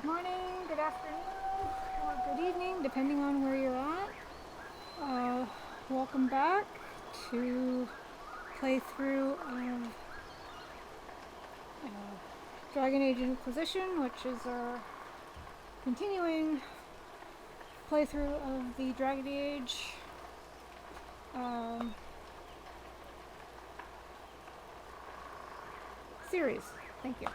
Good morning, good afternoon, or good evening, depending on where you're at. Welcome back to playthrough of Dragon Age Inquisition, which is our continuing playthrough of the Dragon Age series. Thank you.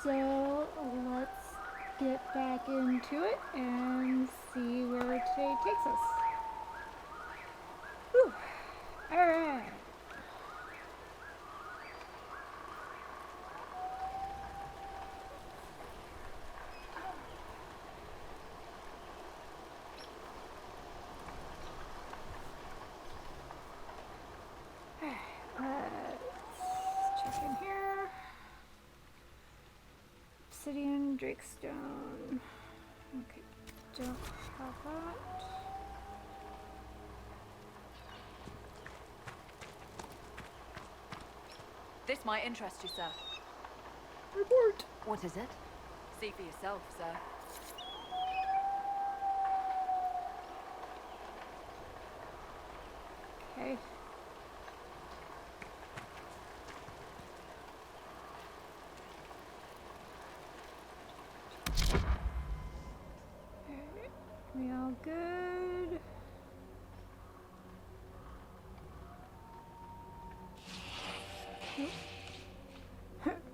So let's get back into it and see where today takes us. Whew. Alright. Let's check in here. Obsidian, Drakestone. Okay, don't have that. This might interest you, sir. Report. What is it? See for yourself, sir. Okay. Alright, we all good? Nope.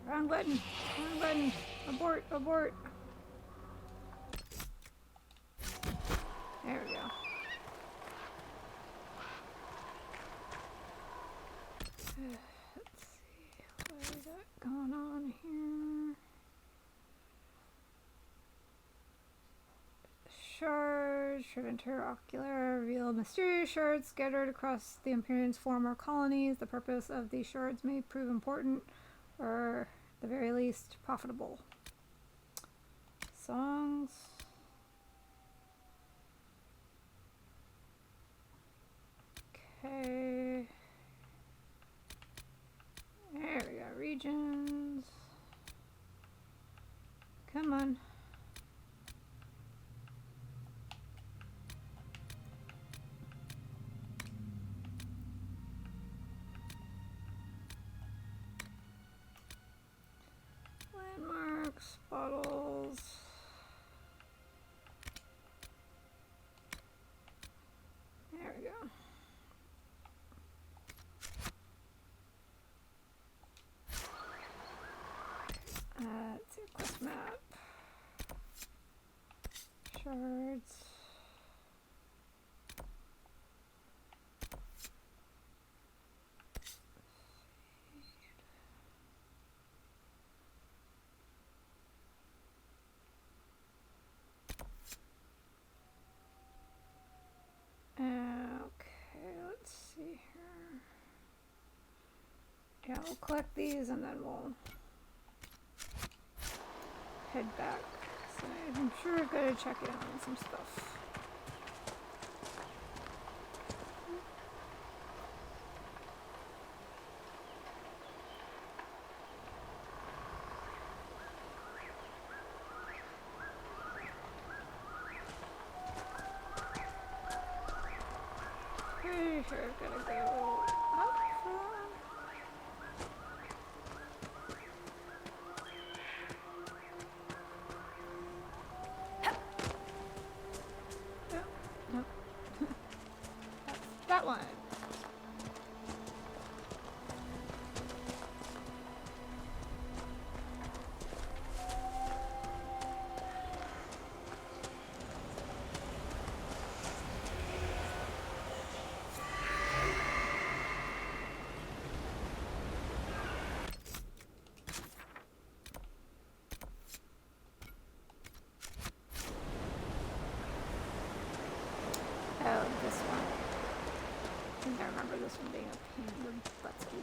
Wrong button. Wrong button. Abort. Abort. There we go. Let's see what we got going on here. Shards, should interocular, reveal mysterious shards scattered across the Imperium's former colonies. The purpose of these shards may prove important, or at the very least, profitable. Songs. Okay. There we go. Regions. Come on. Landmarks, bottles. There we go. Let's see, quest map. Shards. Okay, let's see here. Yeah, we'll collect these and then we'll head back. So I'm sure I've got to check in on some stuff. Pretty sure I've got to go up from... No, no. That one. Oh, this one. I think I remember this one being a pain in the buttski.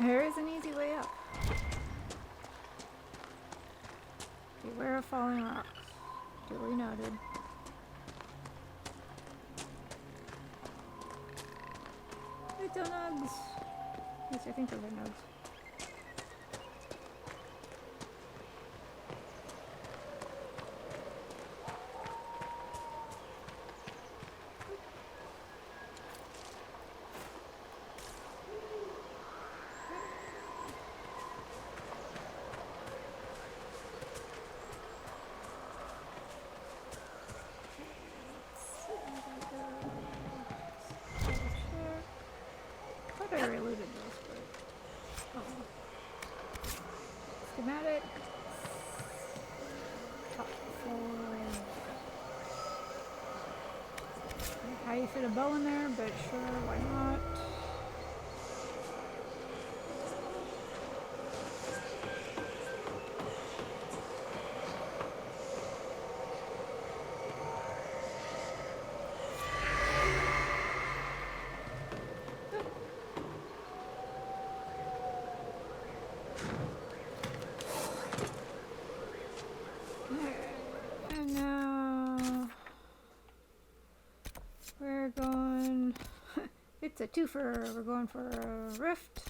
There is an easy way up. Beware of falling rocks. Duly noted. Little nugs. Yes, I think those are nugs. I reloaded those, but schematic. Top 4. How you fit a bow in there, but sure, why not? And now we're going. It's a twofer. We're going for a rift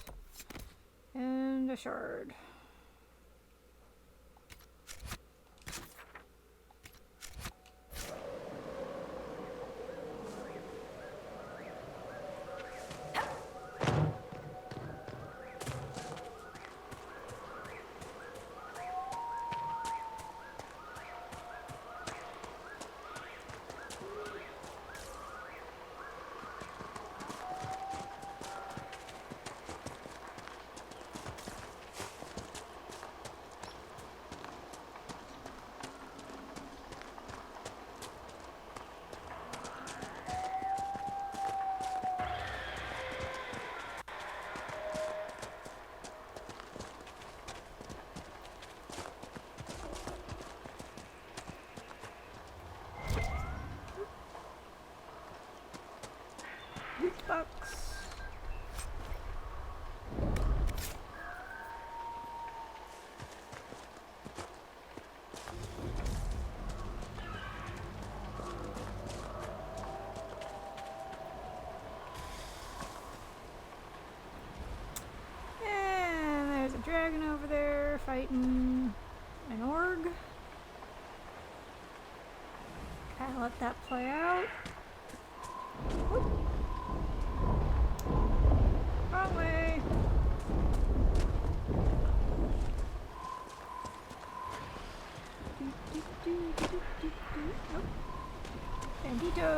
and a shard. Bucks. And there's a dragon over there fighting an org. Kind of let that play out. Whoop. Wrong way. Nope. Bandito.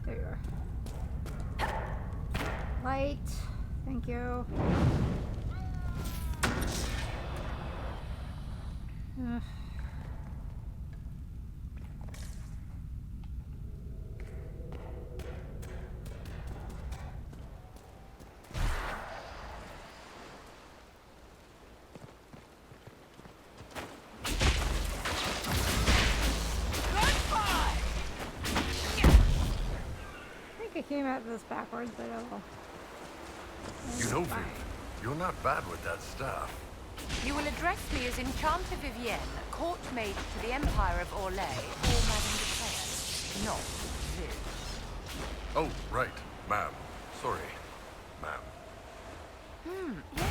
There you are. Light. Thank you. Ugh. I came at this backwards, but oh well. You know, Viv, you're not bad with that stuff. You will address me as Enchanter Vivienne, court mage to the Empire of Orlais, or Madame de Clare, not Viv. Oh, right, ma'am. Sorry, ma'am. Yes,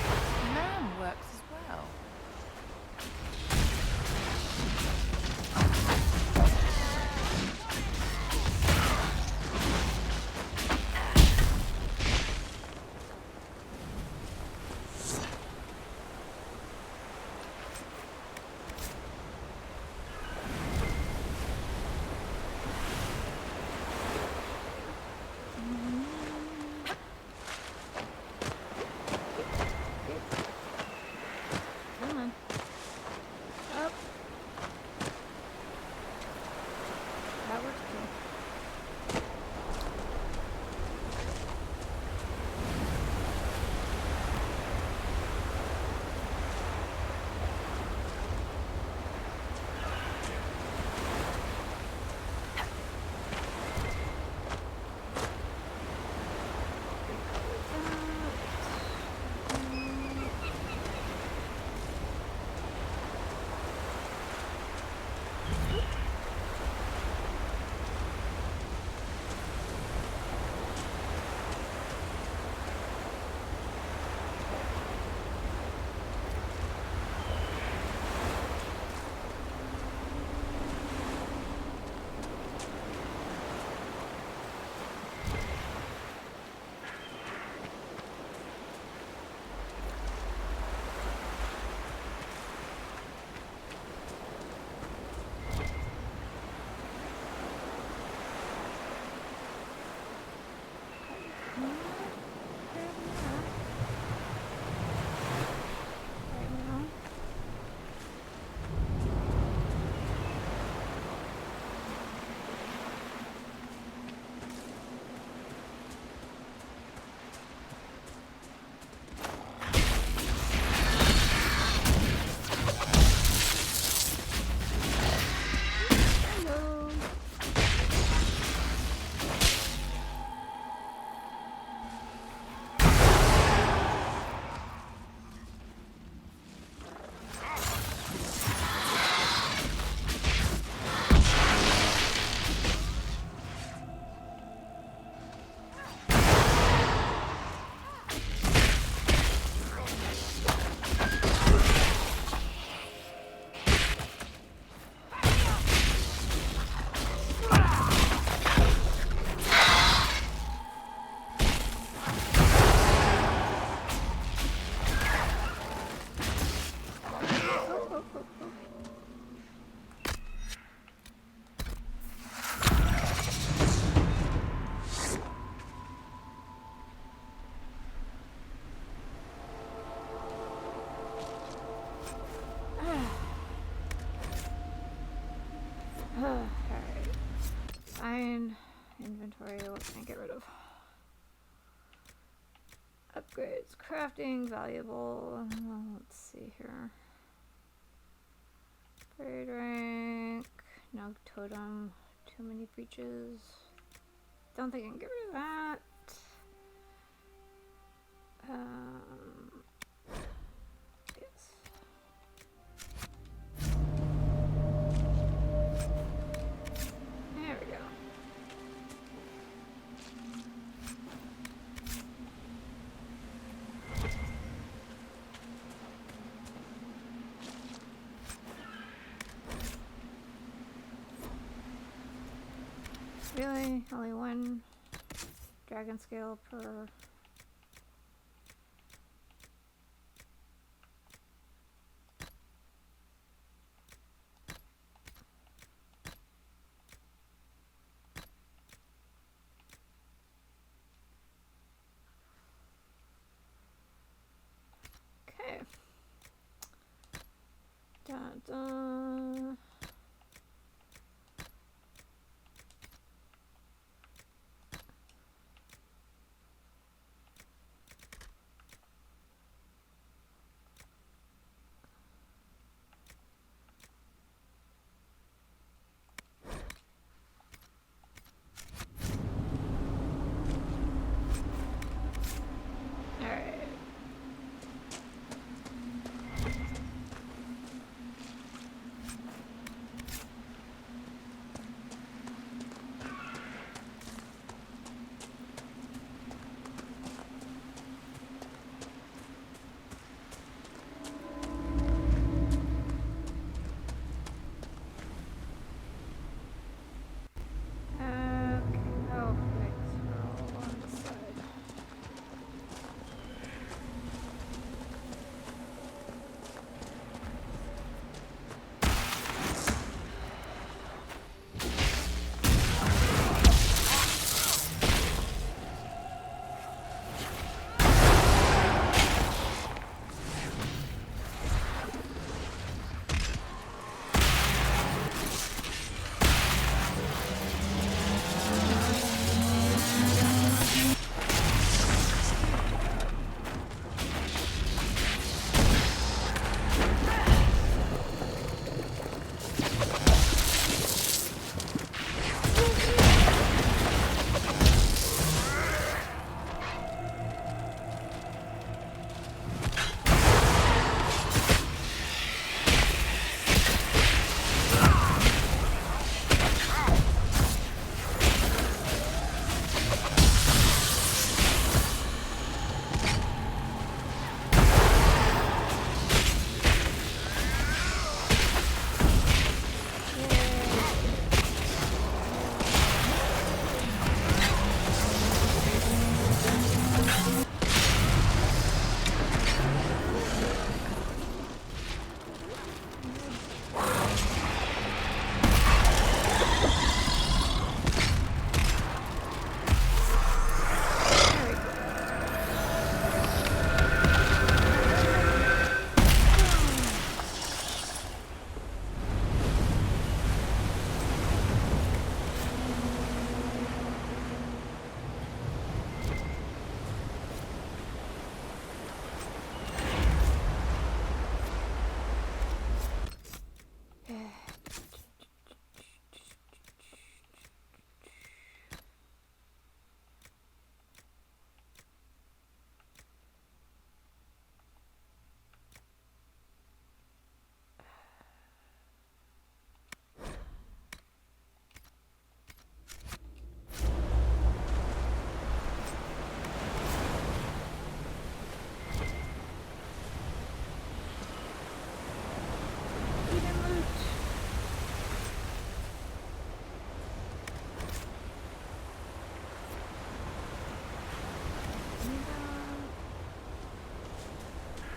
ma'am works as well. Come on. Up. That works too. Hello. Alright. Sign. Inventory. What can I get rid of? Upgrades. Crafting. Valuable. Let's see here. Upgrade rank. No totem. Too many breaches. Don't think I can get rid of that. Yes. There we go. Really? Only one dragon scale per... dun. Alright. Oh, wait, we're all on this side.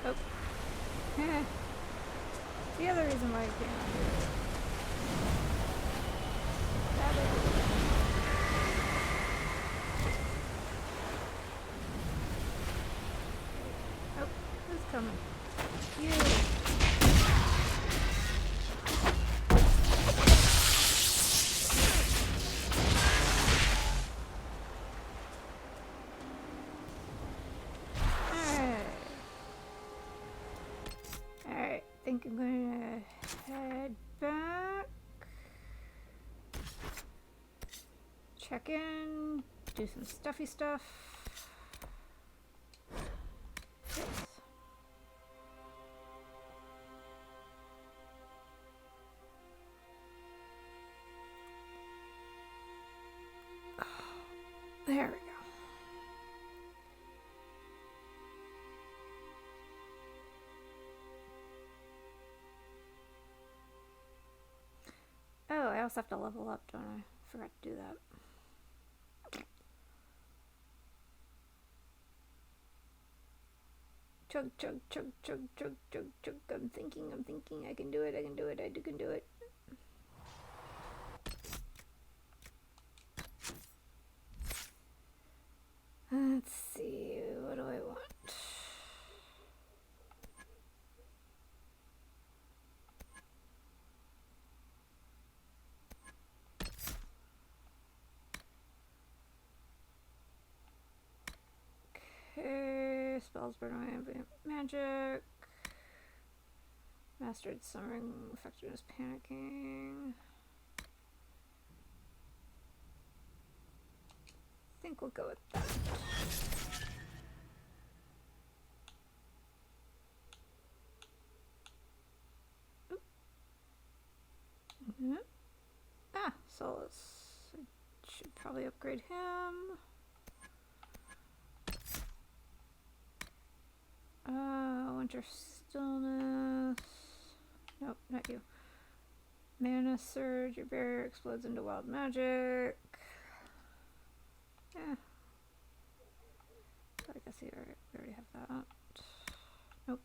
Oh. The other reason why I can't do it. That is. Oh, who's coming? You. Alright, I think I'm gonna head back. Check in, do some stuffy stuff. Yes. There we go. Oh, I also have to level up, don't I? Forgot to do that. Chug, chug, chug, chug, chug, chug, chug. I'm thinking, I can do it, I can do it, I can do it. Let's see, what do I want? Okay, spells burn away ambient magic. Mastered summoning effectiveness panicking. I think we'll go with that. Oop. Mm-hmm. Ah, Solus. I should probably upgrade him. Winter Stillness. Nope, not you. Mana Surge. Your barrier explodes into wild magic. Yeah. I guess we already have that. Nope.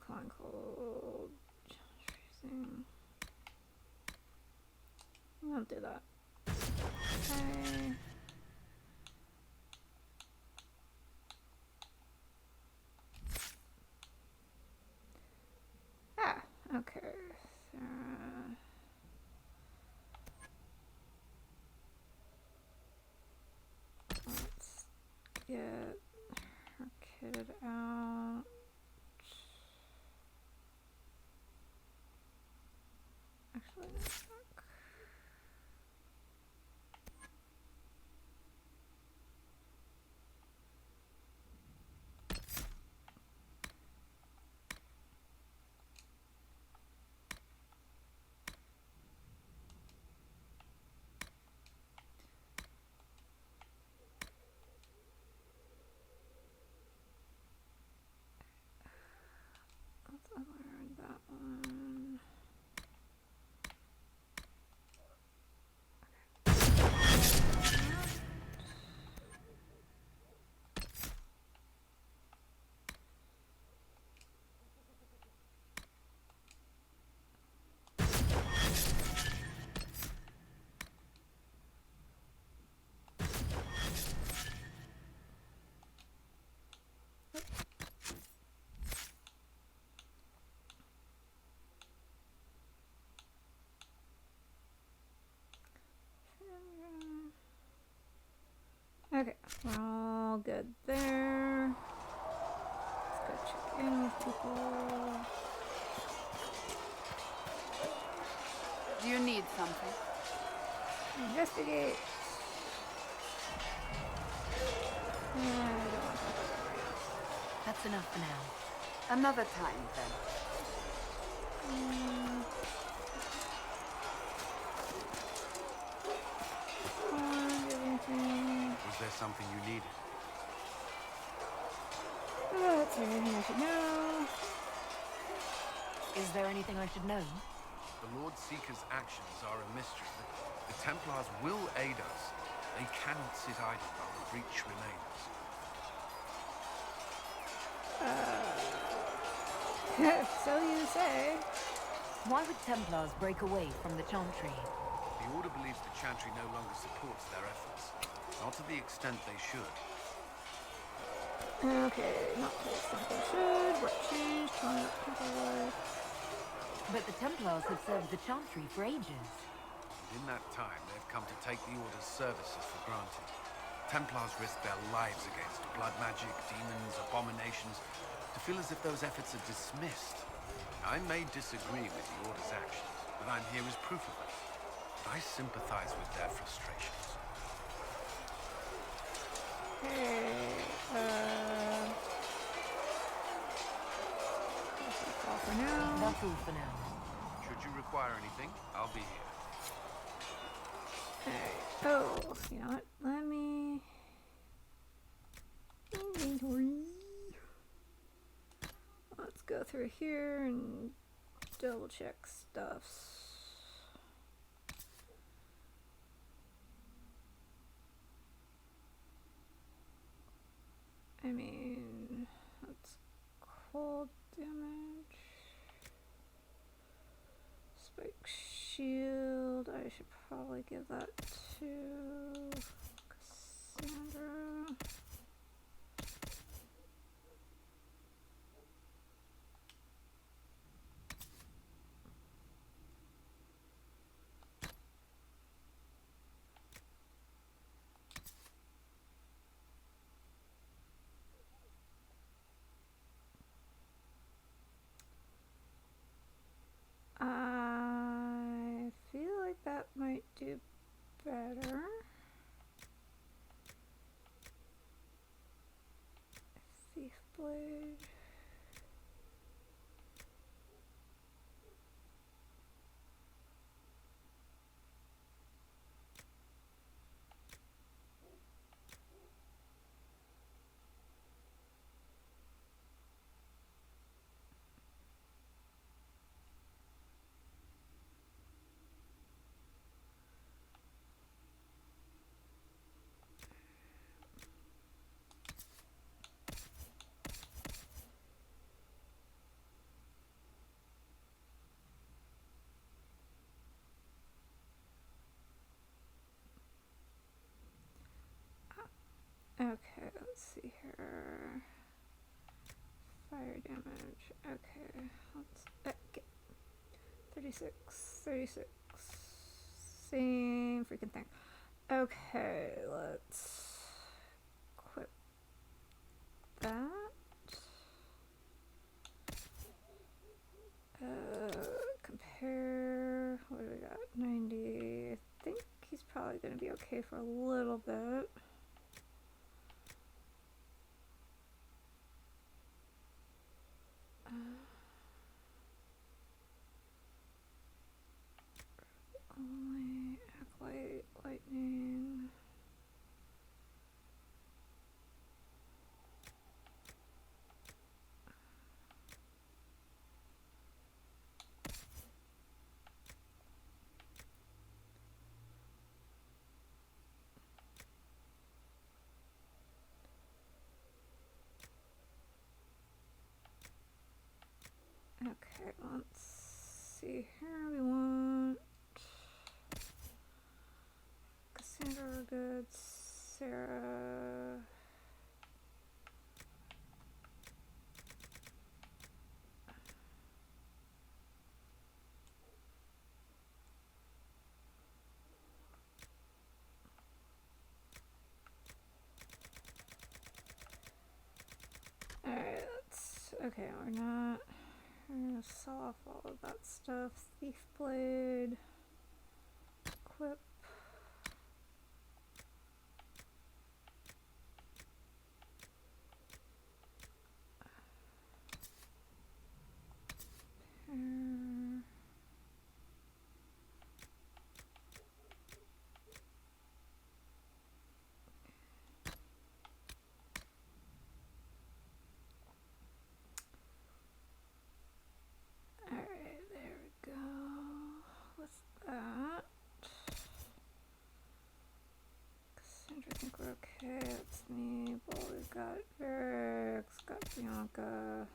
Calling Cold. Freezing. We won't do that. Okay. Ah, okay. Let's get her kitted out. Actually, that's not. Let's unlearn that one. Okay, we're all good there. Let's go check in with people. Do you need something? Investigate. I don't want that. That's enough for now. Another time, then. Was there something you needed? That's everything I should know. Is there anything I should know? The Lord Seeker's actions are a mystery. The Templars will aid us. They cannot sit idle while the breach remains. So you say. Why would Templars break away from the Chantry? The Order believes the Chantry no longer supports their efforts. Not to the extent they should. Okay, not to the extent they should. What changed? Trying to people. But the Templars have served the Chantry for ages. And in that time, they've come to take the Order's services for granted. Templars risk their lives against blood magic, demons, abominations, to feel as if those efforts are dismissed. I may disagree with the Order's actions, but I'm here as proof of it. I sympathize with their frustrations. That's all for now. That's all for now. Should you require anything, I'll be here. Alright. Oh, you know what? Let me. Inventory. Let's go through here and double check stuffs. I mean, that's cold damage. Spike shield. I should probably give that to Cassandra. might do better. Thief blade. Okay, let's see here. Fire damage. Okay, let's get 36, 36. Same freaking thing. Okay, let's equip that. Compare. What do we got? 90. I think he's probably going to be okay for a little bit. Only acolyte, lightning. Okay, let's see here. We want Cassandra, we're good. Sarah. Alright, let's. Okay, we're not. We're gonna sell off all of that stuff. Thief blade. Equip. Alright, there we go. With that. Cassandra, I think we're okay. That's me. Well, we've got Varix, got Bianca.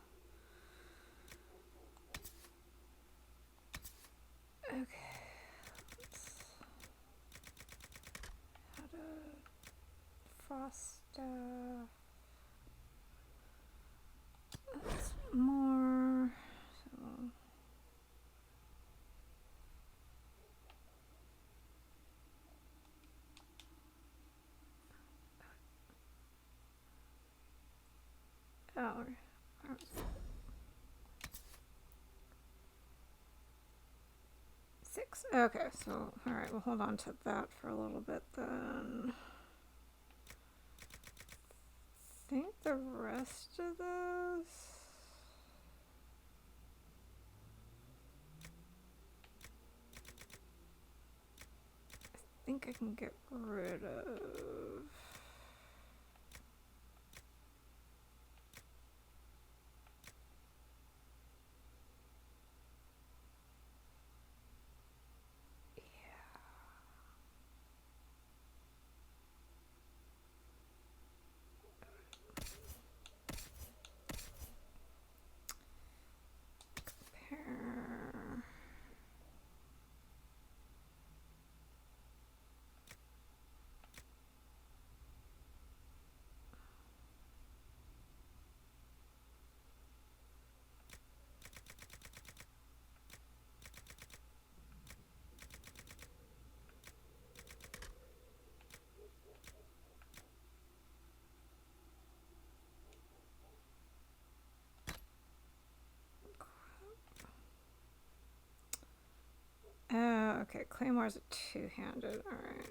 Okay. Let's had a frost staff. That's more. So oh, 6. Okay, so alright, we'll hold on to that for a little bit then. I think the rest of this. I think I can get rid of. Compare. Okay, Claymore's a two-handed. Alright.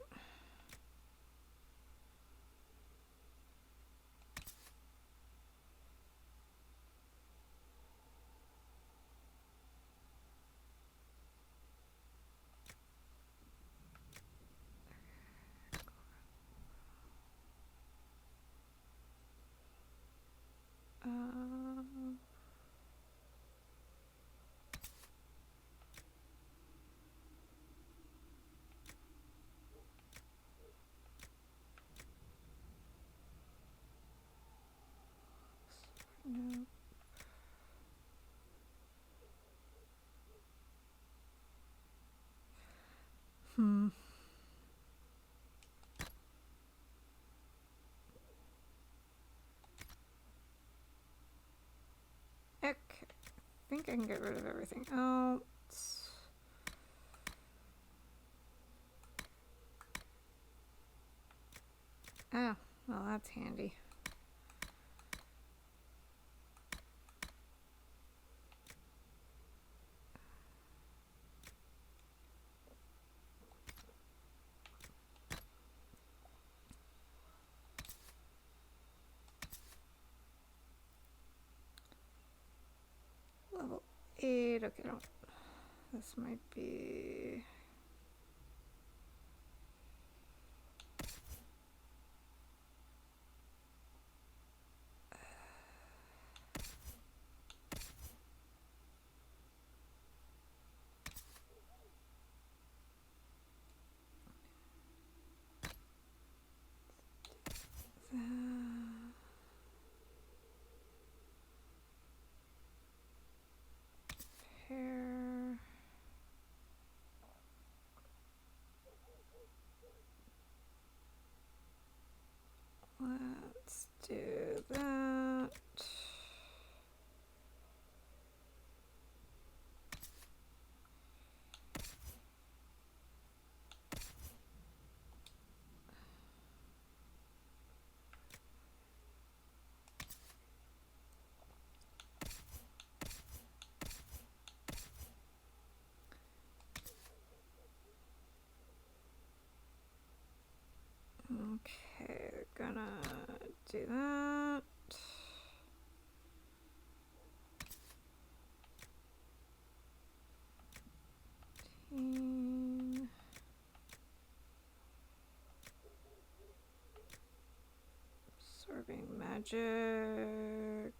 No. Okay. I think I can get rid of everything else. Oh, well, that's handy. Level 8. Okay, don't. This might be. Pair. Let's do that. Okay, gonna do that. Absorbing magic.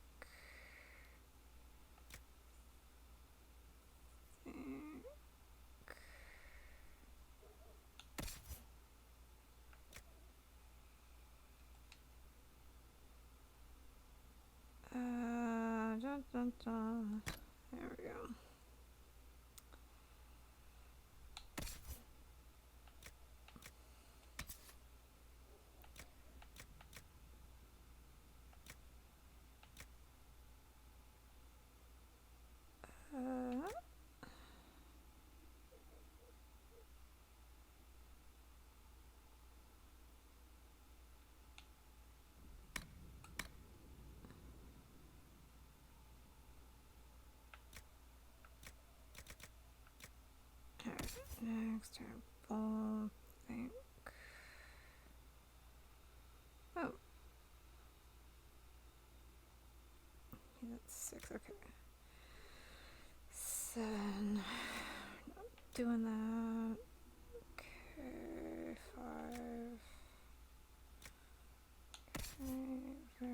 Dun, dun, dun. There we go. Next turn, ball, think. Oh. Yeah, that's 6, okay. 7. Not doing that. Okay, 5. Okay,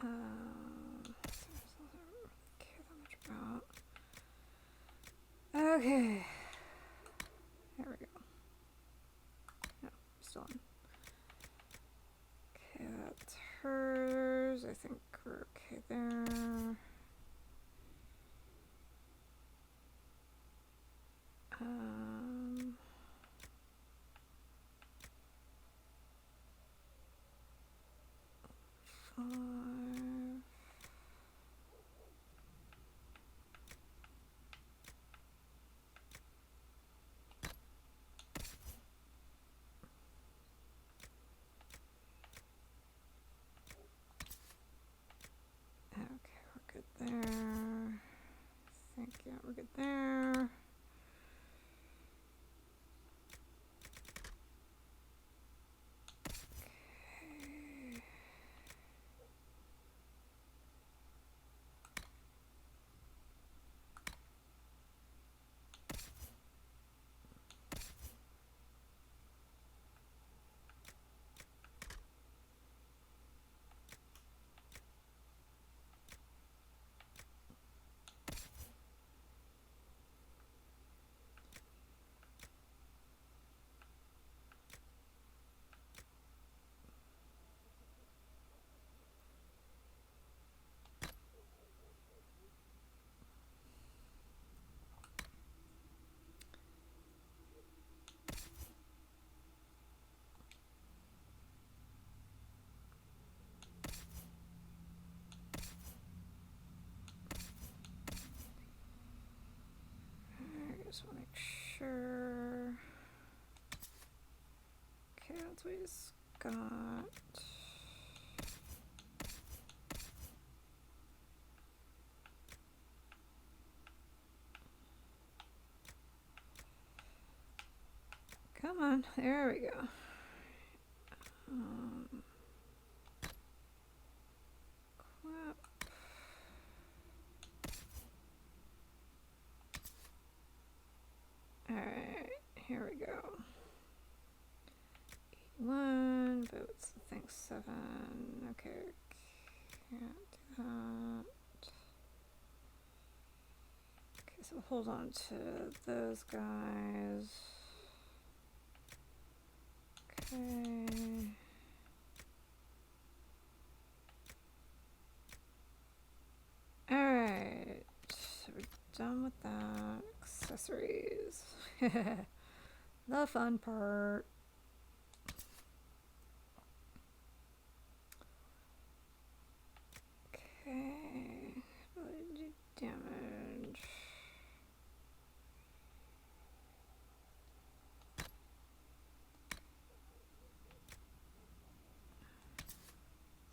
back. Care that much about. Okay. There we go. No, still on. Okay, that's hers. I think we're okay there. there. I think, yeah, we're good there. Okay. I just want to make sure. Okay, that's what he's got. Come on, there we go. Equip. Alright, here we go. 81, boots, I think 7. Okay, can't do that. Okay, so hold on to those guys. Okay. Alright, so we're done with that. Accessories. The fun part. Okay, ability to do damage.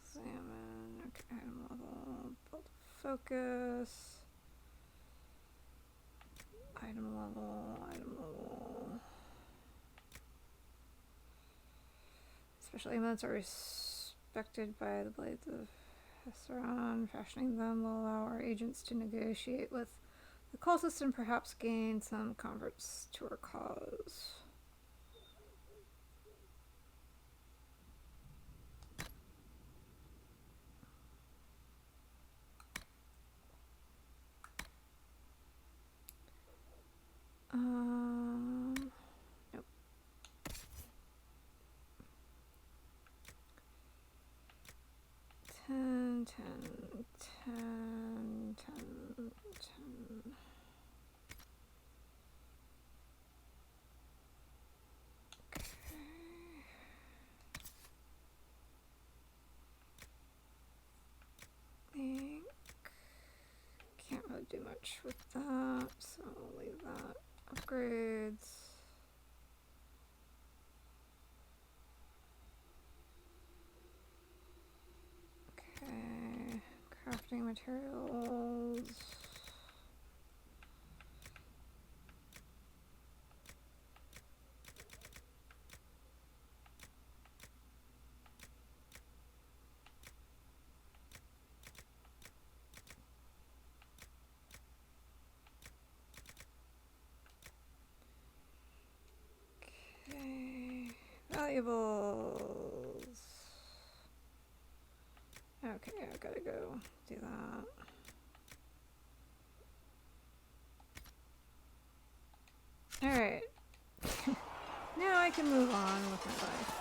Examine. Okay, item level. Build focus. Item level. Item level. Special ailments are respected by the blades of Hesseron. Fashioning them will allow our agents to negotiate with the cultists and perhaps gain some converts to our cause. Nope. 10, 10, 10, 10, 10. Okay. Think. Can't really do much with that, so I'll leave that. Upgrades. Okay, crafting materials. Okay, valuables. Okay, I gotta go do that. Alright. Now I can move on with my life.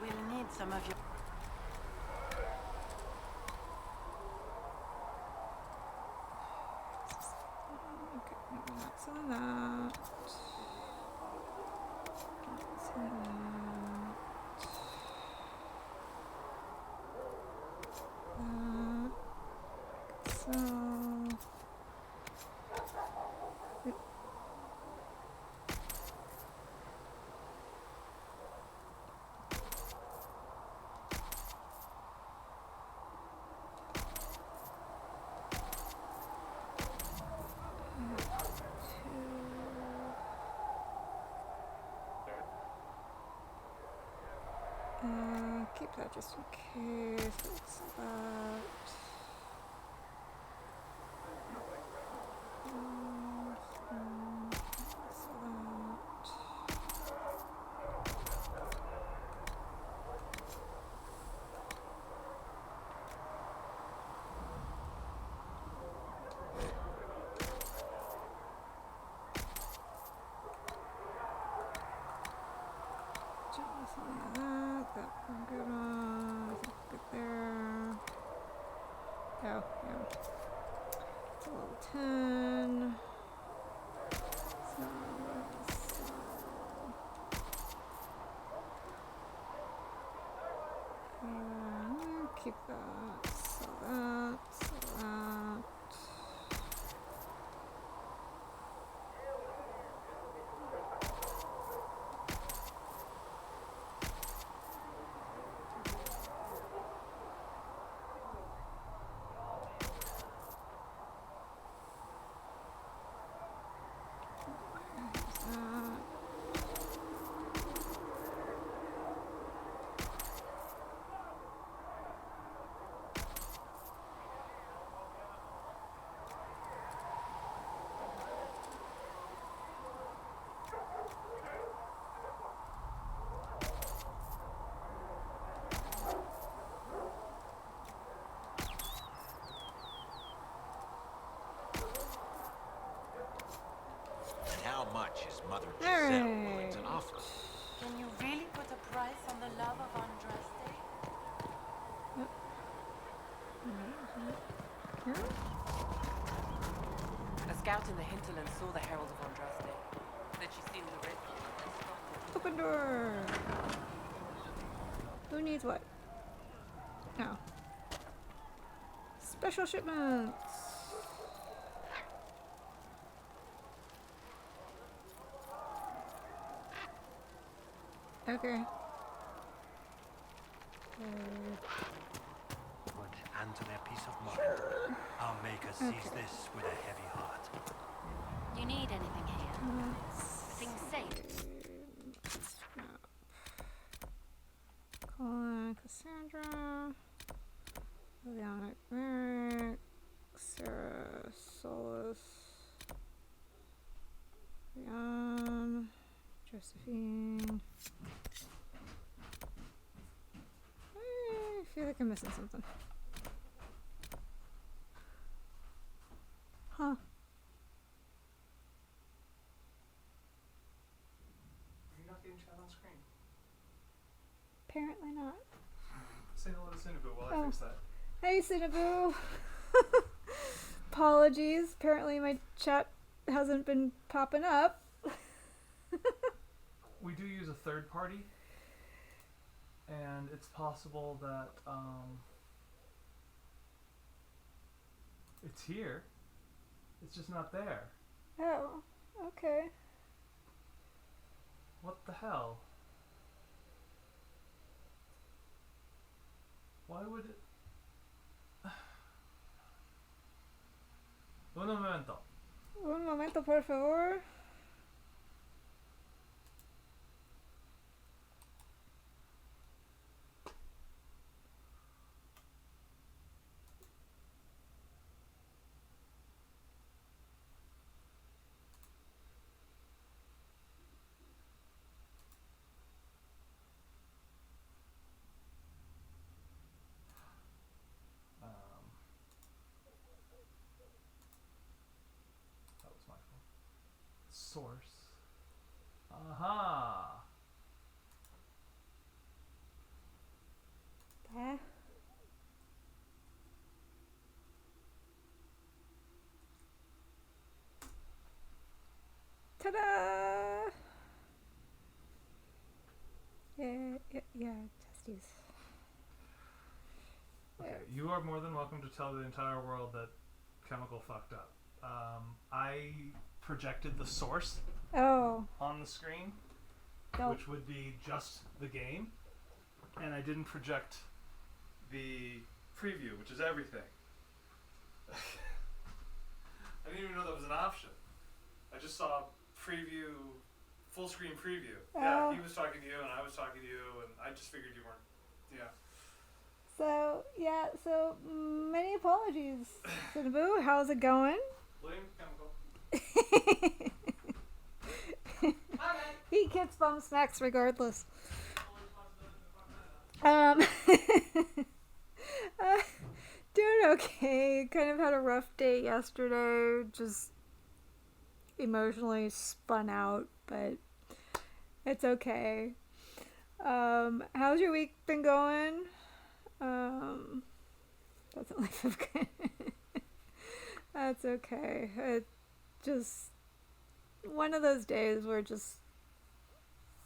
We'll need some of your... Okay, no, we're not selling that. Not selling that. That. Sell. Oop. just in case. Let's see that. That one good on. I think good there. Oh, yeah. It's a level 10. Keep that. Sell that. Sell that. How much is Mother Giselle willing to offer? Can you really put a price on the love of Andraste? A scout in the hinterland saw the Herald of Andraste. Said she seen the red and stopped it. Open door. Who needs what? No. Special shipments. Okay. But, and to their peace of mind, our maker sees this with a heavy heart. You need anything here? Things safe? Colin, Cassandra, Liliana Merrick, Sarah Solis, Rian, Josephine. I feel like I'm missing something. Huh. Are you not getting chat on screen? Apparently not. Say hello to Cinnaboo while I fix that. Hey, Cinnaboo. Apologies. Apparently my chat hasn't been popping up. We do use a third party, and it's possible that it's here. It's just not there. Oh, okay. What the hell? Why would it? Un momento. Un momento, por favor. That was my fault. Source. Aha. There. Ta-da! Yeah, testes. Okay, you are more than welcome to tell the entire world that Chemical fucked up. I projected the source Oh, on the screen, don't. which would be just the game, and I didn't project the preview, which is everything. I didn't even know that was an option. I just saw preview, full screen preview. Yeah, Oh. he was talking to you and I was talking to you, and I just figured you weren't. Yeah. So, yeah, so many apologies, Cinnaboo. How's it going? Blame chemical. He gets bum snacks regardless. Um, doing okay. Kind of had a rough day yesterday. Just emotionally spun out, but it's okay. How's your week been going? Doesn't leave so good. That's okay. It's just one of those days where just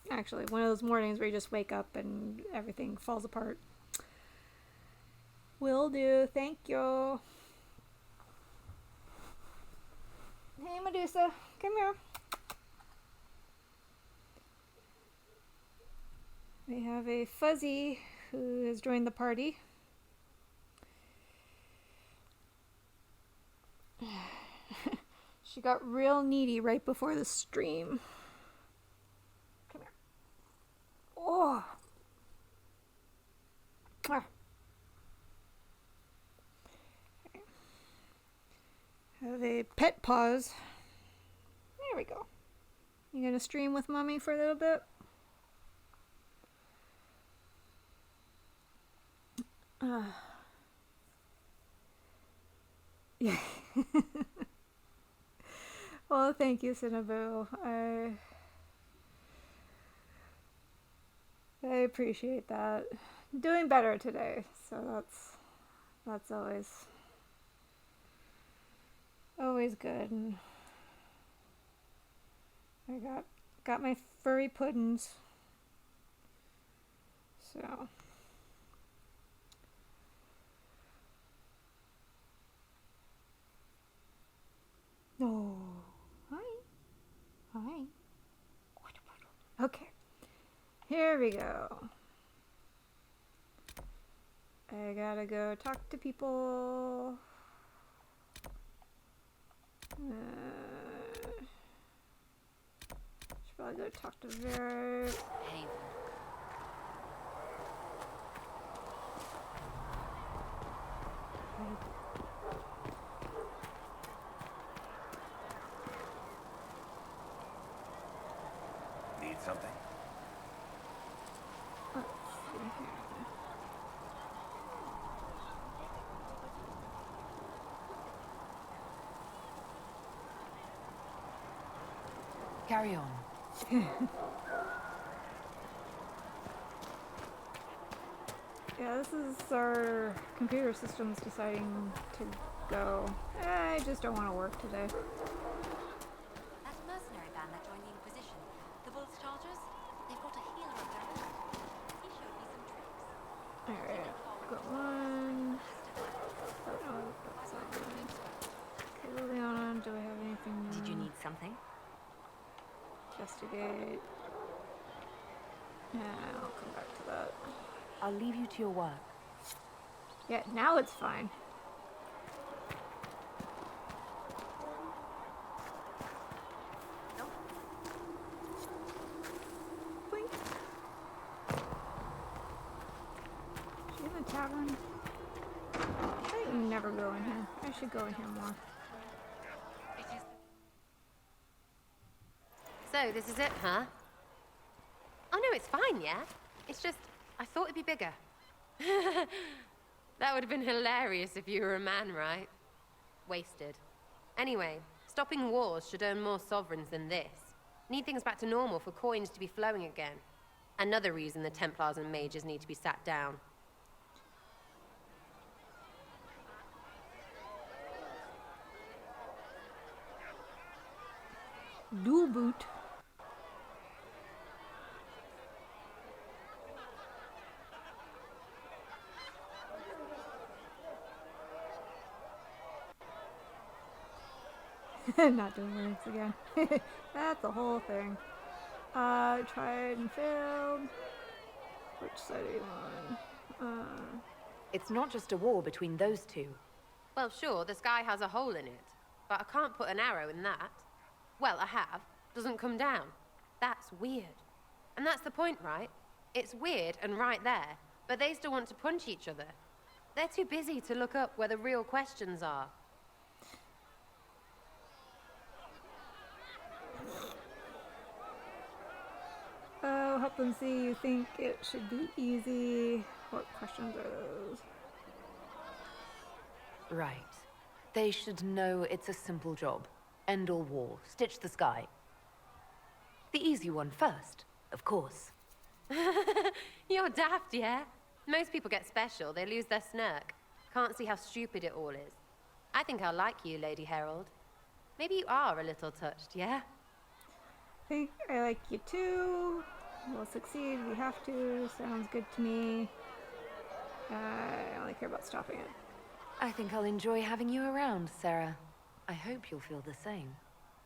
actually one of those mornings where you just wake up and everything falls apart. Will do. Thank you. Hey, Medusa. Come here. We have a Fuzzy who has joined the party. She got real needy right before the stream. Come here. Oh. Ah. Okay. Have a pet pause. There we go. You gonna stream with Mommy for a little bit? Yeah. Well, thank you, Cinnaboo. I appreciate that. Doing better today, so that's always good. And I got my furry puddings. So no. Hi. Okay. Here we go. I gotta go talk to people. Should probably go talk to Vera. Haven. Need something? Let's see here. Carry on. Yeah, this is our computer systems deciding to go. I just don't want to work today. That mercenary band that joined the Inquisition, the Wolf Chargers, they've got a healer of their own. He showed me some tricks. Alright, got one. Oh, that's not mine. Okay, Liliana, do I have anything? Did you need something? Investigate. Yeah, I'll come back to that. I'll leave you to your work. Yeah, now it's fine. Boink. Is she in the tavern? I never go in here. I should go in here more. So, this is it, huh? Oh no, it's fine, yeah? It's just, I thought it'd be bigger. That would have been hilarious if you were a man, right? Wasted. Anyway, stopping wars should earn more sovereigns than this. Need things back to normal for coins to be flowing again. Another reason the Templars and mages need to be sat down. Dual boot. Not doing lyrics again. That's the whole thing. Tried and failed. Which side are you on? It's not just a war between those two. Well, sure, the sky has a hole in it, but I can't put an arrow in that. Well, I have. Doesn't come down. That's weird. And that's the point, right? It's weird and right there, but they still want to punch each other. They're too busy to look up where the real questions are. Oh, help them see. You think it should be easy. What questions are those? Right. They should know it's a simple job. End all war. Stitch the sky. The easy one first, of course. You're daft, yeah? Most people get special, they lose their smirk. Can't see how stupid it all is. I think I'll like you, Lady Herald. Maybe you are a little touched, yeah? I think I like you too. We'll succeed. We have to. Sounds good to me. I only care about stopping it. I think I'll enjoy having you around, Sarah. I hope you'll feel the same.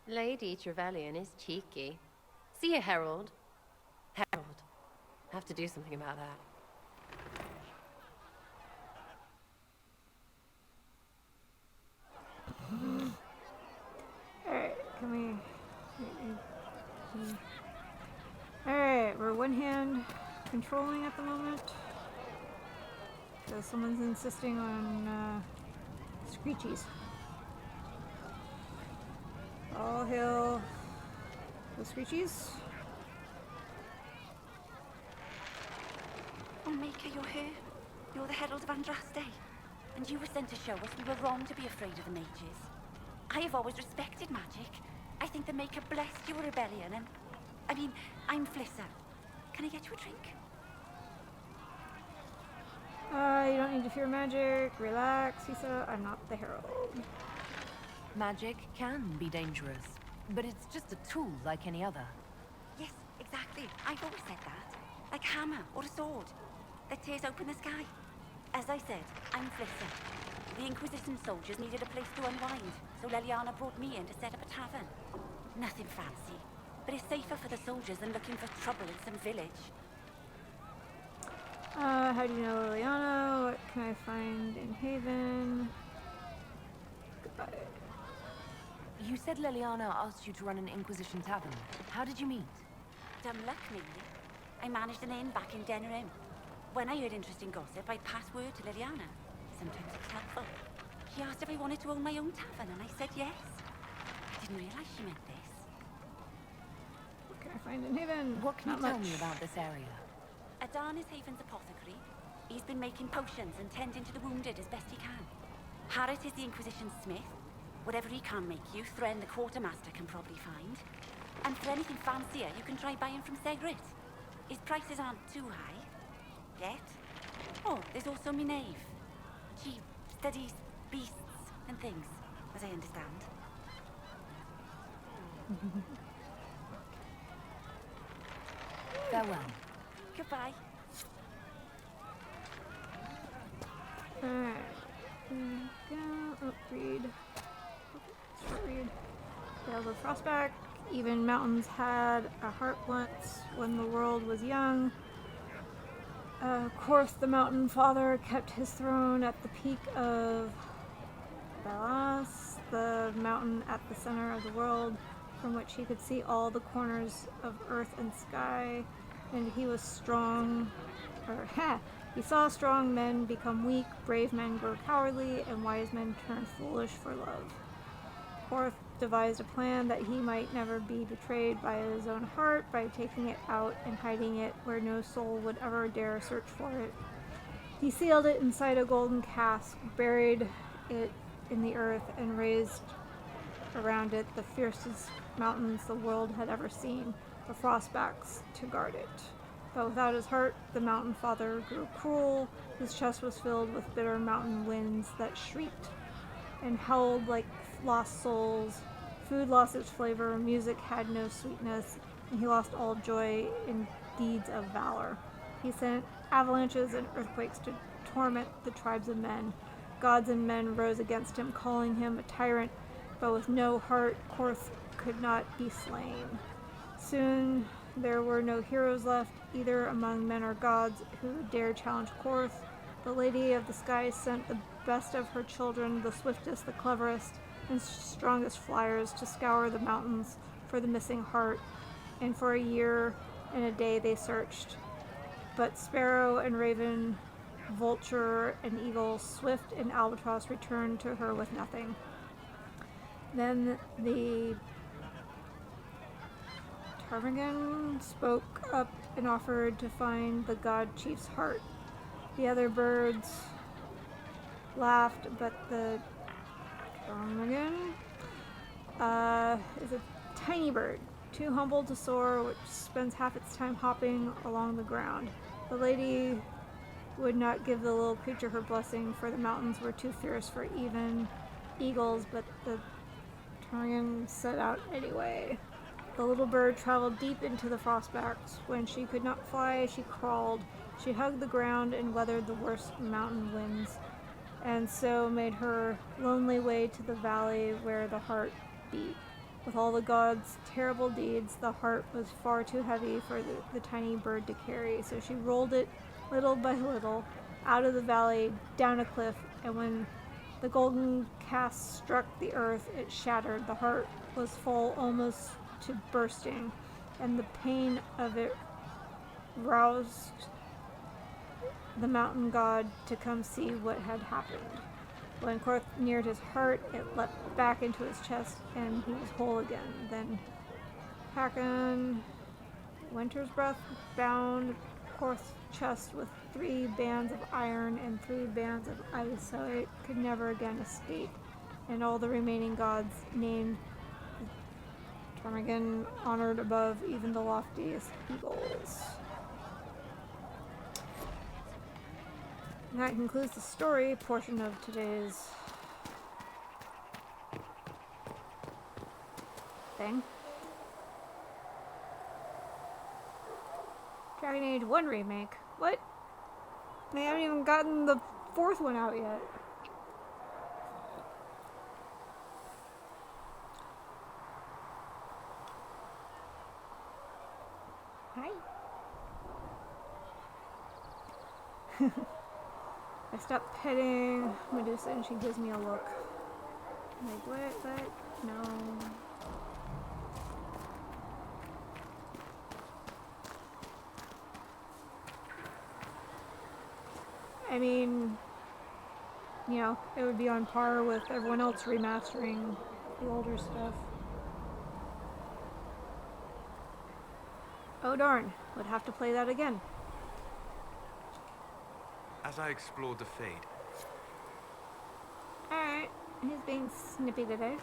Lady Trevelyan is cheeky. See you, Herald. Herald. I have to do something about that. Alright, can we... Alright, we're one hand controlling at the moment. So someone's insisting on screechies. All hail the screechies. Oh, Maker, you're here. You're the Herald of Andraste. And you were sent to show us we were wrong to be afraid of the mages. I have always respected magic. I think the Maker blessed your rebellion and... I mean, I'm Flissa. Can I get you a drink? You don't need to fear magic. Relax, Issa. I'm not the Herald. Magic can be dangerous, but it's just a tool like any other. Yes, exactly. I've always said that. Like a hammer or a sword that tears open the sky. As I said, I'm Flissa. The Inquisition soldiers needed a place to unwind, so Leliana brought me in to set up a tavern. Nothing fancy, but it's safer for the soldiers than looking for trouble in some village. How do you know Liliana? What can I find in Haven? Goodbye. You said Leliana asked you to run an Inquisition tavern. How did you meet? Dumb luck, mainly. I managed an inn back in Denham. When I heard interesting gossip, I'd pass word to Liliana. Sometimes it's helpful. She asked if I wanted to own my own tavern, and I said yes. I didn't realize she meant this. What can I find in Haven? What can Not you tell much. me about this area? Adan is Haven's apothecary. He's been making potions and tending to the wounded as best he can. Harrit is the Inquisition smith. Whatever he can't make you, Thren the quartermaster can probably find. And for anything fancier, you can try buying from Segrit. His prices aren't too high. Yet. Oh, there's also Minave. She studies beasts and things, as I understand. Farewell. Goodbye. Alright. Go. Oh, read. Read. Tales of Frostback. Even mountains had a heart once when the world was young. Of course, the mountain father kept his throne at the peak of Balas, the mountain at the center of the world, from which he could see all the corners of earth and sky. And he was strong, he saw strong men become weak, brave men grow cowardly, and wise men turn foolish for love. Korth devised a plan that he might never be betrayed by his own heart by taking it out and hiding it where no soul would ever dare search for it. He sealed it inside a golden cask, buried it in the earth, and raised around it the fiercest mountains the world had ever seen, the Frostbacks, to guard it. But without his heart, the mountain father grew cruel. His chest was filled with bitter mountain winds that shrieked and howled like lost souls. Food lost its flavor, music had no sweetness, and he lost all joy in deeds of valor. He sent avalanches and earthquakes to torment the tribes of men. Gods and men rose against him, calling him a tyrant, but with no heart, Korth could not be slain. Soon there were no heroes left, either among men or gods, who dared challenge Korth. The Lady of the Skies sent the best of her children, the swiftest, the cleverest, and strongest flyers, to scour the mountains for the missing heart, and for a year and a day they searched. But Sparrow and Raven vulture and eagle, swift and albatross returned to her with nothing. Then the Ptarmigan spoke up and offered to find the god chief's heart. The other birds laughed, but the Ptarmigan is a tiny bird, too humble to soar, which spends half its time hopping along the ground. The lady would not give the little creature her blessing, for the mountains were too fierce for even eagles, but the Ptarmigan set out anyway. The little bird traveled deep into the frostbacks. When she could not fly, she crawled. She hugged the ground and weathered the worst mountain winds, and so made her lonely way to the valley where the heart beat. With all the gods' terrible deeds, the heart was far too heavy for the tiny bird to carry, so she rolled it little by little out of the valley, down a cliff, and when the golden cast struck the earth, it shattered. The heart was full almost to bursting, and the pain of it roused the mountain god to come see what had happened. When Korth neared his heart, it leapt back into his chest, and he was whole again. Then Hakon, Winter's Breath, bound Korth's chest with 3 bands of iron and 3 bands of ice, so it could never again escape. And all the remaining gods named Ptarmigan, honored above even the loftiest eagles. And that concludes the story portion of today's thing. Dragon Age 1 remake. What? They haven't even gotten the 4th one out yet. Hi. I stopped petting Medusa and she gives me a look. I'm like, what? No. I mean, you know, it would be on par with everyone else remastering the older stuff. Oh darn, would have to play that again. As I explored the Fade, Alright, he's being snippy today.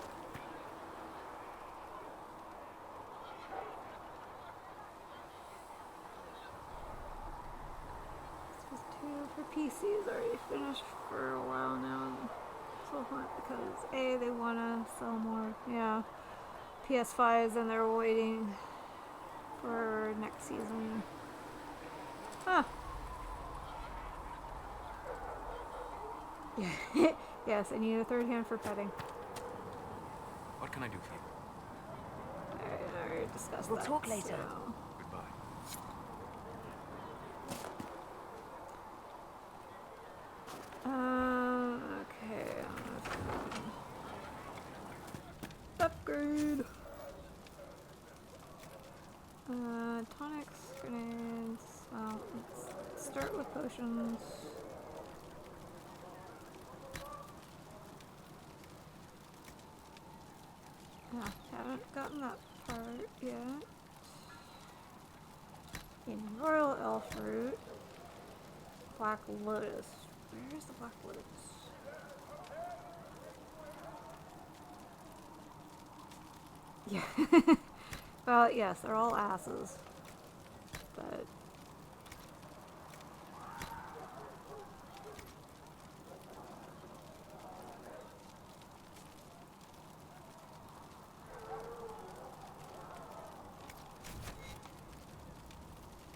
This is 2 for PC's already finished for a while now. So hard because A, they want to sell more, yeah, PS5s, and they're waiting for next season. Huh. Yes, I need a 3rd hand for petting. what can I do for you? Alright, I already discussed We'll that. talk later. So. Goodbye. Okay. Upgrade. Tonics, grenades. Well, let's start with potions. Yeah, haven't gotten that part yet. In Royal Elf Root, Black Lotus. Where's the Black Lotus? Yeah. Well, yes, they're all asses. But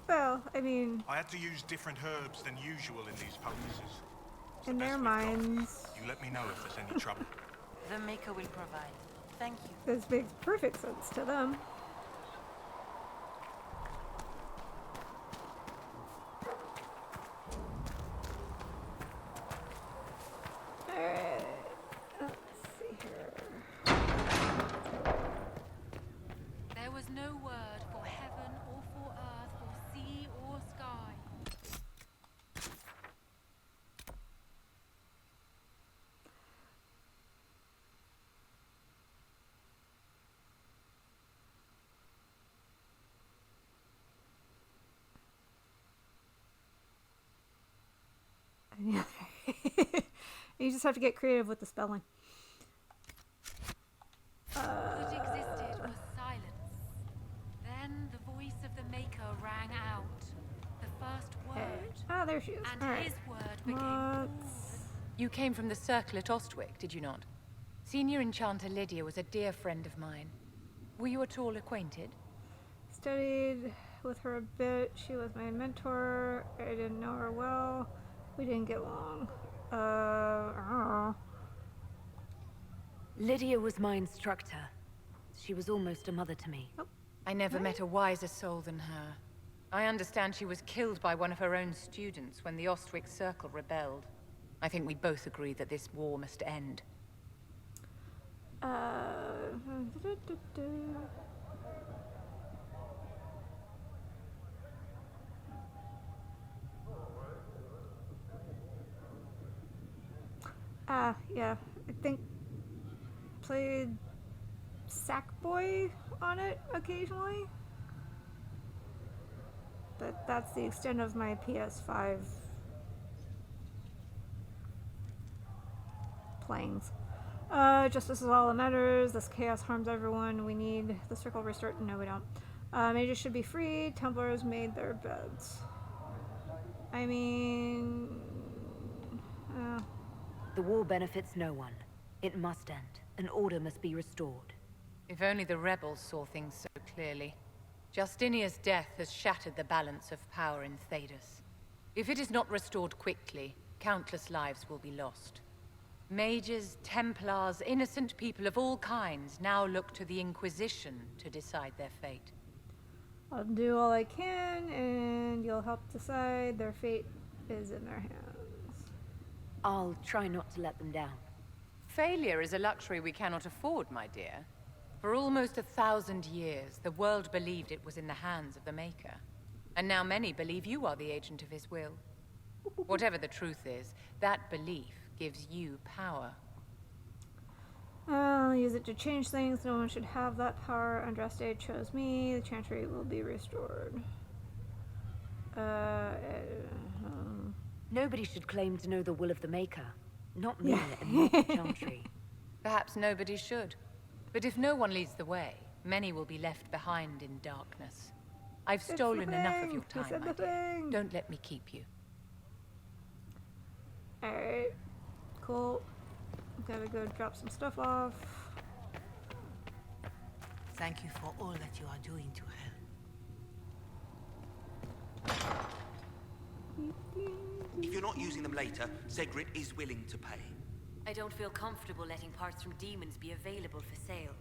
well, I mean, I had to use different herbs than usual in these poultices. It's in the their best we've got. minds, You let me know if there's any trouble. The Maker will provide. Thank you. this makes perfect sense to them. Alright, let's see here. There was no word for heaven or for earth or sea or sky. You just have to get creative with the spelling. All that existed was silence. Then the voice of the Maker rang out. The first word. Ah, there she is. And All his right. word became all. You came from the circle at Ostwick, did you not? Senior Enchanter Lydia was a dear friend of mine. Were you at all acquainted? Studied with her a bit. She was my mentor. I didn't know her well. We didn't get along. Lydia was my instructor. She was almost a mother to me. Oh. I never met a wiser soul than her. I understand she was killed by one of her own students when the Ostwick Circle rebelled. I think we both agree that this war must end. Yeah. I think played Sackboy on it occasionally. But that's the extent of my PS5 playings. Justice is all that matters. This chaos harms everyone. We need the circle restored. No, we don't. Mages should be free. Templars made their beds. I mean... The war benefits no one. It must end. An order must be restored. If only the rebels saw things so clearly. Justinia's death has shattered the balance of power in Thedas. If it is not restored quickly, countless lives will be lost. Mages, Templars, innocent people of all kinds now look to the Inquisition to decide their fate. I'll do all I can, and you'll help decide. Their fate is in their hands. I'll try not to let them down. Failure is a luxury we cannot afford, my dear. For almost 1,000 years, the world believed it was in the hands of the Maker. And now many believe you are the agent of his will. Whatever the truth is, that belief gives you power. I'll use it to change things. No one should have that power. Andraste chose me. The Chantry will be restored. Nobody should claim to know the will of the Maker. Not me, and not the Chantry. Perhaps nobody should. But if no one leads the way, many will be left behind in darkness. I've stolen enough of your time, my dear. Don't let me keep you. Alright. Cool. Gotta go drop some stuff off. Thank you for all that you are doing to help. If you're not using them later, Zegrit is willing to pay. I don't feel comfortable letting parts from demons be available for sale.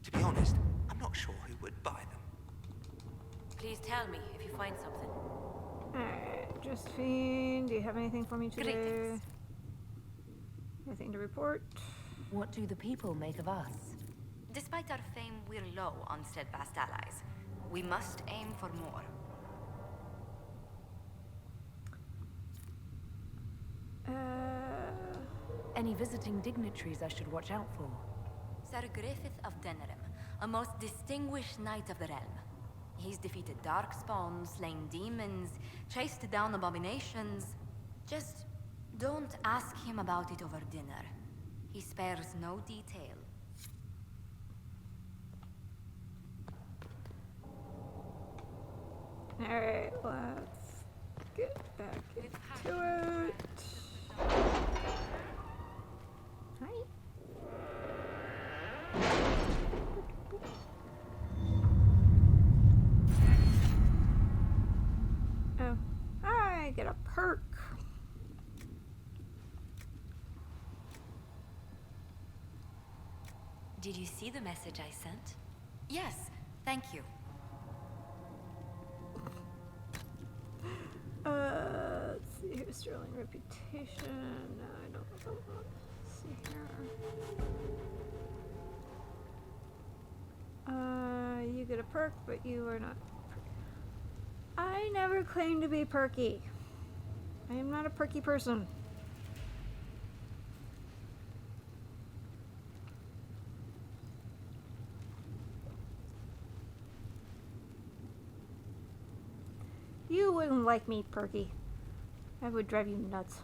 To be honest, I'm not sure who would buy them. Please tell me if you find something. Alright, Josephine, do you have anything for me today? Greetings. Anything to report? What do the people make of us? Despite our fame, we're low on steadfast allies. We must aim for more. Any visiting dignitaries I should watch out for? Sir Griffith of Denerim, a most distinguished knight of the realm. He's defeated darkspawn, slain demons, chased down abominations. Just don't ask him about it over dinner. He spares no detail. Alright, let's get back into it. Hi. Oh, I get a perk. Did you see the message I sent? Yes, thank you. Let's see here, sterling reputation. No, I don't think I want to see here. You get a perk, but you are not perky. I never claimed to be perky. I am not a perky person. You wouldn't like me, Perky. I would drive you nuts.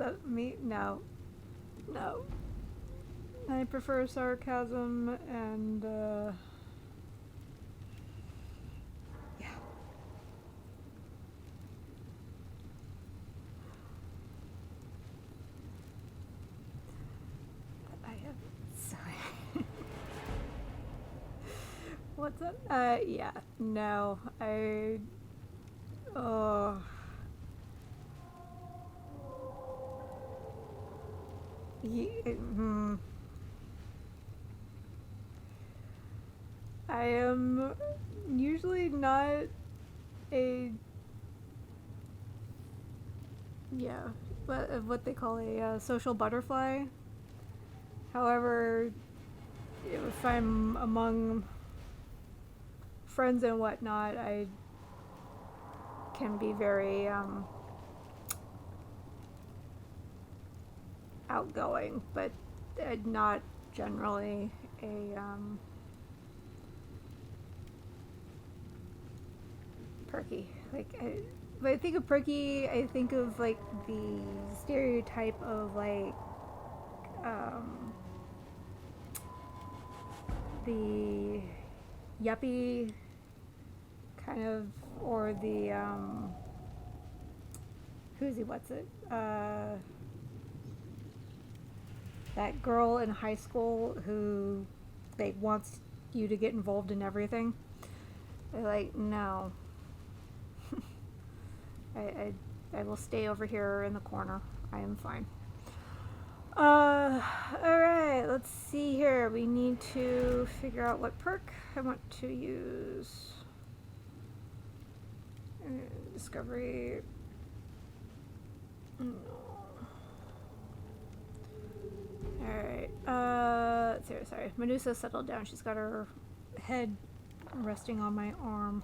that me? No. No. I prefer sarcasm and, yeah. I have, sorry. What's that? Yeah. No. Oh. I am usually not a, yeah, what they call a social butterfly. However, if I'm among friends and whatnot, I can be very outgoing, but not generally a perky. Like, when I think of perky, I think of like the stereotype of like the yuppie kind of, or the that girl in high school who like wants you to get involved in everything. They're like, no. I will stay over here in the corner. I am fine. Alright, let's see here. We need to figure out what perk I want to use. Discovery. No. Alright, sorry. Medusa settled down. She's got her head resting on my arm.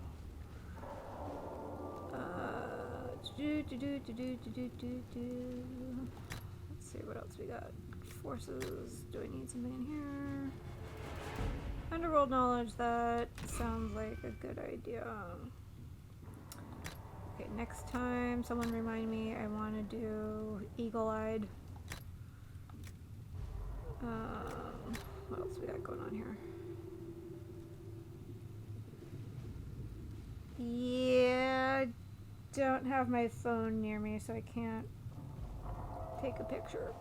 Let's see what else we got. Forces. Do I need something in here? Underworld knowledge. That sounds like a good idea. Okay, next time someone remind me I want to do eagle-eyed. What else we got going on here? Yeah, I don't have my phone near me, so I can't take a picture.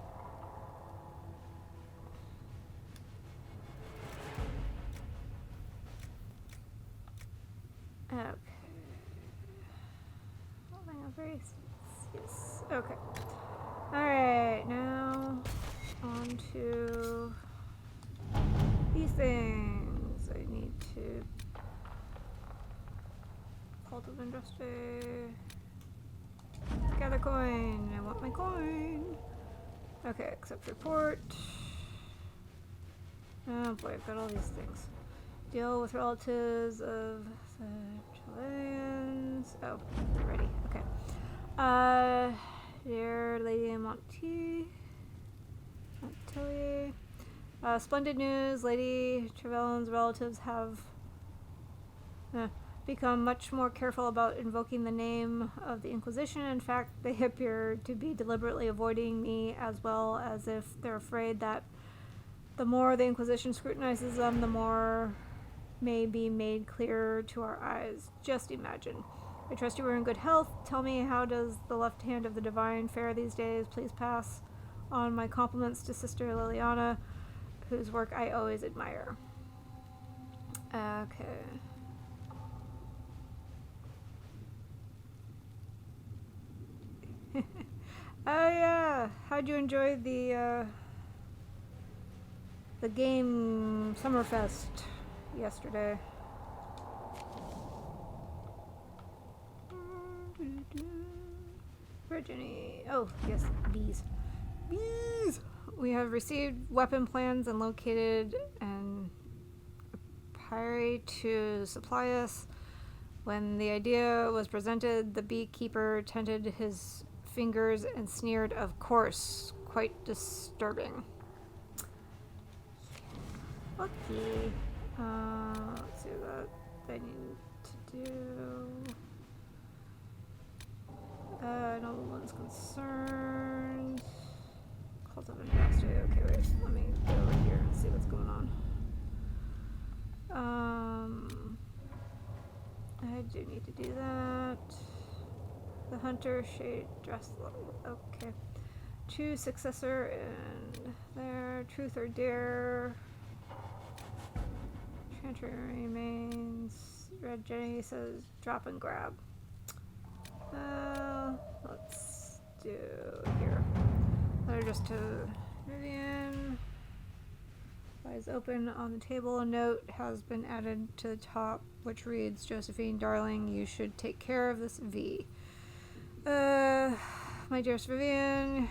Okay. Yes. Okay. Alright, now on to these things. I need to Cult of Industry. Gather coin. I want my coin. Okay, accept report. Oh boy, I've got all these things. Deal with relatives of the Chileans. Oh, ready. Okay. Dear Lady Montier. Splendid news. Lady Trevelyan's relatives have become much more careful about invoking the name of the Inquisition. In fact, they appear to be deliberately avoiding me, as well as if they're afraid that the more the Inquisition scrutinizes them, the more may be made clear to our eyes. Just imagine. I trust you are in good health. Tell me, how does the left hand of the divine fare these days? Please pass on my compliments to Sister Liliana, whose work I always admire. Okay. Oh yeah, how'd you enjoy the game Summerfest yesterday? Virginie. Oh yes, bees. Bees. We have received weapon plans and located an apiary to supply us. When the idea was presented, the beekeeper tented his fingers and sneered, "Of course." Quite disturbing. Okay. Let's see what I need to do. No one's concerned. Cult of Investigate. Okay, wait. Let me go over here and see what's going on. I do need to do that. The Hunter Shade Dress level. Okay. Choose successor and there. Truth or Dare. Chantry remains. Red Jenny says drop and grab. Let's do here. They're just to Vivian. Eyes open on the table. A note has been added to the top, which reads, Josephine, darling, you should take care of this V. My dearest Vivian,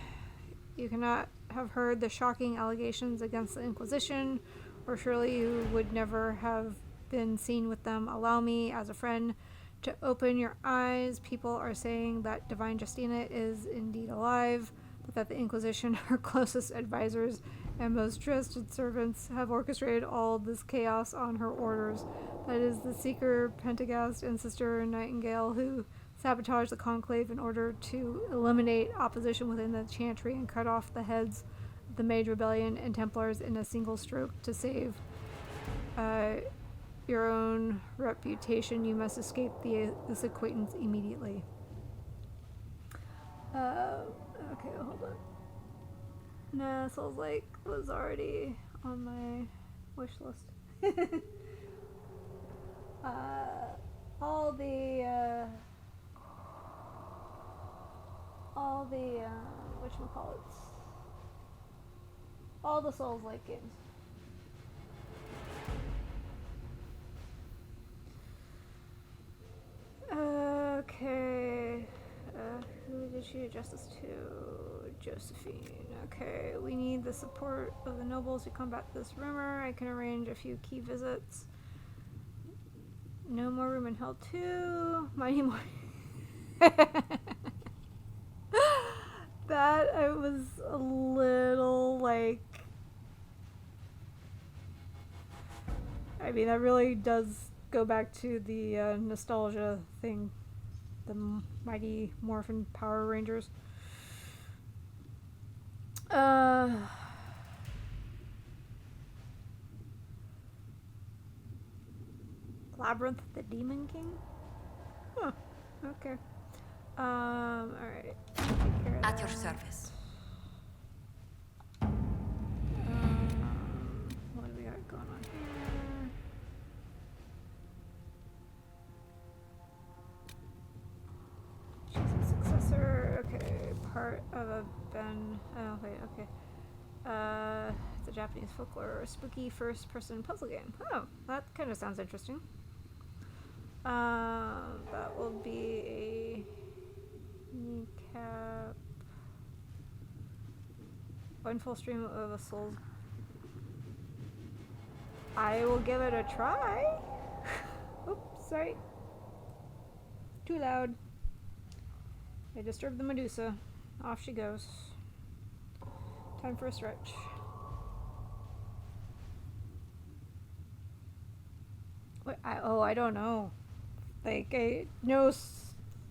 you cannot have heard the shocking allegations against the Inquisition, or surely you would never have been seen with them. Allow me, as a friend, to open your eyes. People are saying that Divine Justina is indeed alive, but that the Inquisition, her closest advisors and most trusted servants, have orchestrated all this chaos on her orders. That is the Seeker, Pentagast, and Sister Nightingale who sabotaged the Conclave in order to eliminate opposition within the Chantry and cut off the heads of the Mage Rebellion and Templars in a single stroke to save your own reputation. You must escape this acquaintance immediately. Okay, hold on. No, Souls Lake was already on my wish list. All the whatchamacallits. All the Souls Lake games. Okay. Who did she address this to? Josephine. Okay, we need the support of the nobles to combat this rumor. I can arrange a few key visits. No more room in Hell 2. Mighty more. That I was a little like. I mean, that really does go back to the nostalgia thing. The Mighty Morphin Power Rangers. Labyrinth the Demon King? Huh. Okay. Alright. At your service. What do we got going on here? Choose a successor. Okay. Part of a Ben. Oh, wait, okay. It's a Japanese folklore spooky first person puzzle game. Oh, that kind of sounds interesting. That will be a Kneecap. One full stream of a Souls. I will give it a try. Oops, sorry. Too loud. I disturbed the Medusa. Off she goes. Time for a stretch. What? I don't know. Like, I know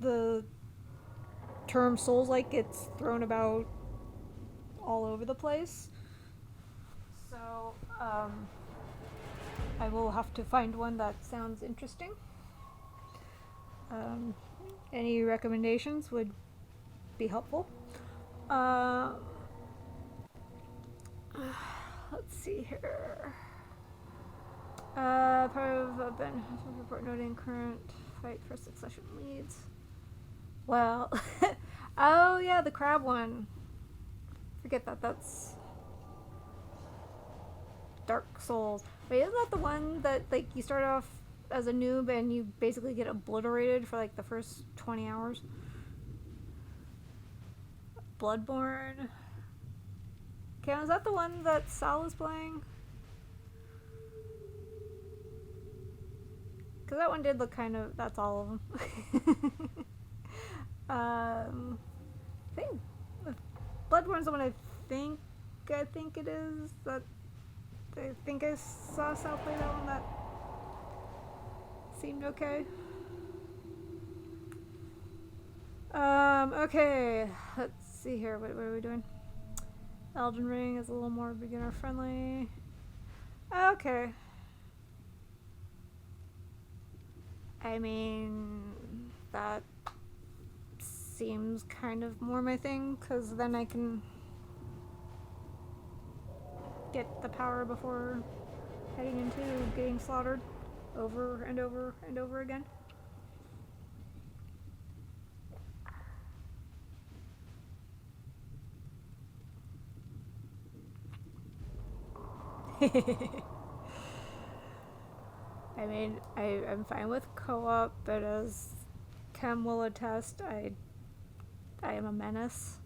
the term Souls like gets thrown about all over the place. So, I will have to find one that sounds interesting. Any recommendations would be helpful. Let's see here. Part of a Ben report noting current fight for succession leads. Well, oh yeah, the crab one. Forget that. That's Dark Souls. Wait, isn't that the one that like you start off as a noob and you basically get obliterated for like the first 20 hours? Bloodborne. Okay, is that the one that Sal is playing? Because that one did look kind of... That's all of them. I think... Bloodborne's the one I think it is. That I think I saw Sal play that one. That seemed okay. Okay. Let's see here. What are we doing? Elden Ring is a little more beginner friendly. Okay. I mean, that seems kind of more my thing, because then I can get the power before heading into getting slaughtered over and over and over again. I mean, I'm fine with co-op, but as Chem will attest, I am a menace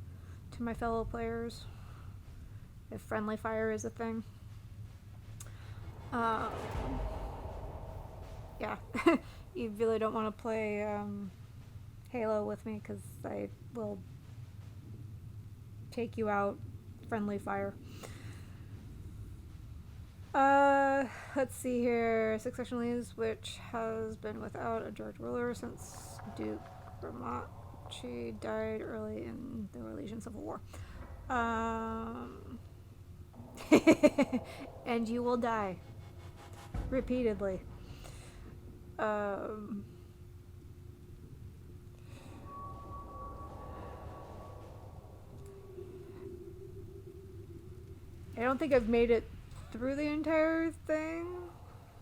to my fellow players if friendly fire is a thing. Yeah, you really don't want to play Halo with me, because I will take you out friendly fire. Let's see here. Succession leaves, which has been without a direct ruler since Duke Brahmachi died early in the Orlesian Civil War. And you will die. Repeatedly. I don't think I've made it through the entire thing,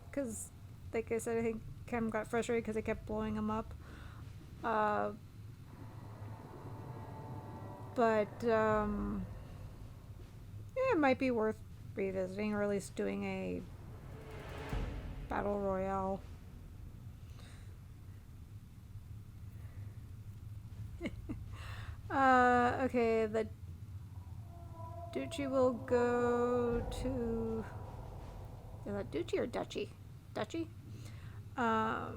because, like I said, I think Chem got frustrated because I kept blowing him up. But yeah, it might be worth revisiting, or at least doing a battle royale. Okay, the Duchy will go to... Is that Duchy or Duchy? Duchy? To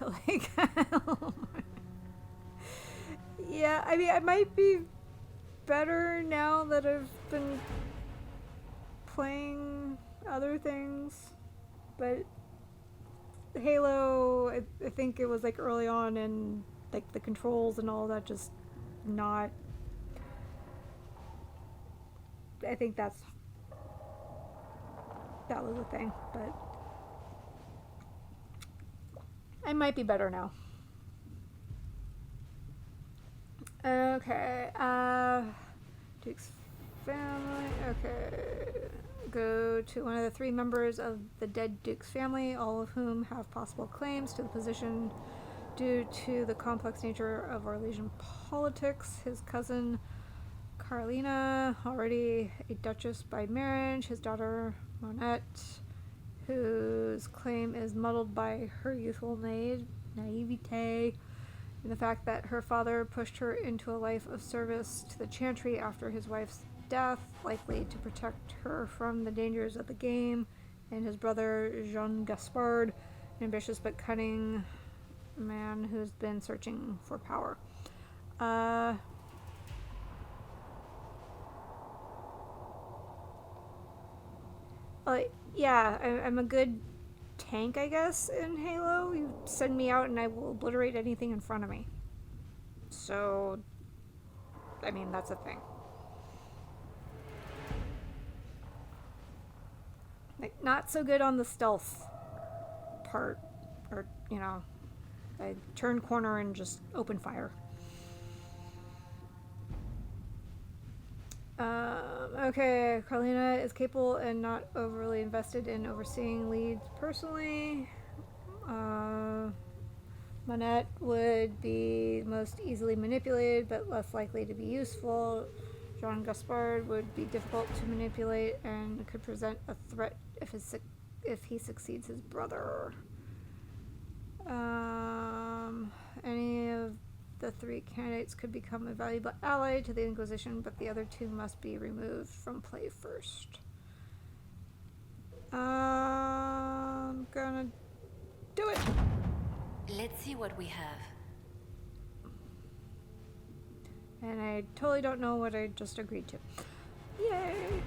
like... Yeah, I mean, I might be better now that I've been playing other things, but Halo, I think it was like early on, and like the controls and all that, just not... I think that was a thing, but I might be better now. Okay, Duke's family, okay. Go to one of the 3 members of the dead Duke's family, all of whom have possible claims to the position due to the complex nature of Orlesian politics. His cousin Carlina, already a duchess by marriage, his daughter Monette, whose claim is muddled by her youthful naivete and the fact that her father pushed her into a life of service to the Chantry after his wife's death, likely to protect her from the dangers of the game, and his brother Jean Gaspard, an ambitious but cunning man who's been searching for power. Yeah, I'm a good tank, I guess, in Halo. You send me out and I will obliterate anything in front of me. So, I mean, that's a thing. Like, not so good on the stealth part, or, you know, I turn corner and just open fire. Okay, Carlina is capable and not overly invested in overseeing leads personally. Monette would be most easily manipulated, but less likely to be useful. Jean Gaspard would be difficult to manipulate and could present a threat if he succeeds his brother. Any of the 3 candidates could become a valuable ally to the Inquisition, but the other 2 must be removed from play first. I'm gonna do it! Let's see what we have. And I totally don't know what I just agreed to. Yay!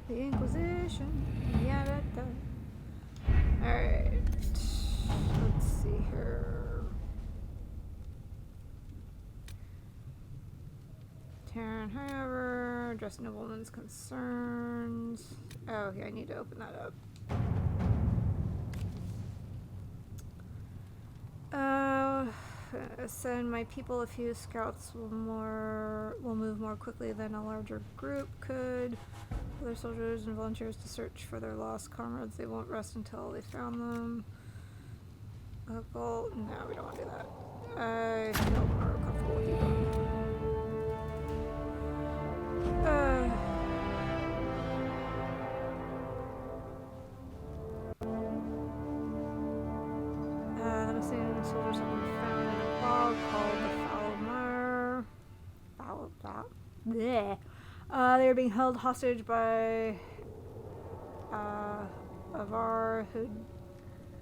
The Inquisition. Yeah, Alright. Let's see here. Baron, however, address nobleman's concerns. Oh, okay, I need to open that up. Send my people a few scouts will move more quickly than a larger group could. Other soldiers and volunteers to search for their lost comrades. They won't rest until they found them. Local? No, we don't want to do that. I feel more comfortable with you going. I'm saying soldiers have been found in a bog called the Bleh. They are being held hostage by Avar, who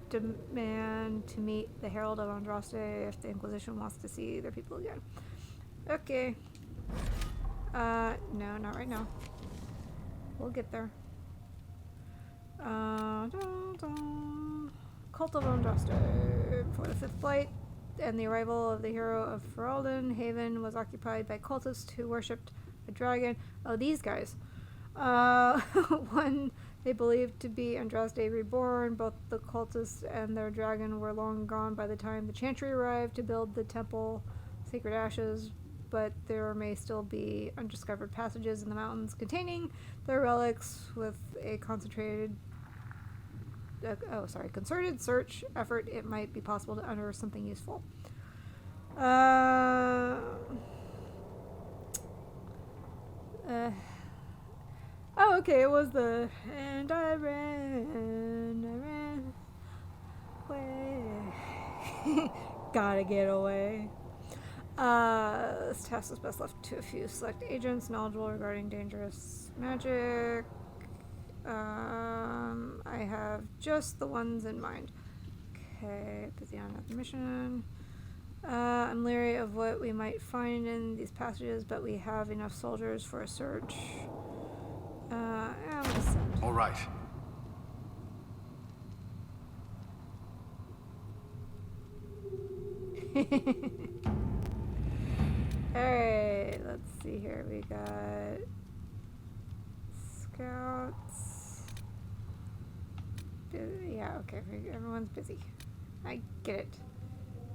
demand to meet the Herald of Andraste if the Inquisition wants to see their people again. Okay. No, not right now. We'll get there. Cult of Andraste. For the fifth flight and the arrival of the hero of Ferelden, Haven was occupied by cultists who worshipped a dragon. Oh, these guys. One they believed to be Andraste reborn. Both the cultists and their dragon were long gone by the time the Chantry arrived to build the temple Sacred Ashes, but there may still be undiscovered passages in the mountains containing their relics. With a concerted search effort, it might be possible to unearth something useful. Oh, okay, it was the and I ran away. Gotta get away. This task is best left to a few select agents knowledgeable regarding dangerous magic. I have just the ones in mind. Okay, busy on another mission. I'm leery of what we might find in these passages, but we have enough soldiers for a search. All right. Alright, let's see here. We got scouts. Yeah, okay. Everyone's busy. I get it.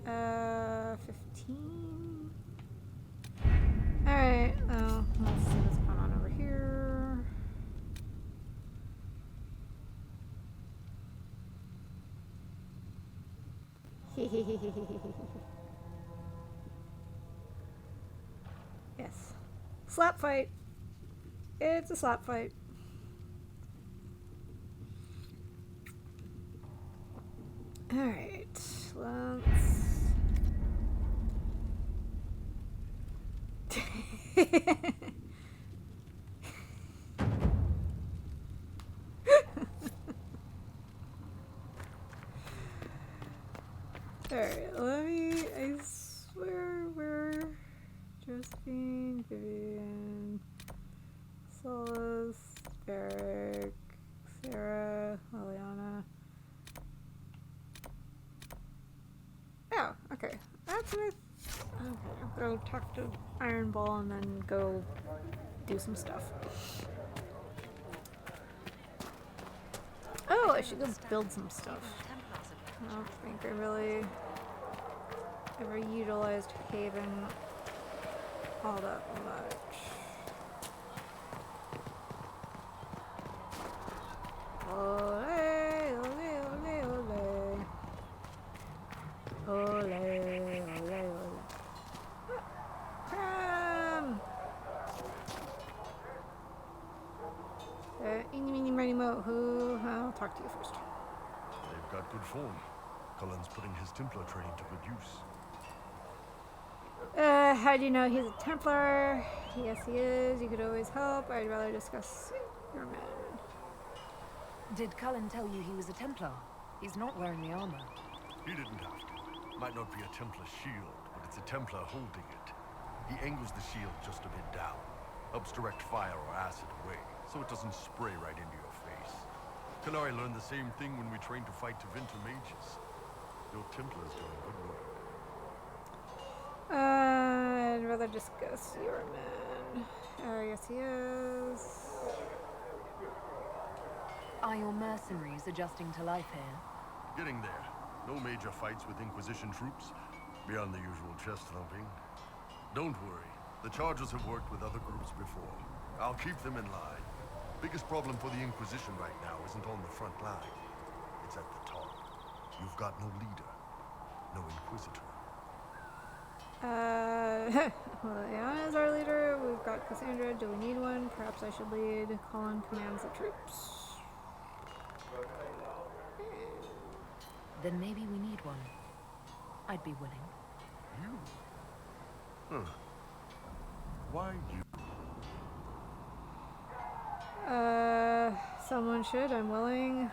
15. Alright, well, let's see what's going on over here. Yes. Slap fight. It's a slap fight. Alright, let's... Alright, I swear we're Josephine, Vivian, Solus, Varric, Sarah, Liliana. Oh, okay. That's what I'll go talk to Iron Ball and then go do some stuff. Oh, I should go build some stuff. I don't think I really ever utilized Haven all that much. Ole, ole, ole, ole. Ole, ole, ole. Eeny, meeny, miny, mo. Who? I'll talk to you first. They've got good form. Cullen's putting his Templar training to good use. How do you know he's a Templar? Yes, he is. You could always help. I'd rather discuss your man. Did Cullen tell you he was a Templar? He's not wearing the armor. He didn't have to. Might not be a Templar shield, but it's a Templar holding it. He angles the shield just a bit down. Helps direct fire or acid away, so it doesn't spray right into your face. Kalari learned the same thing when we trained to fight Tevinter mages. Your Templar's doing good work. I'd rather discuss your man. Yes, he is. Are your mercenaries adjusting to life here? Getting there. No major fights with Inquisition troops, beyond the usual chest thumping. Don't worry. The Chargers have worked with other groups before. I'll keep them in line. Biggest problem for the Inquisition right now isn't on the front line. It's at the top. You've got no leader. No Inquisitor. Leanna is our leader. We've got Cassandra. Do we need one? Perhaps I should lead. Colin commands the troops. Then maybe we need one. I'd be willing. You? Huh. Why you? Someone should. I'm willing.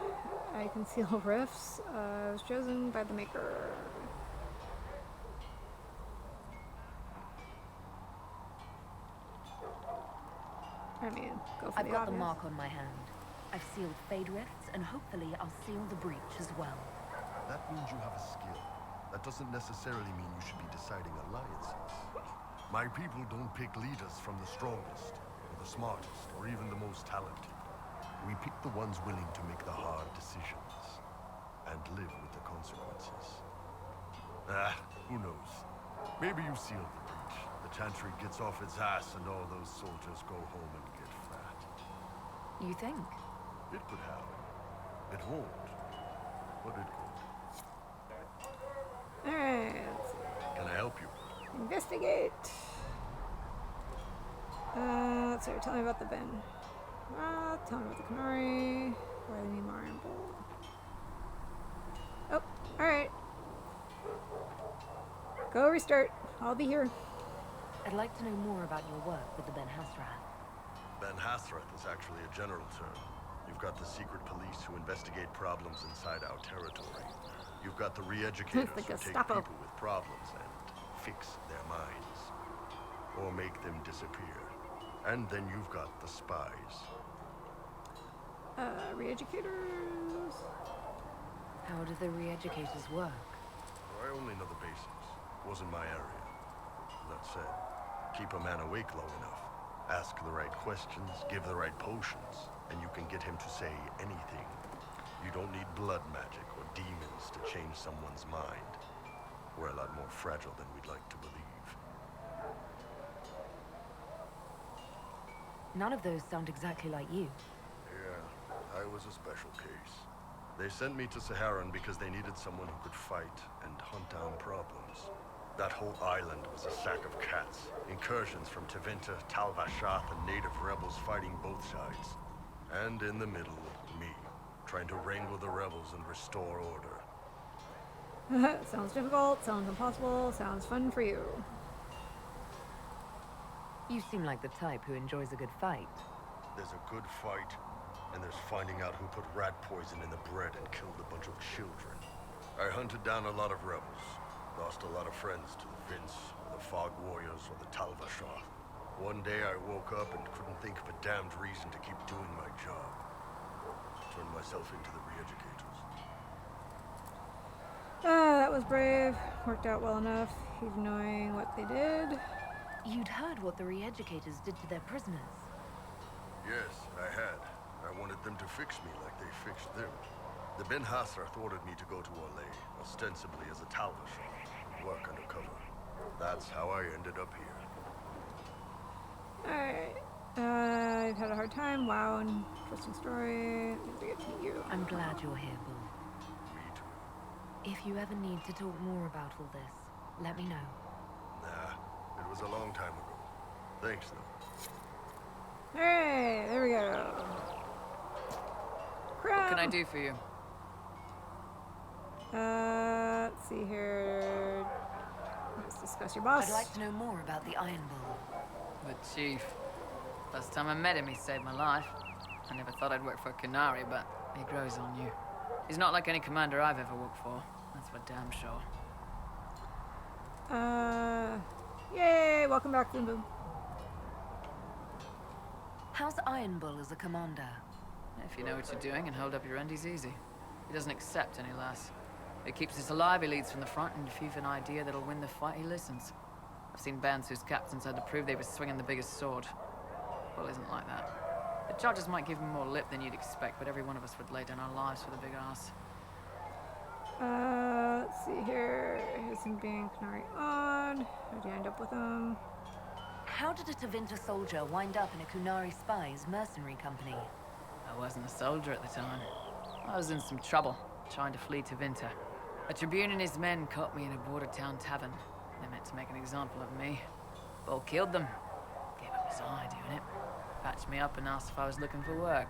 I conceal rifts. I was chosen by the Maker. I mean, go for I've the got obvious. the mark on my hand. I've sealed Fade Rifts, and hopefully I'll seal the breach as well. That means you have a skill. That doesn't necessarily mean you should be deciding alliances. My people don't pick leaders from the strongest, or the smartest, or even the most talented. We pick the ones willing to make the hard decisions, and live with the consequences. Who knows? Maybe you seal the breach. The Chantry gets off its ass and all those soldiers go home and get fat. You think? It could happen. It won't, but it could. Alright. Can I help you? Investigate. Let's see. Tell me about the bin. Tell me about the Canary. Why do they need more iron bowl? Oh, alright. Go restart. I'll be here. I'd like to know more about your work with the Ben Hasrath. Ben Hasrath is actually a general term. You've got the secret police who investigate problems inside our territory. You've got the re-educators The who take Gestapo. people with problems and fix their minds. Or make them disappear. And then you've got the spies. Re-educators. How do the re-educators work? I only know the basics. Wasn't my area. That said, keep a man awake long enough. Ask the right questions, give the right potions, and you can get him to say anything. You don't need blood magic or demons to change someone's mind. We're a lot more fragile than we'd like to believe. None of those sound exactly like you. Yeah, I was a special case. They sent me to Saharan because they needed someone who could fight and hunt down problems. That whole island was a sack of cats. Incursions from Tevinter, Tal-Vashath, and native rebels fighting both sides. And in the middle, me, trying to wrangle the rebels and restore order. Sounds difficult, sounds impossible, sounds fun for you. You seem like the type who enjoys a good fight. There's a good fight, and there's finding out who put rat poison in the bread and killed a bunch of children. I hunted down a lot of rebels. Lost a lot of friends to the Vince, or the Fog Warriors, or the Tal-Vashath. One day I woke up and couldn't think of a damned reason to keep doing my job. Turned myself into the re-educators. That was brave. Worked out well enough, even knowing what they did. You'd heard what the re-educators did to their prisoners. Yes, I had. I wanted them to fix me like they fixed them. The Ben Hasrath ordered me to go to Orlais, ostensibly as a Tal-Vashath, work undercover. That's how I ended up here. Alright. I've had a hard time. Wow, interesting story. It means I get to meet you. I'm glad you're here, Bull. Me too. If you ever need to talk more about all this, let me know. Nah, it was a long time ago. Thanks, though. Alright, there we go. What can I do for you? Let's see here. Let's discuss your boss. I'd like to know more about the Iron Bull. The chief. Last time I met him, he saved my life. I never thought I'd work for a Canary, but he grows on you. He's not like any commander I've ever worked for. That's for damn sure. Yay! Welcome back, Boom Boom. How's Iron Bull as a commander? If you know what you're doing and hold up your end, he's easy. He doesn't accept any less. He keeps us alive, he leads from the front, and if you've an idea that'll win the fight, he listens. I've seen bands whose captains had to prove they were swinging the biggest sword. Bull isn't like that. The charges might give him more lip than you'd expect, but every one of us would lay down our lives for the big ass. Let's see here. Here's him being Canary odd. How'd you end up with him? How did a Tevinter soldier wind up in a Kunari spy's mercenary company? I wasn't a soldier at the time. I was in some trouble, trying to flee Tevinter. A Tribune and his men caught me in a border town tavern. They meant to make an example of me. Bull killed them. Gave up his eye doing it. Patched me up and asked if I was looking for work.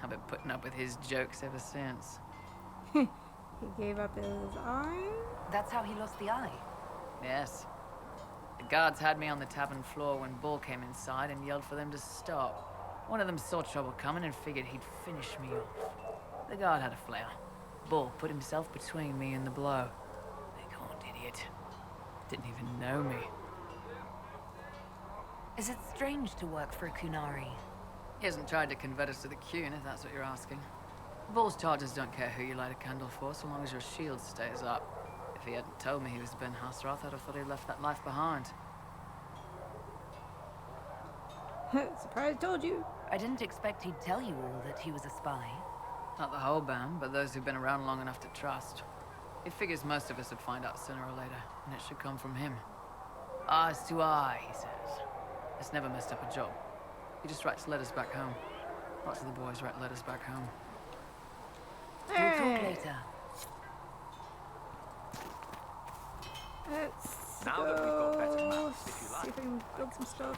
I've been putting up with his jokes ever since. He gave up his eye? That's how he lost the eye? Yes. The guards had me on the tavern floor when Bull came inside and yelled for them to stop. One of them saw trouble coming and figured he'd finish me off. The guard had a flare. Bull put himself between me and the blow. Big horned idiot. Didn't even know me. Is it strange to work for a Kunari? He hasn't tried to convert us to the Qun, if that's what you're asking. Bull's charges don't care who you light a candle for, so long as your shield stays up. If he hadn't told me he was Ben Hasrath, I'd have thought he'd left that life behind. Surprise, told you. I didn't expect he'd tell you all that he was a spy. Not the whole band, but those who've been around long enough to trust. He figures most of us would find out sooner or later, and it should come from him. Eyes to eye, he says. It's never messed up a job. He just writes letters back home. Lots of the boys write letters back home. We'll talk later. Let's Now go that we've got better maps, if you like. see if I can build some stuff.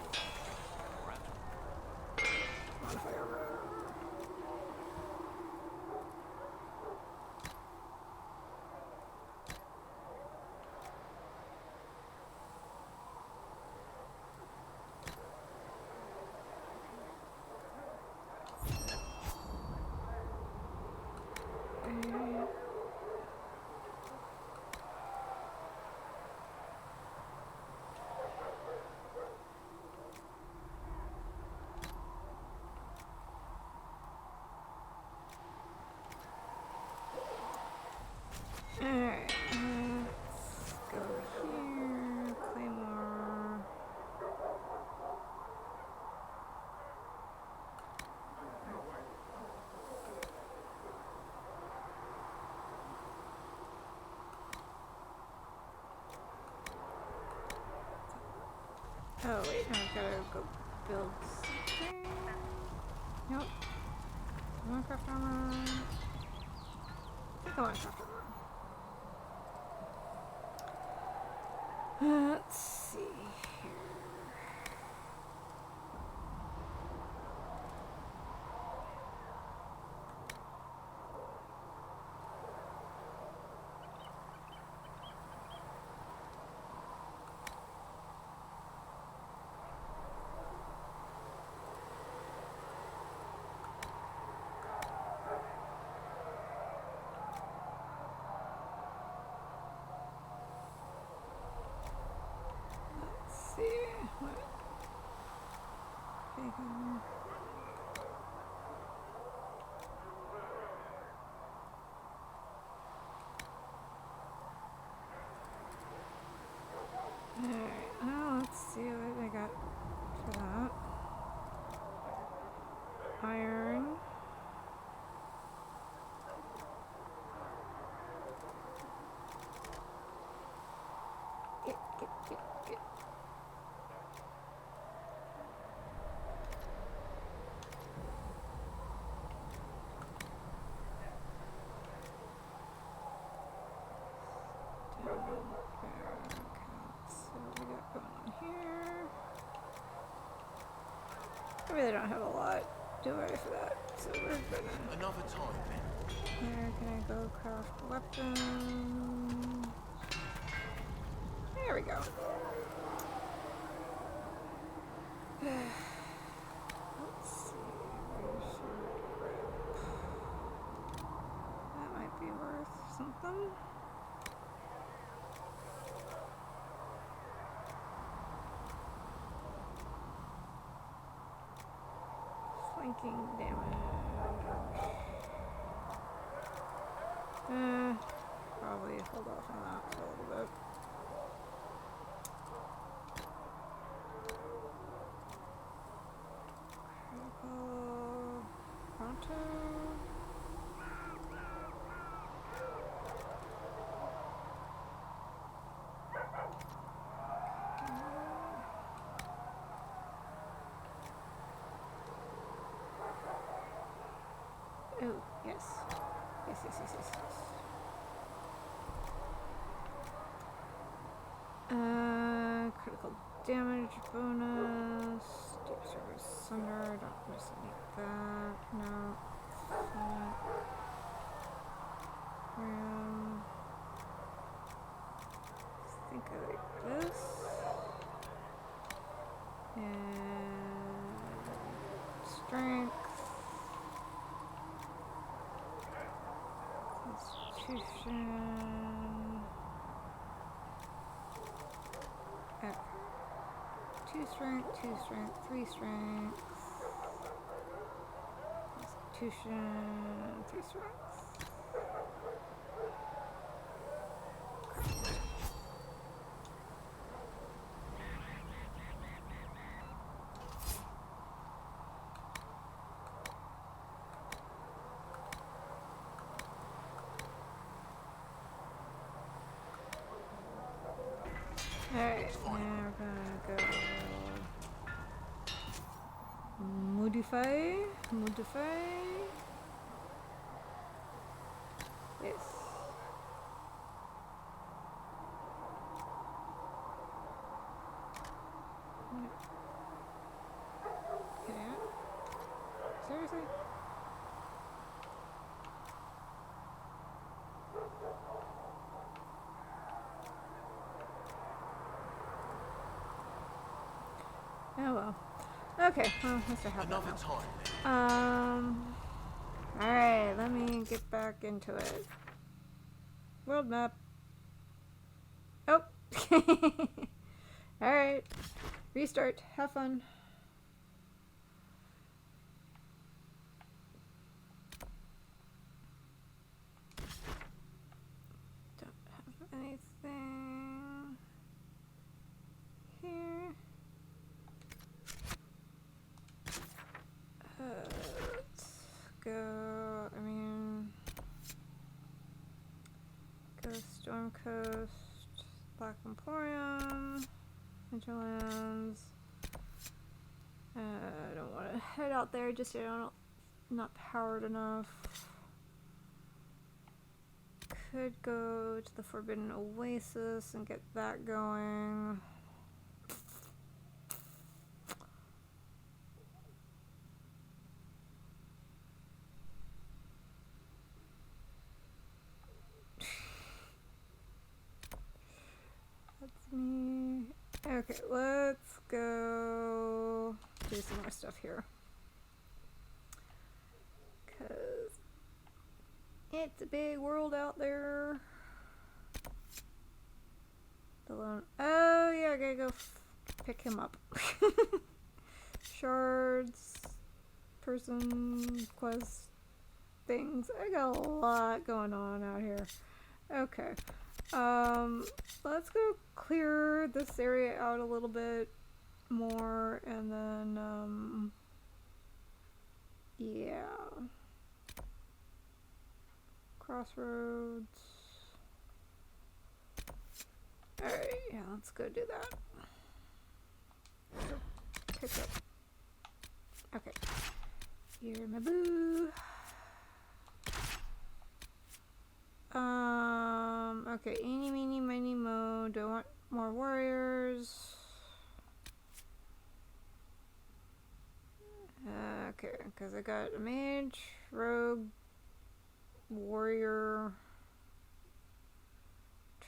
Bonfire road. Alright, let's go here. Claymore. Oh wait, no, I've gotta go build something. Nope. I want craft armor. I think I want craft armor. Let's see here. What? Bacon. Alright, well, let's see what I got for that. Iron. Get. So we got going on here. I really don't have a lot, do I, for that? So we're gonna. Another time then. Where can I go craft weapons? There we go. Let's see. Where's your rip? That might be worth something. Flanking damage. Probably hold off on that for a little bit. Critical damage bonus. Deep service sunder. Don't just need that. No. That. I think I like this. And strength. Constitution. Okay. 2 strength, 2 strength, 3 strength. Constitution, 3 strength. Alright, now we're gonna go modify. Yes. Okay. Seriously? Oh well. Okay, well, let's have Another time. Alright, let me get back into it. World map. Oh! Alright. Restart. Have fun. Don't have anything here. Let's go. Go Storm Coast, Black Emporium, Hinterlands. I don't want to head out there just yet. I'm not powered enough. Could go to the Forbidden Oasis and get that going. That's me. Okay, let's go do some more stuff here. Cause it's a big world out there. The lone. Oh yeah, I gotta go pick him up. Shards, person, quest, things. I got a lot going on out here. Okay. Let's go clear this area out a little bit more and then, yeah. Crossroads. Alright, yeah, let's go do that. Pick up. Okay. You're my boo. Okay, eeny, meeny, miny, mo. Don't want more warriors. Okay, because I got a mage, rogue, warrior.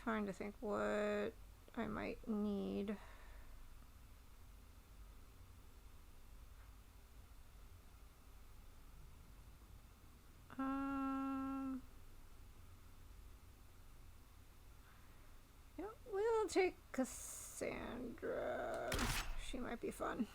Trying to think what I might need. Yeah, we'll take Cassandra. She might be fun.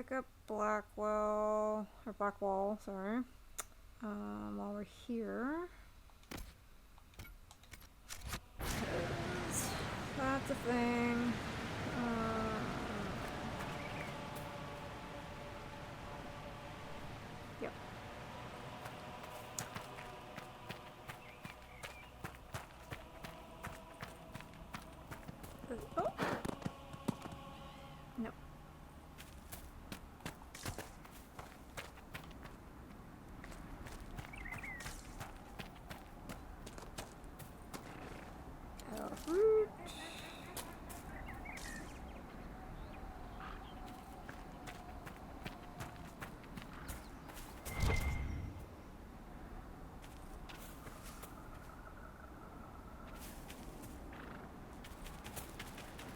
pick up Blackwall, or Blackwall, sorry. While we're here. That's a thing. Yep. Oh. No. Root.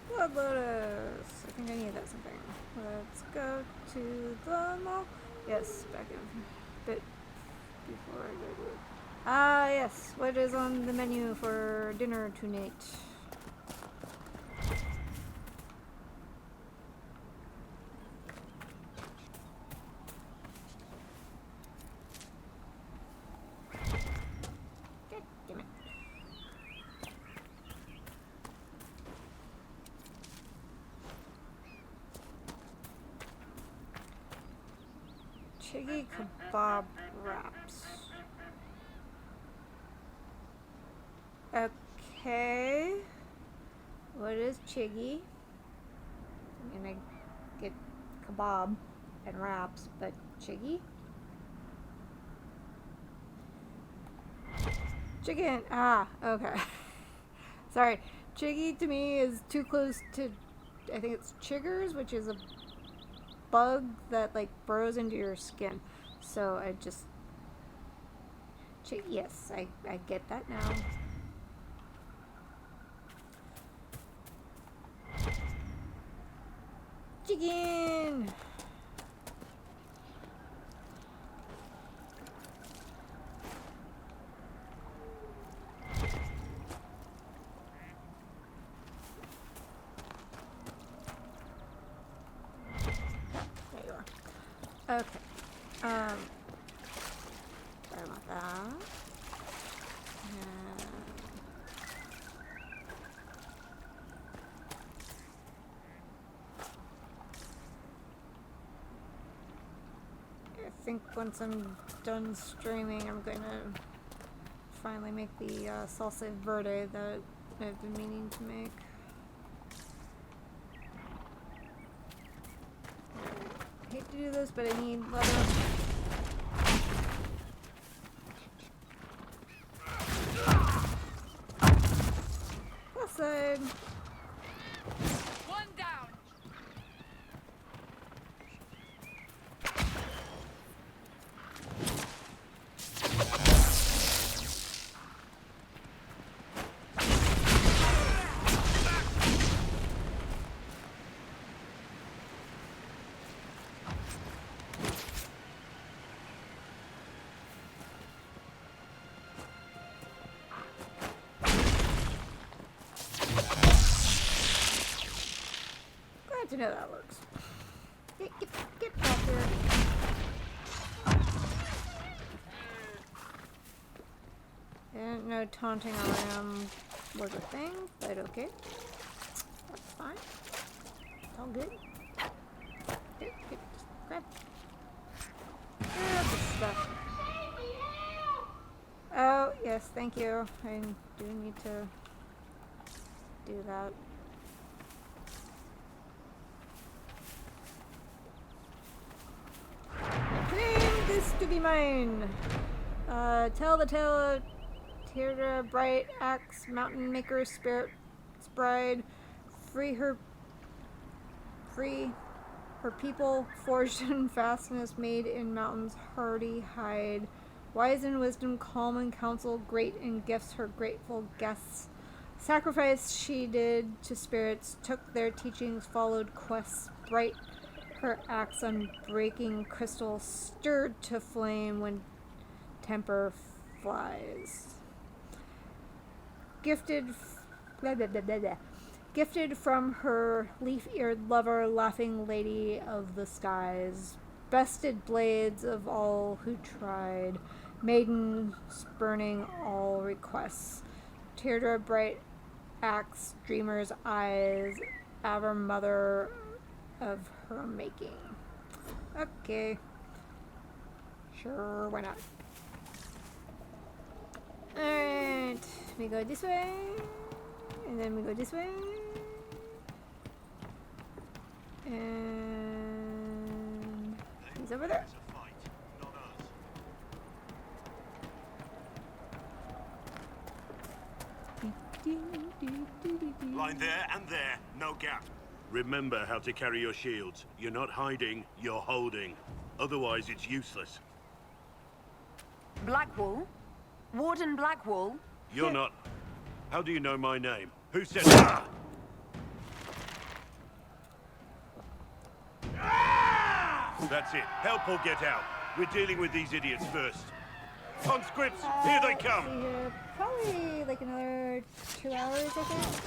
Blood lotus. I think I need that something. Let's go to the mall. Yes, back in a bit before I go to it. Ah, yes. What is on the menu for dinner tonight? God damn it. Chiggy kebab wraps. Okay. What is chiggy? I'm gonna get kebab and wraps, but chiggy? Chicken. Ah, okay. Sorry. Chiggy to me is too close to, I think it's chiggers, which is a bug that like burrows into your skin. So I just, yes, I get that now. Chicken. There you are. Okay. Sorry about that. I think once I'm done streaming, I'm gonna finally make the salsa verde that I've been meaning to make. I hate to do this, but I need leather. Plus side. One down. Glad to know that works. Get back here. Didn't know taunting around was a thing, but okay. That's fine. It's all good. Here, just grab. Grab the stuff. Oh, yes, thank you. I do need to do that. Claim this to be mine. Tell the tale of Tierra, Bright Axe, Mountain Maker, Spirit's Bride. Free her people, forged in fastness, made in mountains, hardy hide. Wise in wisdom, calm in counsel, great in gifts, her grateful guests. Sacrifice she did to spirits, took their teachings, followed quests. Bright her axe unbreaking crystal, stirred to flame when temper flies. Gifted Gifted from her leaf-eared lover, laughing lady of the skies. Bested blades of all who tried. Maiden spurning all requests. Teardrop bright axe, dreamer's eyes. Ever mother of her making. Okay. Sure, why not? Alright. We go this way. And then we go this way. And he's over there. Line there and there, no gap. Remember how to carry your shields. You're not hiding, you're holding. Otherwise, it's useless. Blackwall? Warden Blackwall? You're not... How do you know my name? Who said that? That's it. Help or get out. We're dealing with these idiots first. Conscripts, here they come! See here, probably like another 2 hours, I think.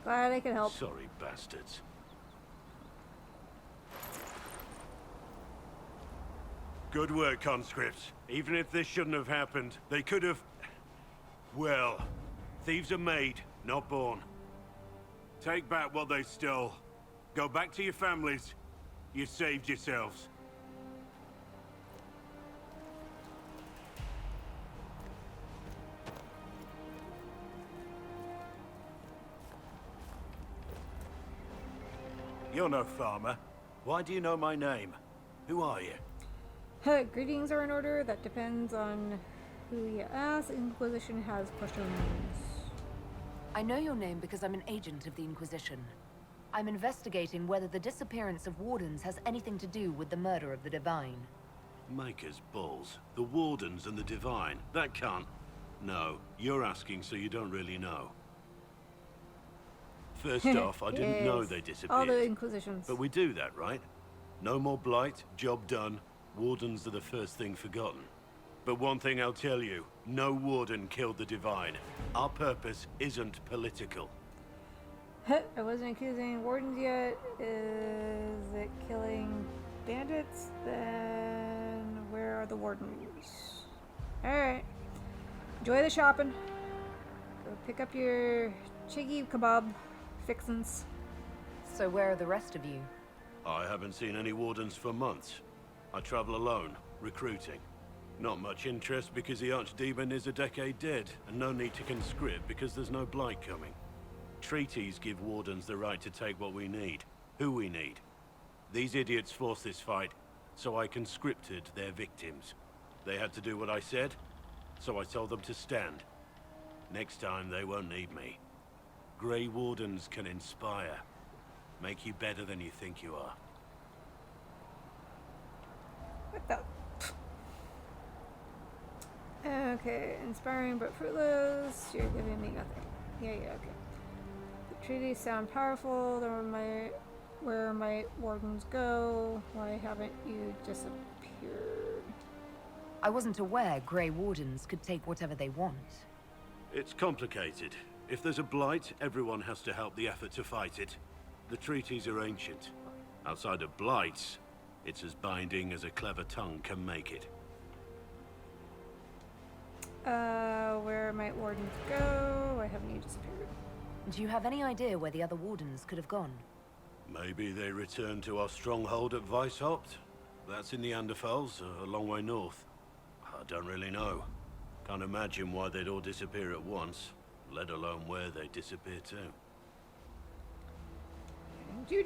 Glad I could help. Sorry, bastards. Good work, conscripts. Even if this shouldn't have happened, they could have... Well, thieves are made, not born. Take back what they stole. Go back to your families. You saved yourselves. You're no farmer. Why do you know my name? Who are you? Greetings are in order. That depends on who you ask. Inquisition has questions. I know your name because I'm an agent of the Inquisition. I'm investigating whether the disappearance of Wardens has anything to do with the murder of the Divine. Maker's balls. The Wardens and the Divine. That can't... No, you're asking so you don't really know. First off, I didn't know they disappeared. All the Inquisitions. But we do that, right? No more blight, job done. Wardens are the first thing forgotten. But one thing I'll tell you, no Warden killed the Divine. Our purpose isn't political. I wasn't accusing Wardens yet. Is it killing bandits? Then where are the Wardens? Alright. Enjoy the shopping. Go pick up your chiggy kebab fixins. So where are the rest of you? I haven't seen any Wardens for months. I travel alone, recruiting. Not much interest because the Archdemon is a decade dead, and no need to conscript because there's no blight coming. Treaties give Wardens the right to take what we need, who we need. These idiots forced this fight, so I conscripted their victims. They had to do what I said, so I told them to stand. Next time they won't need me. Grey Wardens can inspire. Make you better than you think you are. What the? Okay, inspiring but fruitless. You're giving me nothing. Yeah, okay. The treaties sound powerful. Where might Wardens go? Why haven't you disappeared? I wasn't aware Grey Wardens could take whatever they want. It's complicated. If there's a blight, everyone has to help the effort to fight it. The treaties are ancient. Outside of blights, it's as binding as a clever tongue can make it. Where might Wardens go? Why haven't you disappeared? Do you have any idea where the other Wardens could have gone? Maybe they returned to our stronghold at Weishaupt? That's in the Anderfels, a long way north. I don't really know. Can't imagine why they'd all disappear at once, let alone where they disappear to.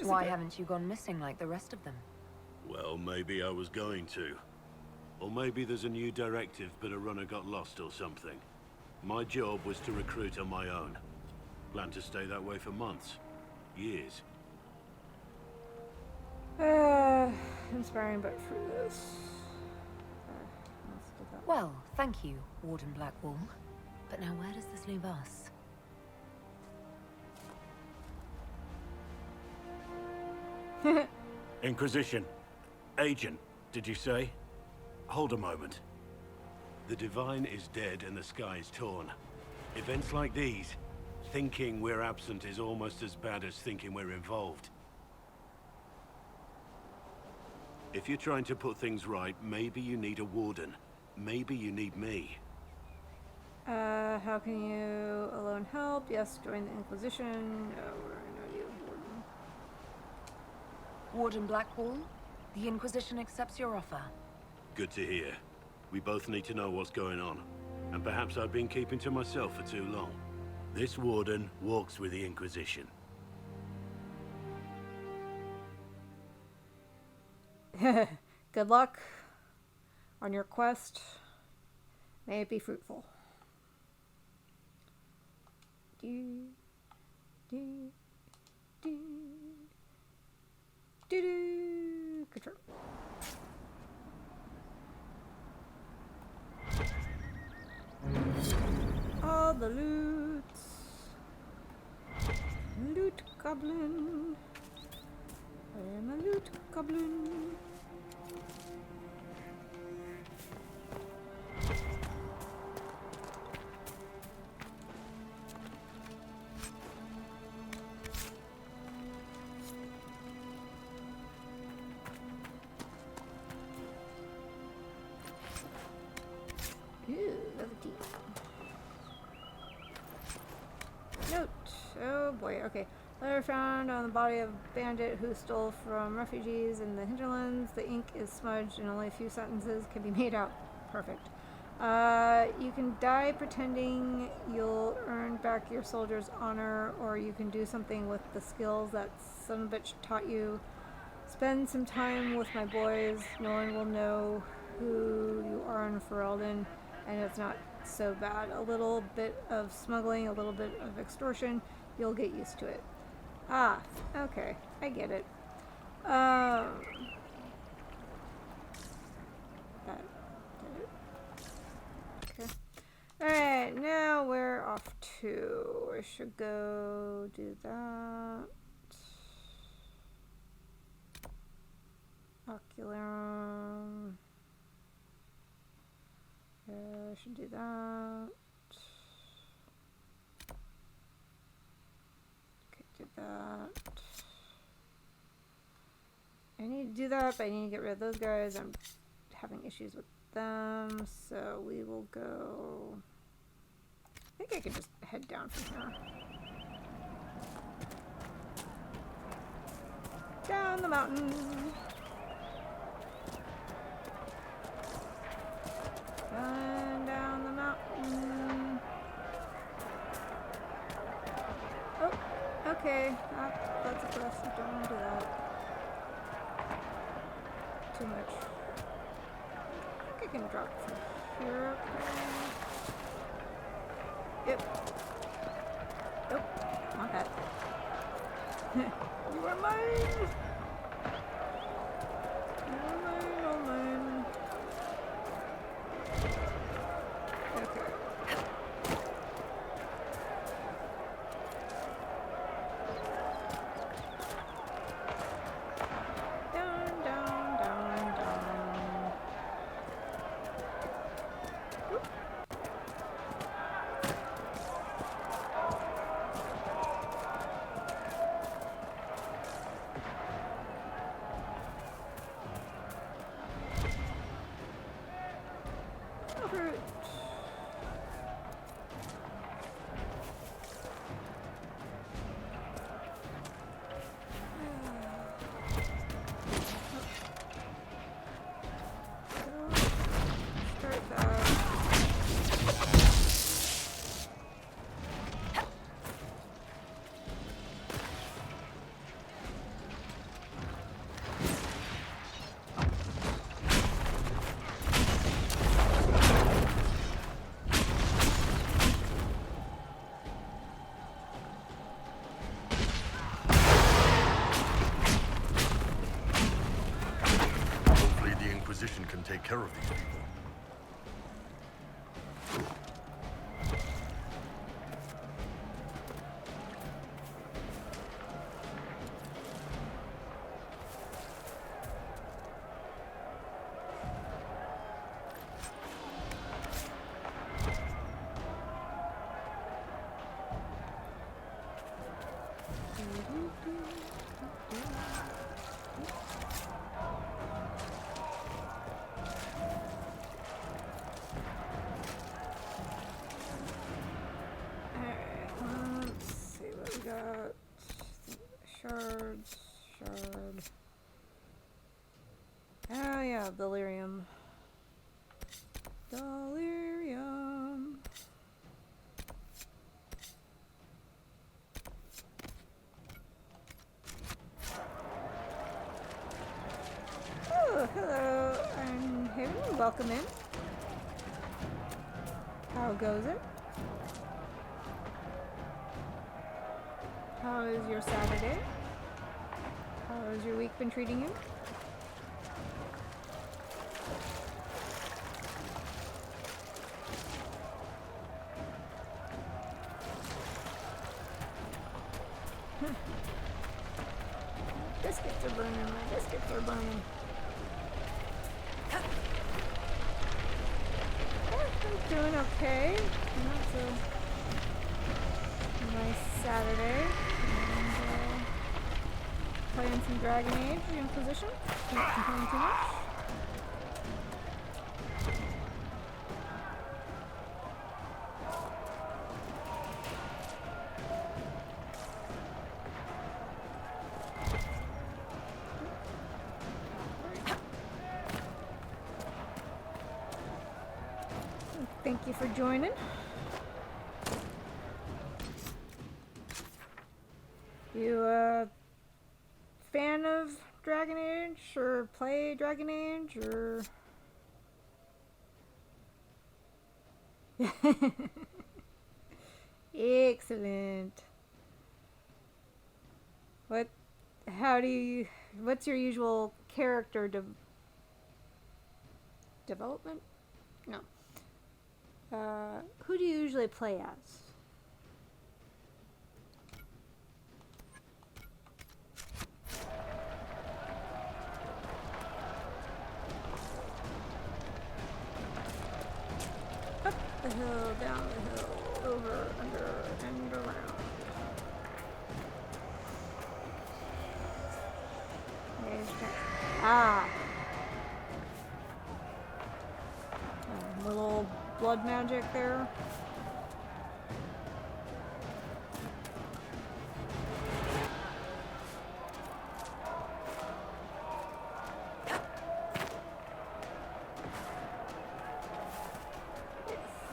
Why haven't you gone missing like the rest of them? Well, maybe I was going to. Or maybe there's a new directive, but a runner got lost or something. My job was to recruit on my own. Plan to stay that way for months. Years. Inspiring but fruitless. Well, thank you, Warden Blackwall. But now where does this leave us? Inquisition. Agent, did you say? Hold a moment. The Divine is dead and the sky is torn. Events like these, thinking we're absent is almost as bad as thinking we're involved. If you're trying to put things right, maybe you need a warden. Maybe you need me. How can you alone help? Yes, join the Inquisition. Oh, where are you, Warden? Warden Blackwall, the Inquisition accepts your offer. Good to hear. We both need to know what's going on. And perhaps I've been keeping to myself for too long. This warden walks with the Inquisition. Good luck on your quest. May it be fruitful. Do, do, do, do, do. Control. All the loot. Loot goblin. I am a loot goblin. Note. Oh boy, okay. Letter found on the body of a bandit who stole from refugees in the hinterlands. The ink is smudged and only a few sentences can be made out. Perfect. You can die pretending you'll earn back your soldier's honor, or you can do something with the skills that some bitch taught you. Spend some time with my boys. No one will know who you are in Ferelden, and it's not so bad. A little bit of smuggling, a little bit of extortion, you'll get used to it. Ah, okay, I get it. That did it. Okay. Alright, now we're off to. I should go do that. Ocular. I should do that. Okay, do that. I need to do that, but I need to get rid of those guys. I'm having issues with them, so we will go. I think I can just head down from here. Down the mountain. Down the mountain. Oh, okay. That's aggressive. Don't want to do that. Too much. I think I can drop from here. Okay. Yep. Nope. Not that. You are mine. You're mine, all mine. Okay. Down, down, down, down. Oop. Inquisition can take care of these people. Shard. Oh yeah, delirium. Delirium. Oh, hello. I'm Haven. Welcome in. How goes it? How is your Saturday? How has your week been treating you? Biscuits are burning. My biscuits are burning. I'm doing okay. Not so nice Saturday. And, playing some Dragon Age Inquisition. Can't complain too much. Thank you for joining. You fan of Dragon Age or play Dragon Age or excellent. What's your usual character development? No. Who do you usually play as? Up the hill, down the hill, over, under, and around. Ah! A little blood magic there.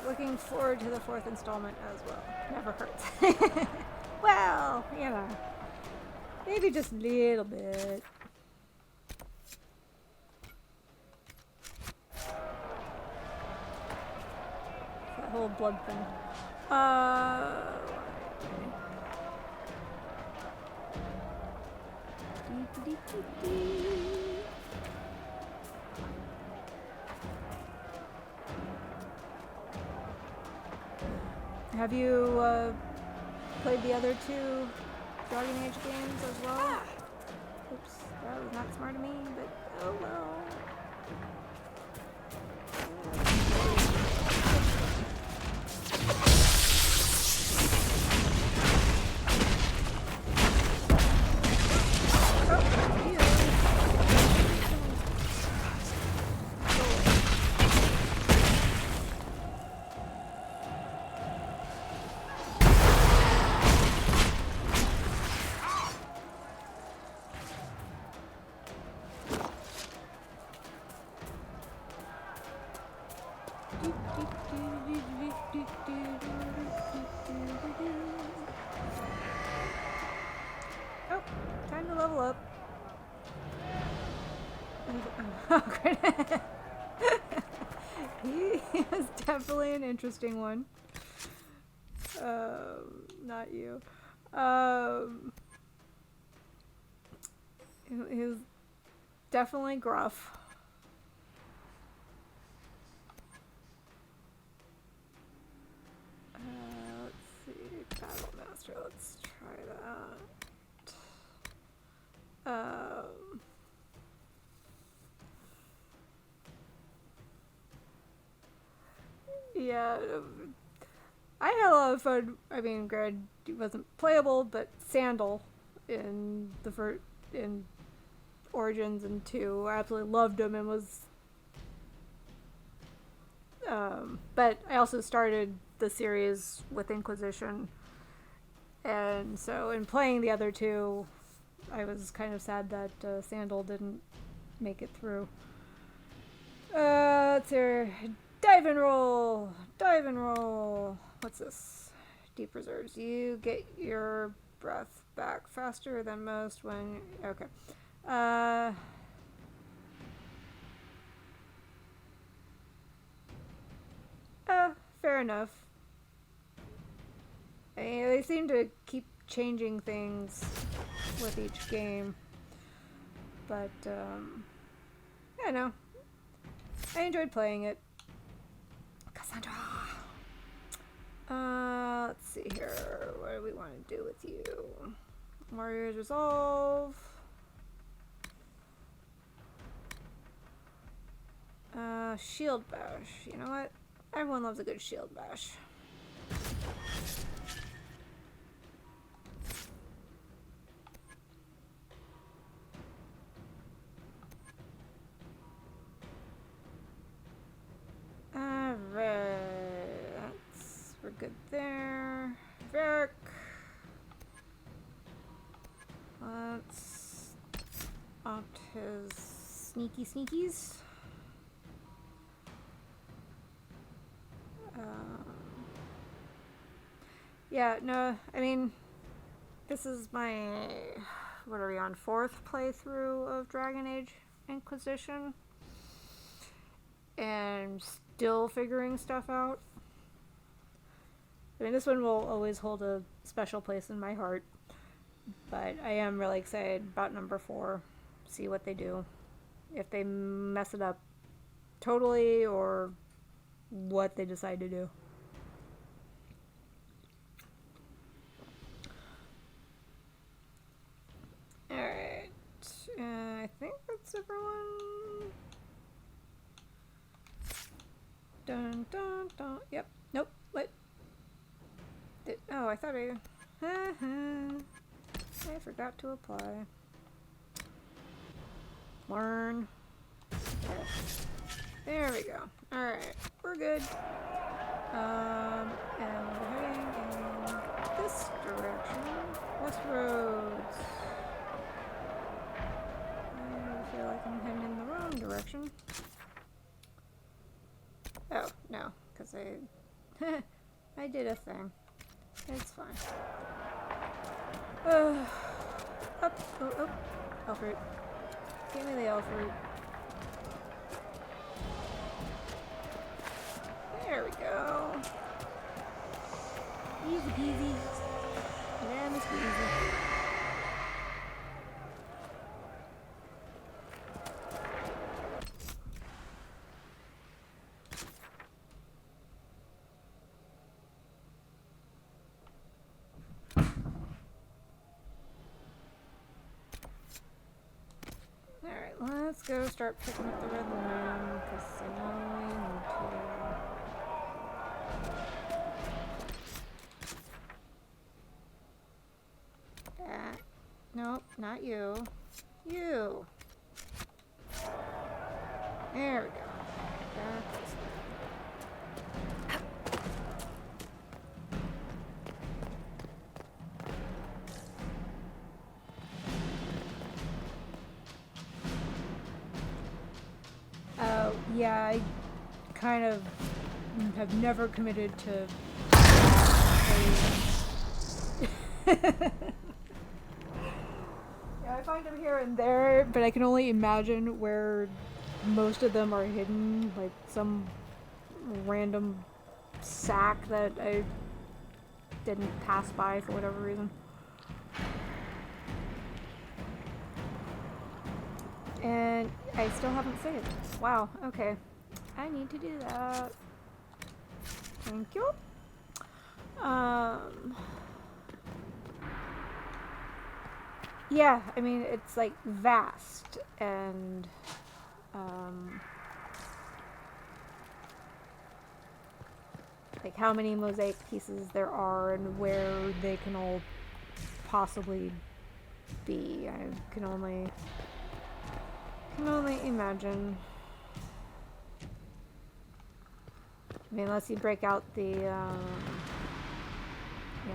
Looking forward to the 4th installment as well. Never hurts. Well, you know, maybe just a little bit. That whole blood thing. Have you played the other 2 Dragon Age games as well? Oops, that was not smart of me, but oh well. Oh, time to level up. Oh, great. He is definitely an interesting one. Not you. He was definitely gruff. let's try that. Yeah, I had a lot of fun. I mean, granted, he wasn't playable, but Sandal in in Origins and 2, I absolutely loved him and was. But I also started the series with Inquisition, and so in playing the other two, I was kind of sad that Sandal didn't make it through. Let's hear. Dive and roll! Dive and roll! What's this? Deep reserves. You get your breath back faster than most when... Okay. Fair enough. I mean, they seem to keep changing things with each game. But, yeah, no. I enjoyed playing it. Cassandra! Let's see here. What do we want to do with you? Warriors Resolve. Shield Bash. You know what? Everyone loves a good Shield Bash. Alright. We're good there. Varric. Let's opt his sneakies. Yeah, no, I mean, this is my, what are we on, 4th playthrough of Dragon Age Inquisition, and still figuring stuff out. I mean, this one will always hold a special place in my heart, but I am really excited about number 4, see what they do, if they mess it up totally, or what they decide to do. Alright, I think that's everyone. Dun dun dun. Yep. Nope. What? Oh, I thought I forgot to apply. Learn. There we go. Alright, we're good. And we're heading in this direction. West Roads. I feel like I'm heading in the wrong direction. Oh, no, because I did a thing. It's fine. Up, oh, elf fruit. Give me the elf fruit. There we go. Easy peasy. Lemon squeezy. Alright, let's go start picking up the red lamb, because I know we need to. That. Nope, not you. You. There we go. Back this way. Yeah, I kind of have never committed to yeah, I find them here and there, but I can only imagine where most of them are hidden, like some random sack that I didn't pass by for whatever reason. And I still haven't saved. Wow, okay. I need to do that. Thank you. Yeah, I mean, it's like vast and like how many mosaic pieces there are and where they can all possibly be. I can only imagine. I mean, unless you break out the you know,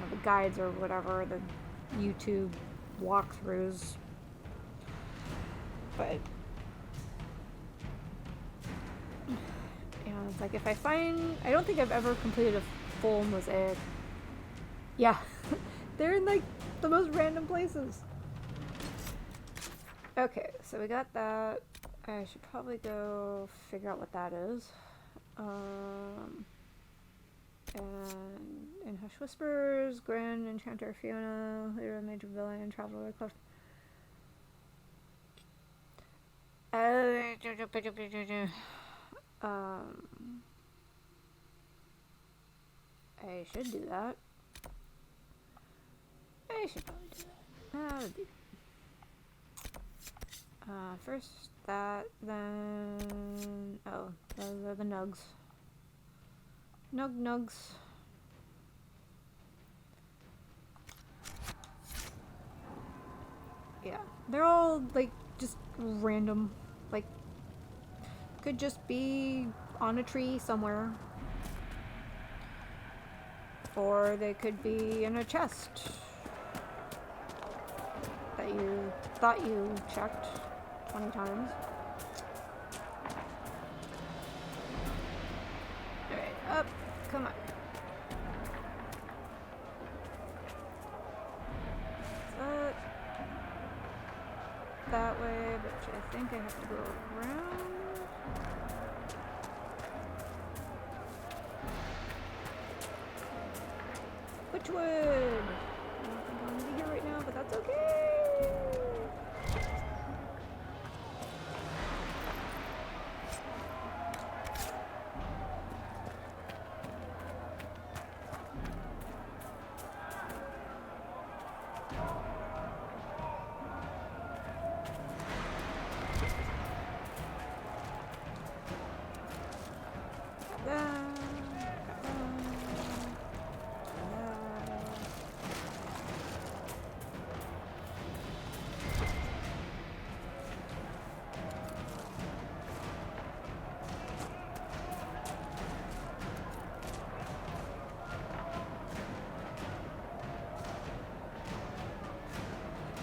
the guides or whatever, the YouTube walkthroughs. But you know, it's like if I find, I don't think I've ever completed a full mosaic. Yeah, they're in like the most random places. Okay, so we got that. I should probably go figure out what that is. And in Hush Whispers, Grand Enchanter Fiona, leader of Major Villain, Traveler Cliff. I should do that. I should probably do that. I'll do. First that, then... Oh, those are the nugs. Nugs. Yeah, they're all, like, just random. Like, could just be on a tree somewhere. Or they could be in a chest that you thought you checked 20 times. Alright, up. Come on. That way, but I think I have to go around. Which wood? I don't think I'm gonna be here right now, but that's okay.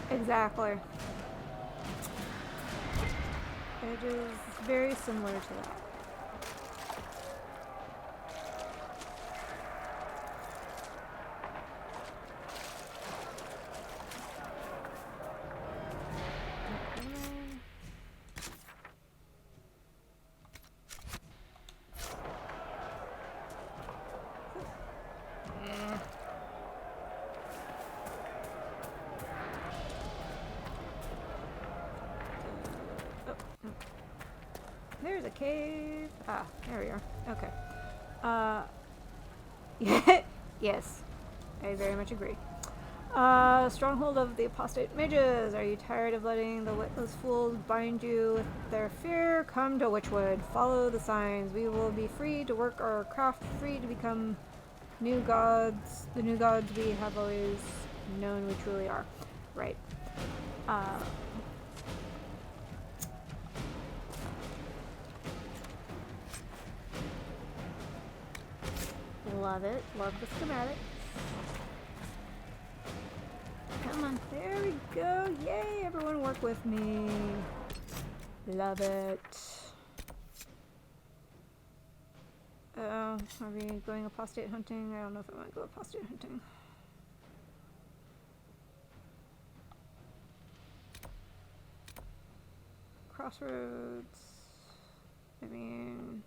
Exactly. It is very similar to that. There's a cave. Ah, there we are. Okay. Yes, I very much agree. Stronghold of the apostate mages. Are you tired of letting the witless fools bind you with their fear? Come to Witchwood. Follow the signs. We will be free to work our craft, free to become new gods. The new gods we have always known we truly are. Right. Love it. Love the schematic. Come on. There we go. Yay, everyone work with me. Love it. Are we going apostate hunting? I don't know if I want to go apostate hunting. Crossroads. I mean...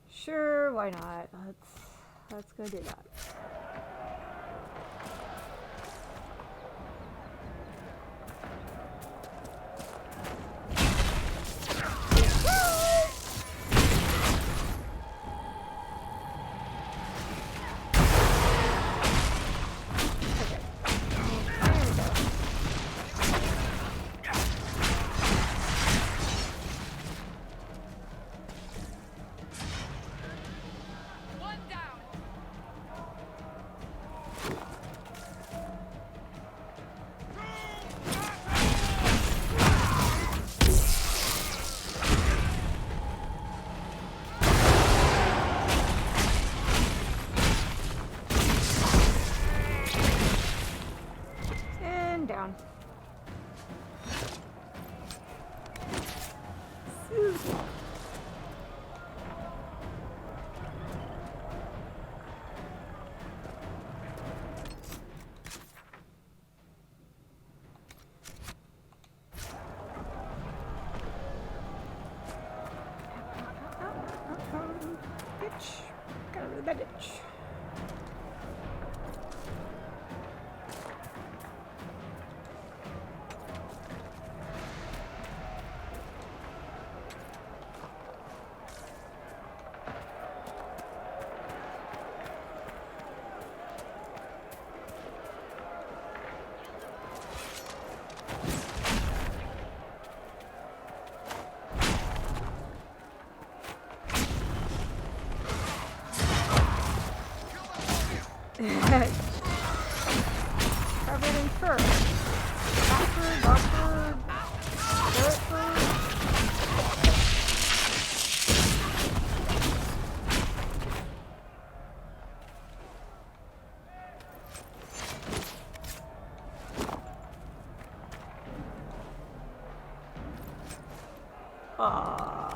Sure, why not? Let's go do that. Okay. Bitch. Gotta rid of that bitch. Covered in fur. Cat fur, dog fur, ferret fur. Aww.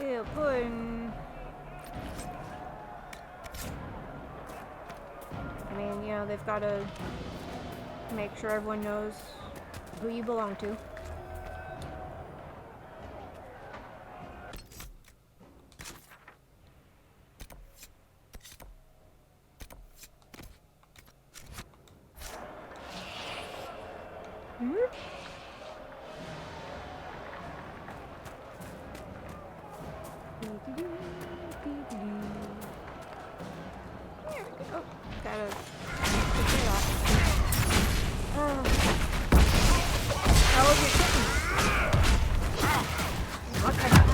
Ew, pudding. I mean, you know, they've got to make sure everyone knows who you belong to. There we go. Gotta take it off. How was your kitten? What kind of...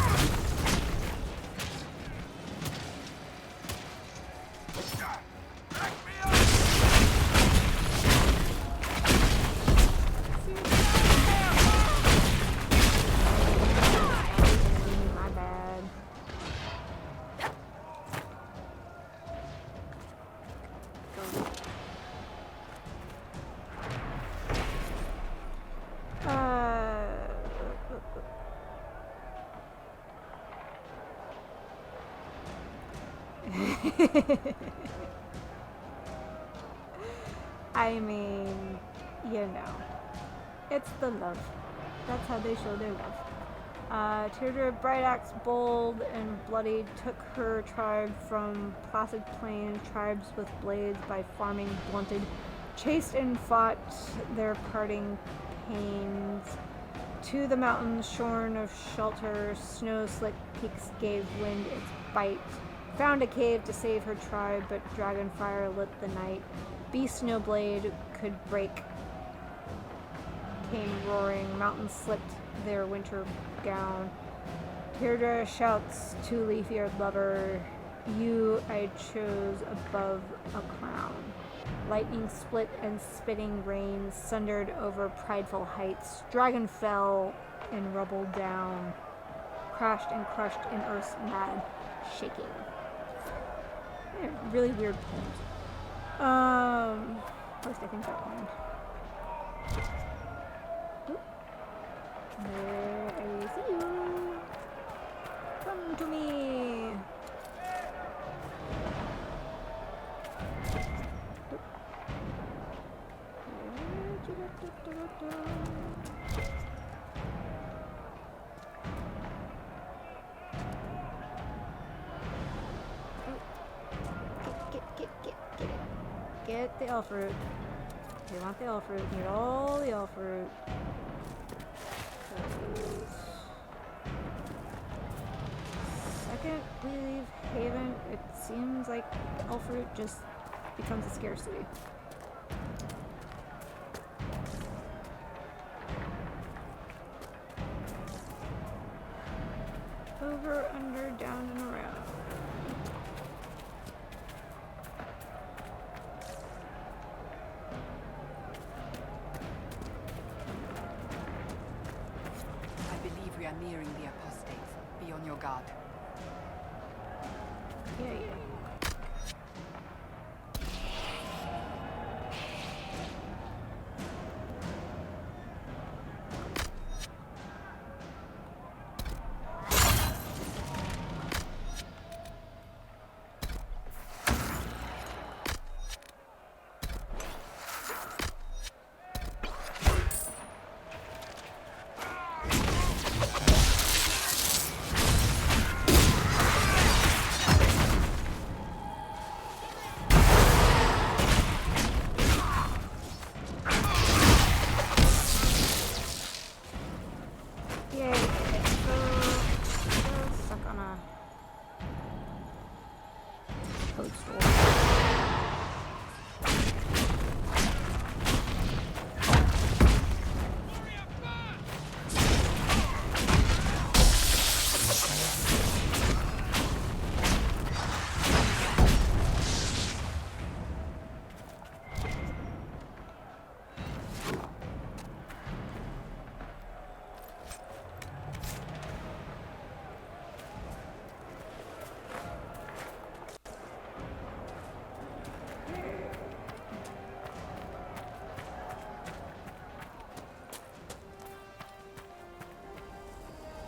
My bad. I mean, you know, it's the love. That's how they show their love. Teardrop, Bright Axe, Bold, and Bloody took her tribe from Placid Plain tribes with blades by farming Blunted, chased and fought their parting pains. To the mountains shorn of shelter, snow-slicked peaks gave wind its bite. Found a cave to save her tribe, but dragonfire lit the night. Beast no blade could break. Came roaring, mountains slipped their winter gown. Deirdre shouts to leaf-eared lover, you I chose above a crown. Lightning split and spitting rain sundered over prideful heights. Dragon fell and rubble down, crashed and crushed in earth's mad shaking. They're really weird poems. At least I think that poem. There, I see you. Come to me. Get the elf fruit. You want the elf fruit. Need all the elf fruit. Second we leave Haven, it seems like elf fruit just becomes a scarcity. Over, under, down, and around. I believe we are nearing the apostates. Be on your guard. Yeah.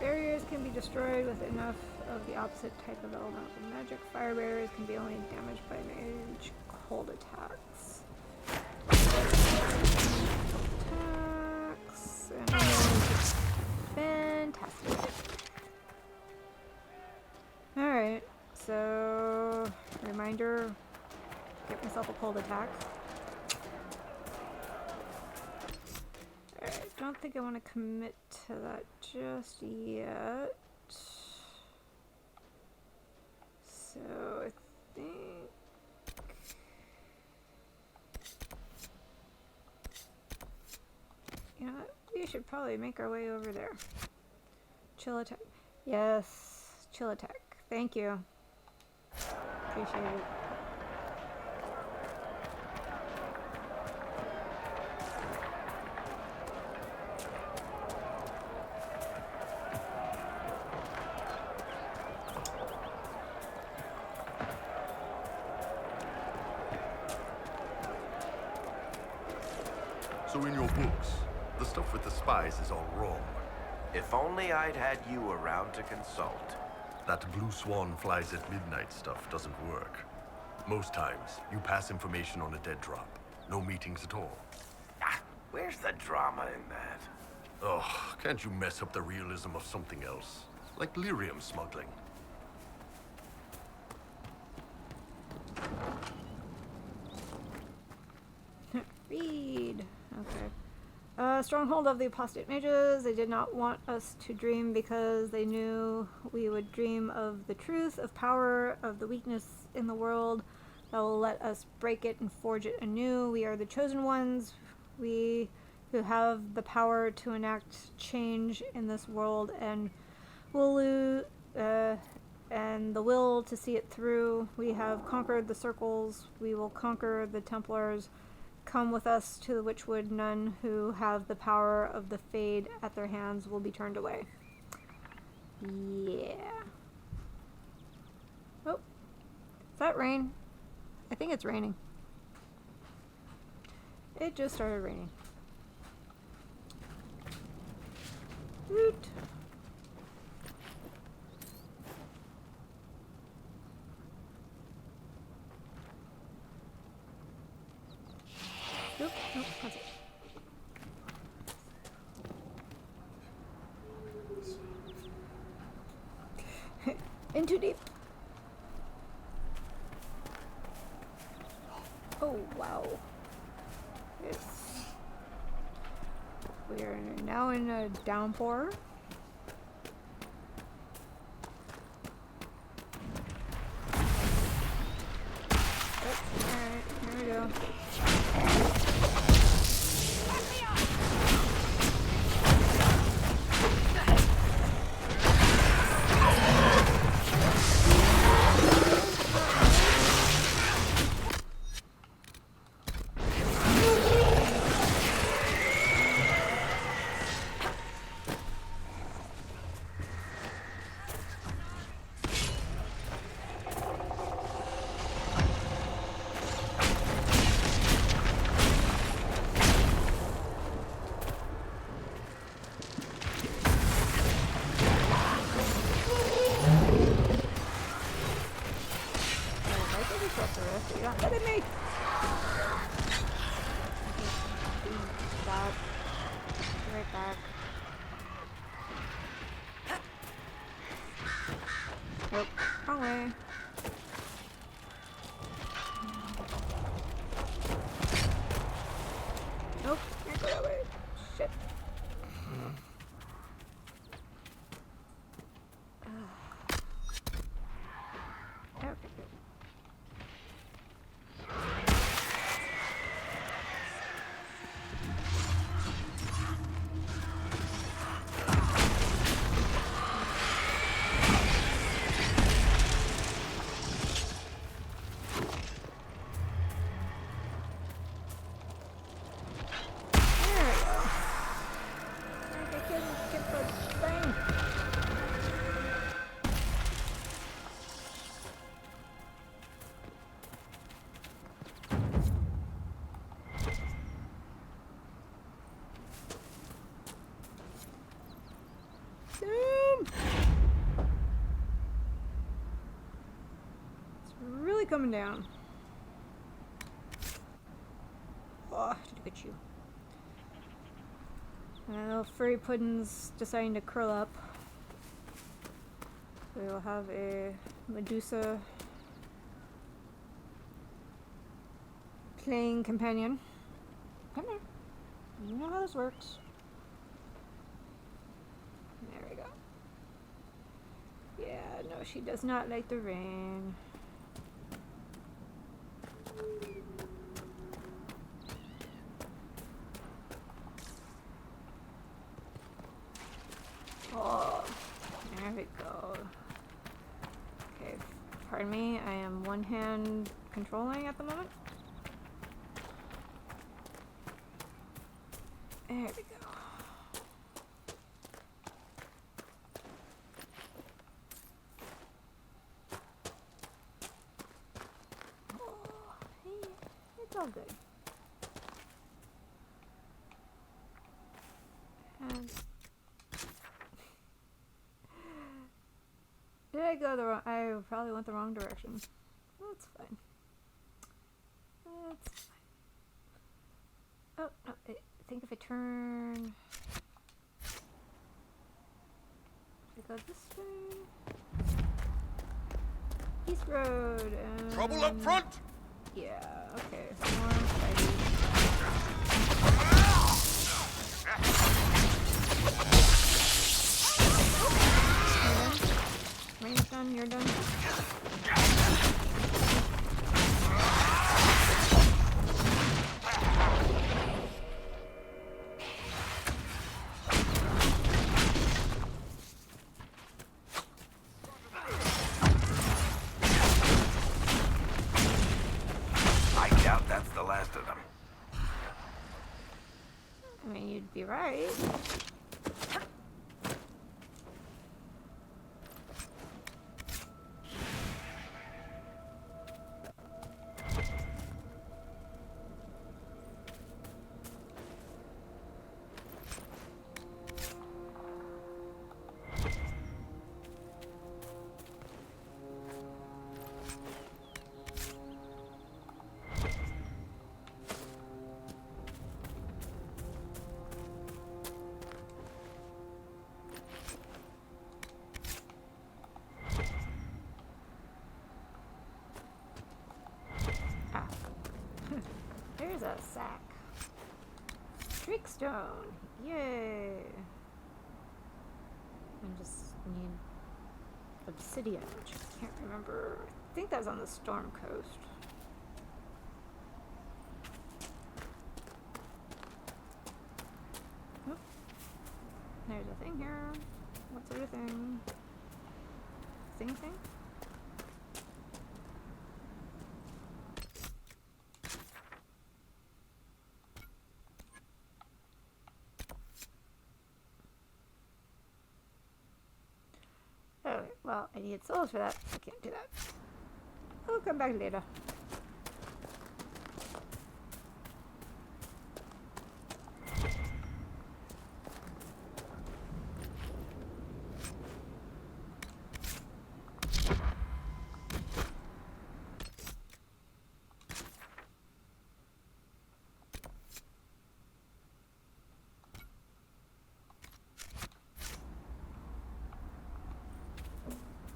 Barriers can be destroyed with enough of the opposite type of elemental magic. Fire barriers can be only damaged by mage cold attacks. Fantastic. Alright, so reminder, get myself a cold attack. Alright, don't think I want to commit to that just yet. So I think you know what? We should probably make our way over there. Chill attack. Yes, chill attack. Thank you. Appreciate it. So in your books, the stuff with the spies is all wrong. If only I'd had you around to consult. That blue swan flies at midnight stuff doesn't work. Most times, you pass information on a dead drop. No meetings at all. Ah, where's the drama in that? Oh, can't you mess up the realism of something else? Like lyrium smuggling. Read. Okay. Stronghold of the apostate mages. They did not want us to dream because they knew we would dream of the truth, of power, of the weakness in the world that will let us break it and forge it anew. We are the chosen ones. We who have the power to enact change in this world and and the will to see it through. We have conquered the circles. We will conquer the Templars. Come with us to the Witchwood. None who have the power of the Fade at their hands will be turned away. Yeah. Oh. Is that rain? I think it's raining. It just started raining. Woot. Nope, nope, that's it. In too deep. Oh, wow. We are now in a downpour. Alright, here we go. Look at me! Stop. Be right back. Nope. Wrong way. Nope. Can't go that way. Shit. Okay, good. coming down. Oh, look at you. Little furry puddin's deciding to curl up. So we'll have a Medusa playing companion. Come here. You know how this works. There we go. Yeah, no, she does not like the rain. Oh, there we go. Okay, pardon me, I am one hand controlling at the moment. There we go. Oh, hey, it's all good. And did I go the wrong? I probably went the wrong direction. That's fine. That's fine. Oh no! I think if I turn, I go this way. East Road. And Trouble up front. Yeah. Okay. More fighting. Rain's done, you're done. I doubt that's the last of them. I mean, you'd be right. There's a sack. Trickstone. Yay. I just need obsidian, which I can't remember. I think that's on the Storm Coast. Oh. There's a thing here. What's the other thing? Thing? Oh, well, I need souls for that. I can't do that. I'll come back later.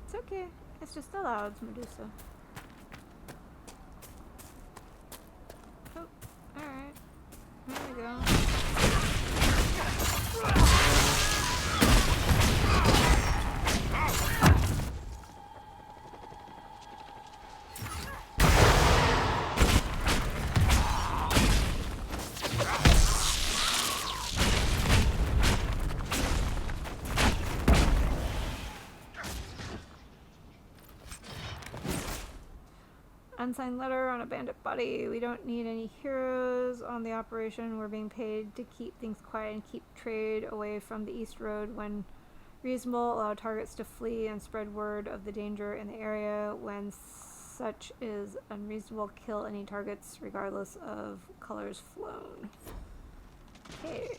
It's okay. It's just allowed, Medusa. Oh, alright. There we go. Unsigned letter on a bandit body. We don't need any heroes on the operation. We're being paid to keep things quiet and keep trade away from the East Road when reasonable. Allow targets to flee and spread word of the danger in the area. When such is unreasonable, kill any targets regardless of colors flown. Okay.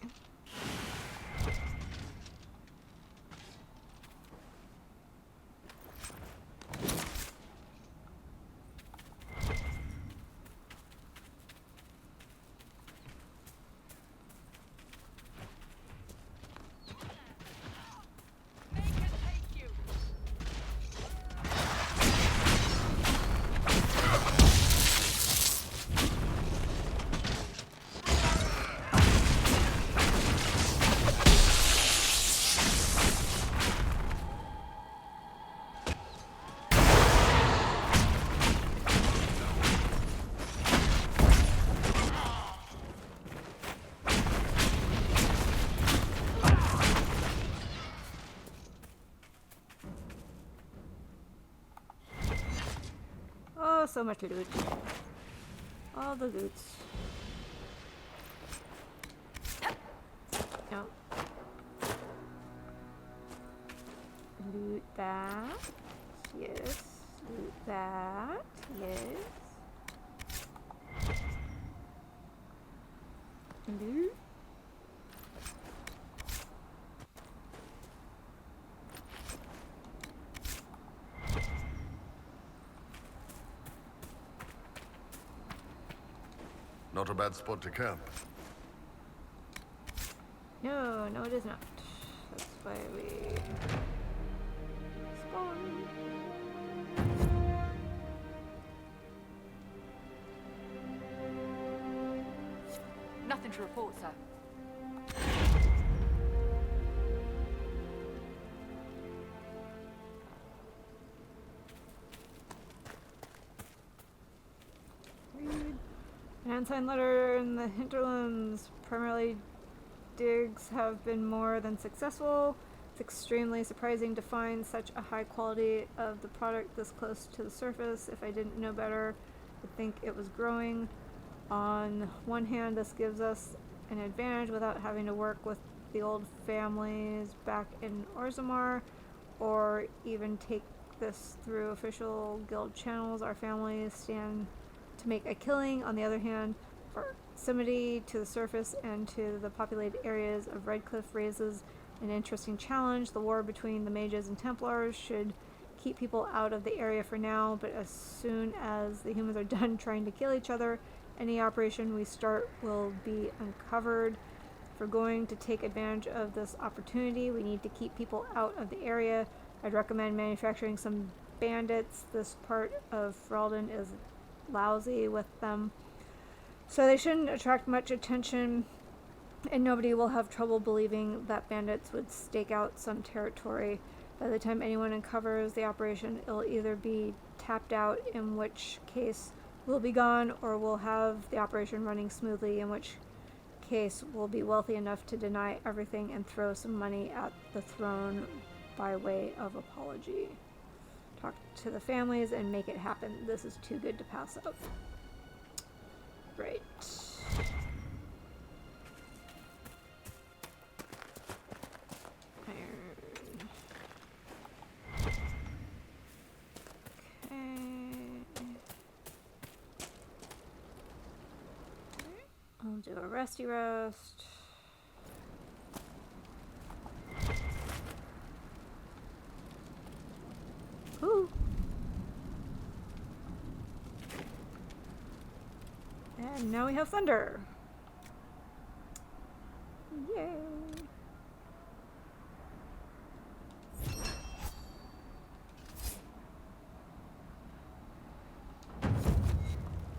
so much loot. All the loots. No. Loot that. Yes. Loot that. Yes. Loot. Not a bad spot to camp. No, no it is not. That's why we spawn. Nothing to report, sir. An unsigned letter in the hinterlands. Primarily digs have been more than successful. It's extremely surprising to find such a high quality of the product this close to the surface. If I didn't know better, I'd think it was growing. On one hand, this gives us an advantage without having to work with the old families back in Orzammar, or even take this through official guild channels. Our families stand to make a killing. On the other hand, proximity to the surface and to the populated areas of Redcliffe raises an interesting challenge. The war between the mages and Templars should keep people out of the area for now, but as soon as the humans are done trying to kill each other, any operation we start will be uncovered. If we're going to take advantage of this opportunity, we need to keep people out of the area. I'd recommend manufacturing some bandits. This part of Ferelden is lousy with them, so they shouldn't attract much attention, and nobody will have trouble believing that bandits would stake out some territory. By the time anyone uncovers the operation, it'll either be tapped out, in which case we'll be gone, or we'll have the operation running smoothly, in which case we'll be wealthy enough to deny everything and throw some money at the throne by way of apology. Talk to the families and make it happen. This is too good to pass up. Right. Iron. Okay. I'll do a resty rest. Ooh. And now we have thunder. Yay.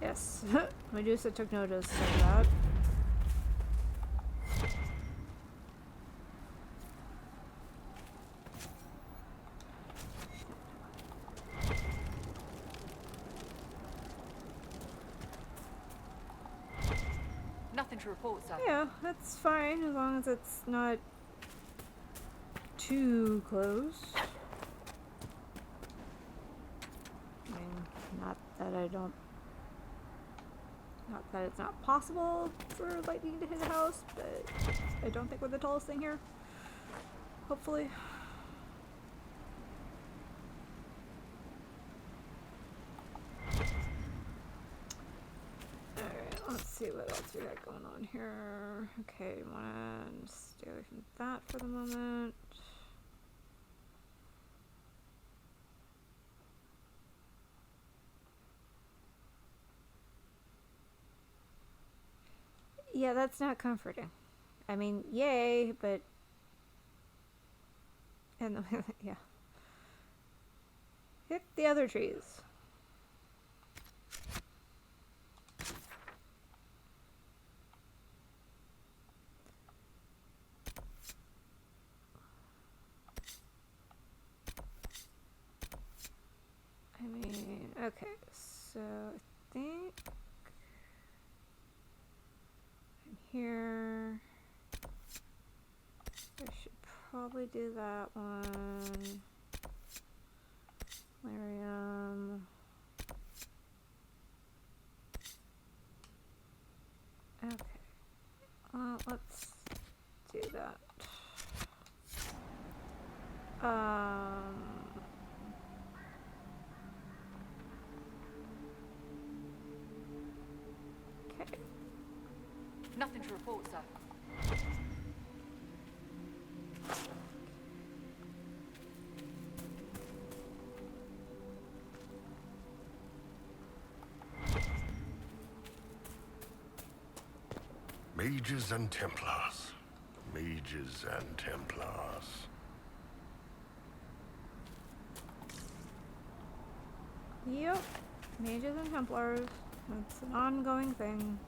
Yes, Medusa took notice of that. Nothing to report, sir. Yeah, that's fine as long as it's not too close. I mean, not that it's not possible for lightning to hit a house, but I don't think we're the tallest thing here. Hopefully. Alright, let's see what else we got going on here. Okay, wanna stay away from that for the moment. Yeah, that's not comforting. I mean, yay, but... And yeah. Hit the other trees. I mean, okay, so I think... Here, I should probably do that one. Larium. let's do that. Okay. Nothing to report, sir. Mages and Templars. Mages and Templars. Yep. Mages and Templars. That's an ongoing thing.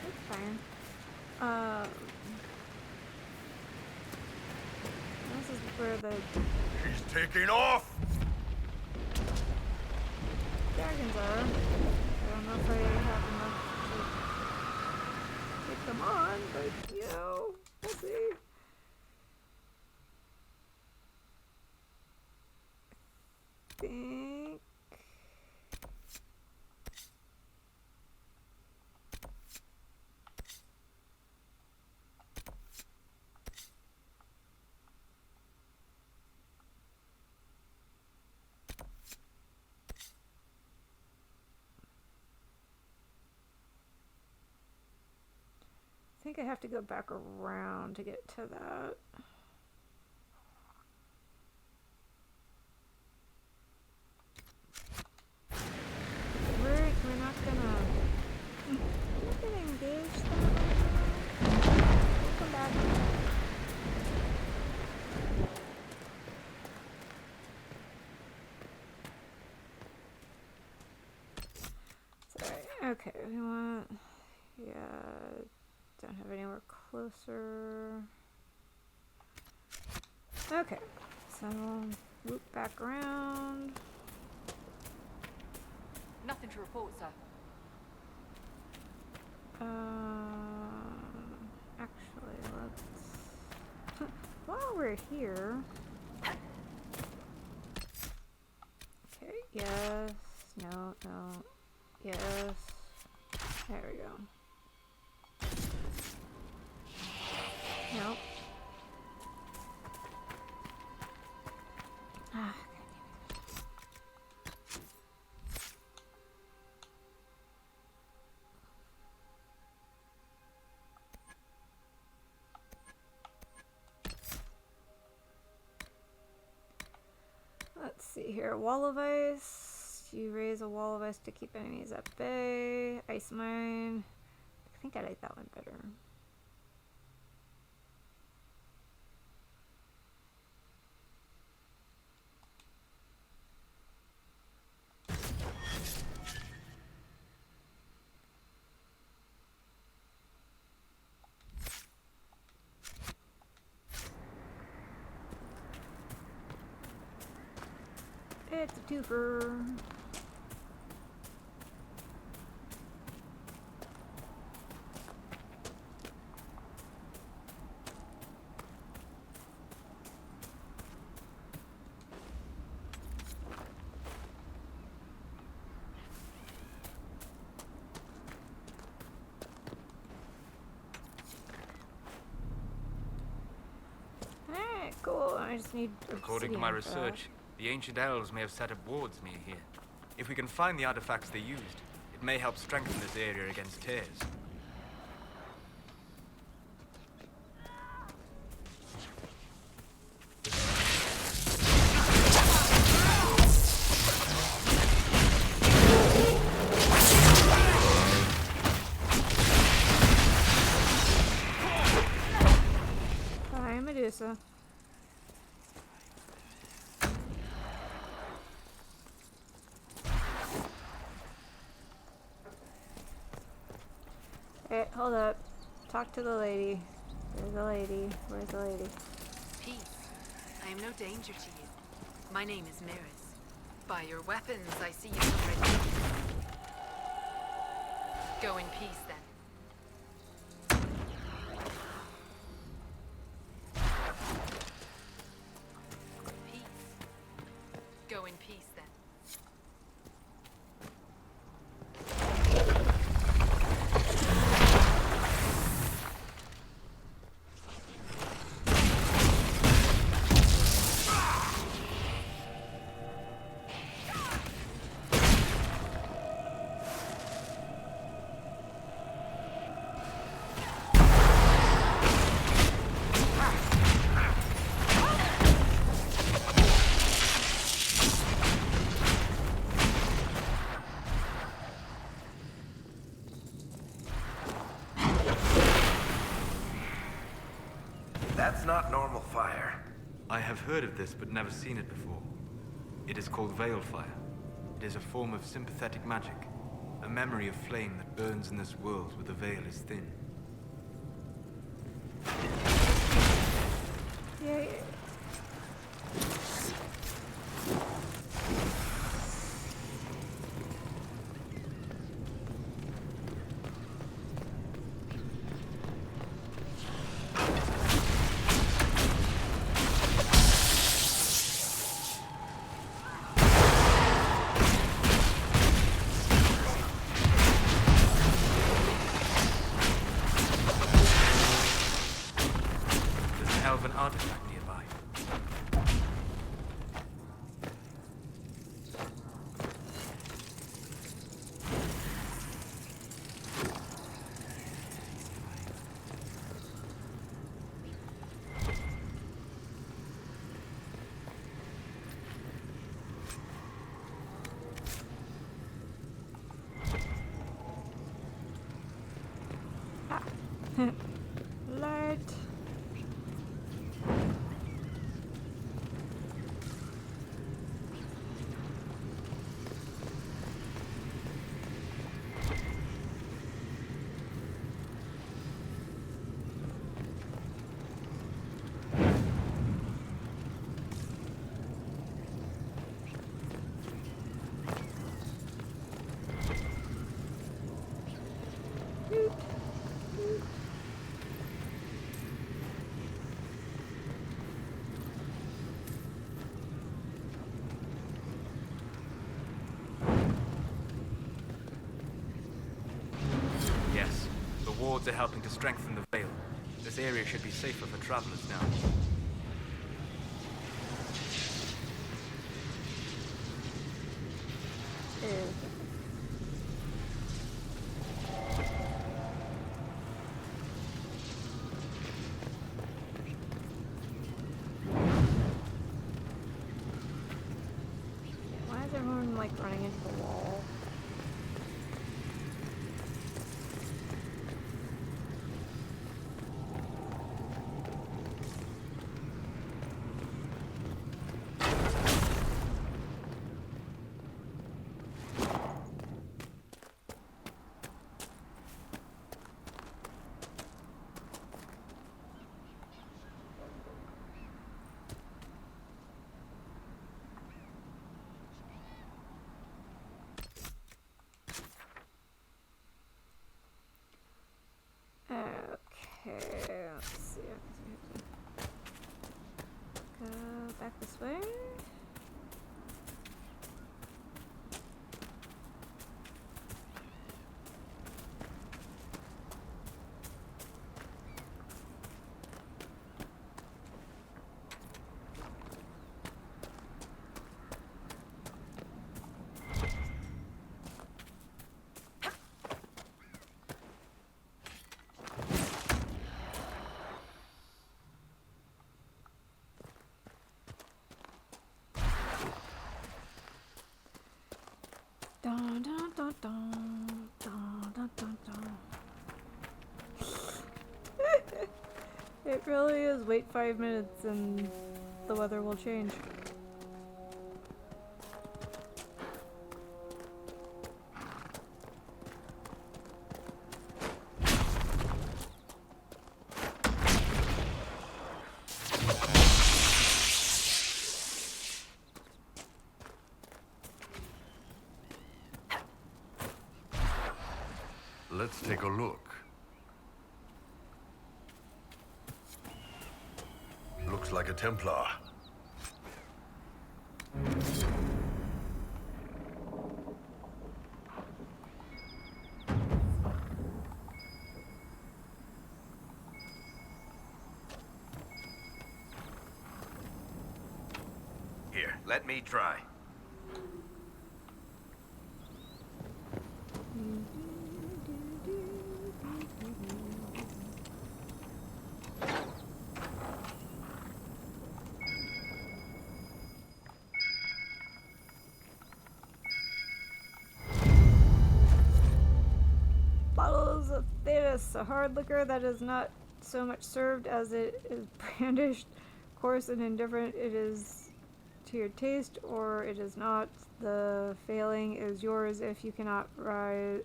It's fine. This is where the She's taking off! dragons are. I don't know if I have enough to take them on, but you know, we'll see. Think. I think I have to go back around to get to that. We're not gonna engage them. We'll come back. Sorry. Okay, we want. Yeah. Don't have anywhere closer. Okay, so loop back around. Nothing to report, sir. Actually, let's. While we're here. Okay, yes. No, no. Yes. There we go. Nope. Ah, let's see here. Wall of ice. You raise a wall of ice to keep enemies at bay. Ice mine. I think I like that one better. It's a twofer. Alright, cool. I just need According to my obsidian for that. research, the ancient elves may have set up wards near here. If we can find the artifacts they used, it may help strengthen this area against tears. Hi, Medusa. Hey, hold up. Talk to the lady. There's the lady. Where's the lady? Peace. I am no danger to you. My name is Maris. By your weapons, I see you are ready. Go in peace, then. Go in peace, then. That's not normal fire. I have heard of this, but never seen it before. It is called Veil Fire. It is a form of sympathetic magic. A memory of flame that burns in this world where the veil is thin. Yay. Of an artifact nearby. Light. Yes, the wards are helping to strengthen the veil. This area should be safer for travelers now. Why is everyone like running into the wall? Okay, let's see. Go back this way. Dun, dun, dun, dun, dun, dun, dun, dun. It really is. Wait 5 minutes and the weather will change. Let's take a look. Looks like a Templar. Here, let me try. Bottles of Thetis, a hard liquor that is not so much served as it is brandished, coarse and indifferent. It is to your taste, or it is not. The failing is yours if you cannot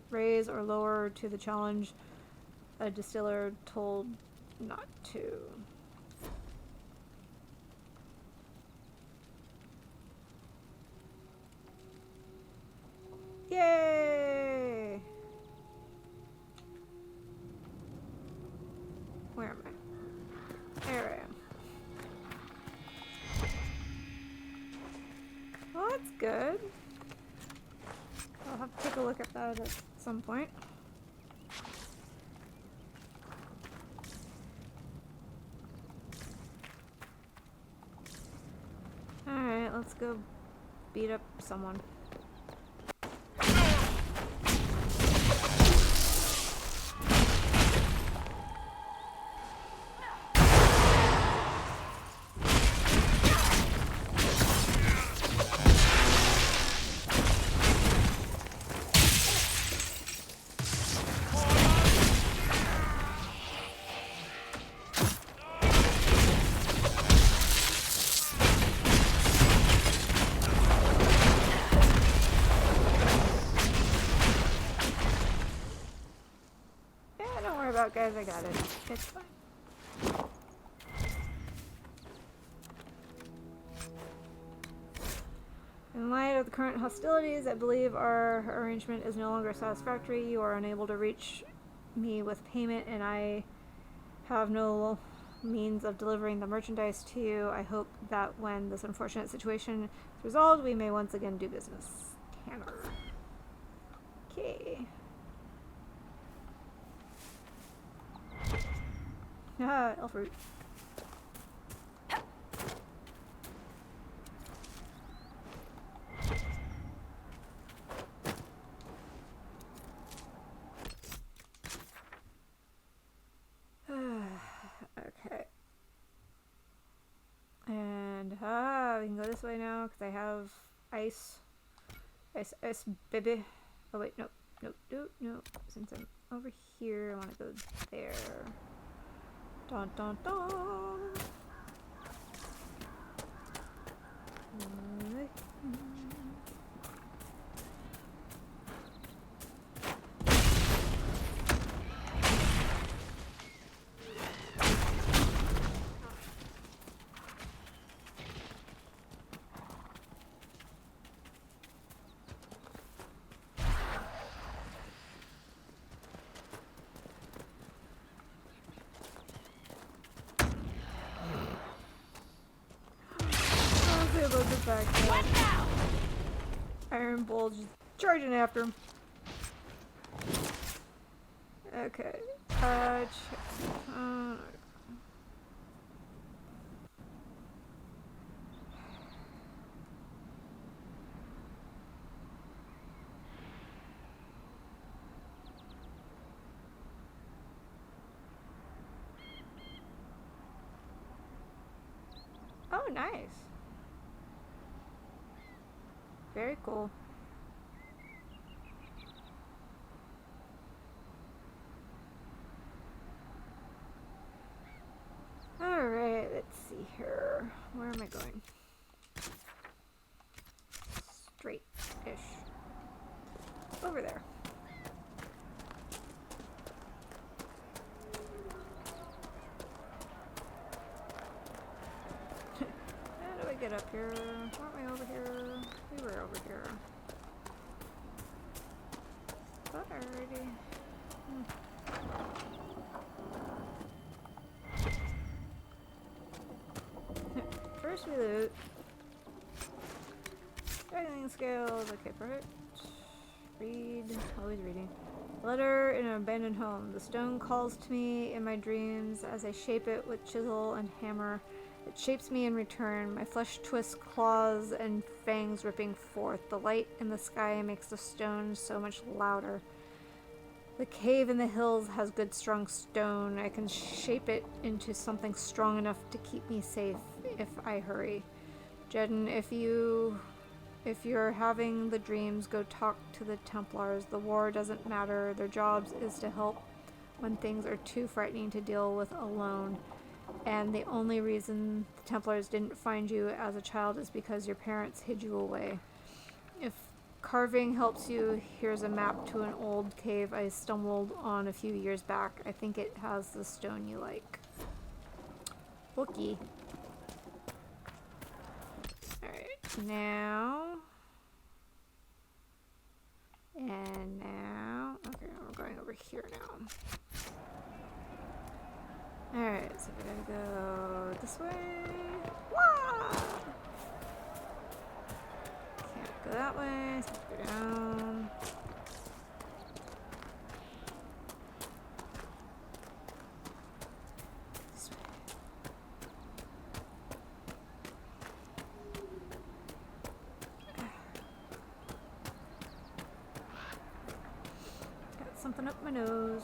raise or lower to the challenge a distiller told not to. Yay! Where am I? There I am. Well, that's good. I'll have to take a look at that at some point. Alright, let's go beat up someone. Guys, I got it. It's fine. In light of the current hostilities, I believe our arrangement is no longer satisfactory. You are unable to reach me with payment, and I have no means of delivering the merchandise to you. I hope that when this unfortunate situation is resolved, we may once again do business. Tanner. Okay. Ah, elf root. Okay. And we can go this way now because I have ice. Ice, baby. Oh wait, no. Since I'm over here, I want to go there. Dun dun dun. What now? Iron Bull just charging after him. Okay. Oh, nice. Very cool. Alright, let's see here. Where am I going? Straight-ish. Over there. How do I get up here? Aren't we over here? We were over here. Alrighty. loot. Dragging scales. Okay, perfect. Read. Always reading. Letter in an abandoned home. The stone calls to me in my dreams as I shape it with chisel and hammer. It shapes me in return. My flesh twists, claws and fangs ripping forth. The light in the sky makes the stone so much louder. The cave in the hills has good strong stone. I can shape it into something strong enough to keep me safe if I hurry. Jedden, if you're having the dreams, go talk to the Templars. The war doesn't matter. Their jobs is to help when things are too frightening to deal with alone. And the only reason the Templars didn't find you as a child is because your parents hid you away. If carving helps you, here's a map to an old cave I stumbled on a few years back. I think it has the stone you like. Wookie. Alright, now... And now... Okay, we're going over here now. Alright, so we're gonna go this way. Wah! Can't go that way, so we have to go down. This way. Got something up my nose.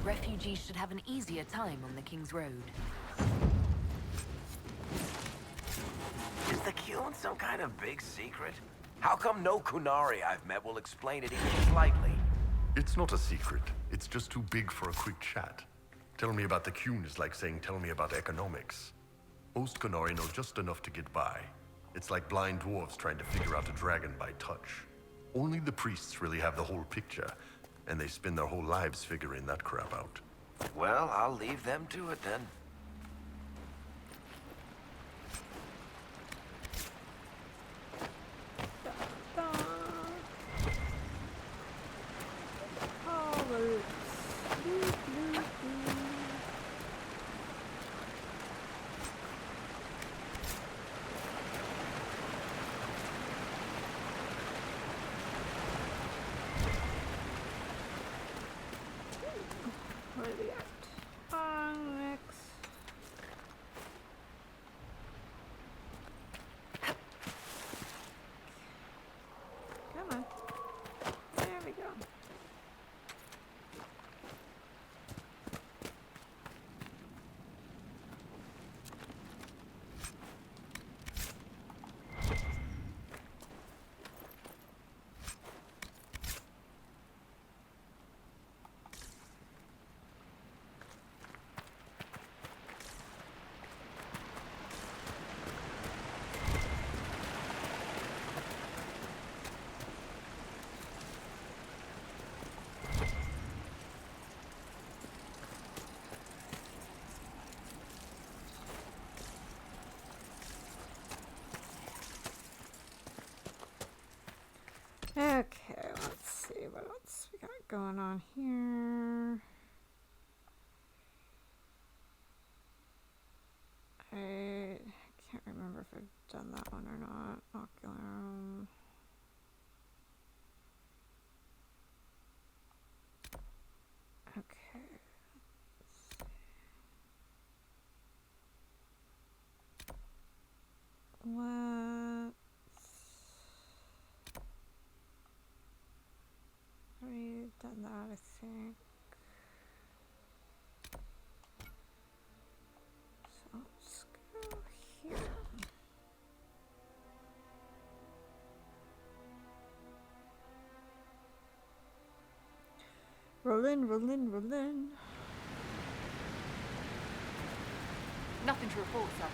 Refugees should have an easier time on the King's Road. Is the Qun some kind of big secret? How come no Kunari I've met will explain it even slightly? It's not a secret. It's just too big for a quick chat. Tell me about the Qun is like saying tell me about economics. Most Kunari know just enough to get by. It's like blind dwarves trying to figure out a dragon by touch. Only the priests really have the whole picture, and they spend their whole lives figuring that crap out. Well, I'll leave them to it then. going on here? I can't remember if I've done that one or not. Ocular. Okay. Let's already done that, I think. So let's go here. Rollin', rollin', rollin'. Nothing to report, sir.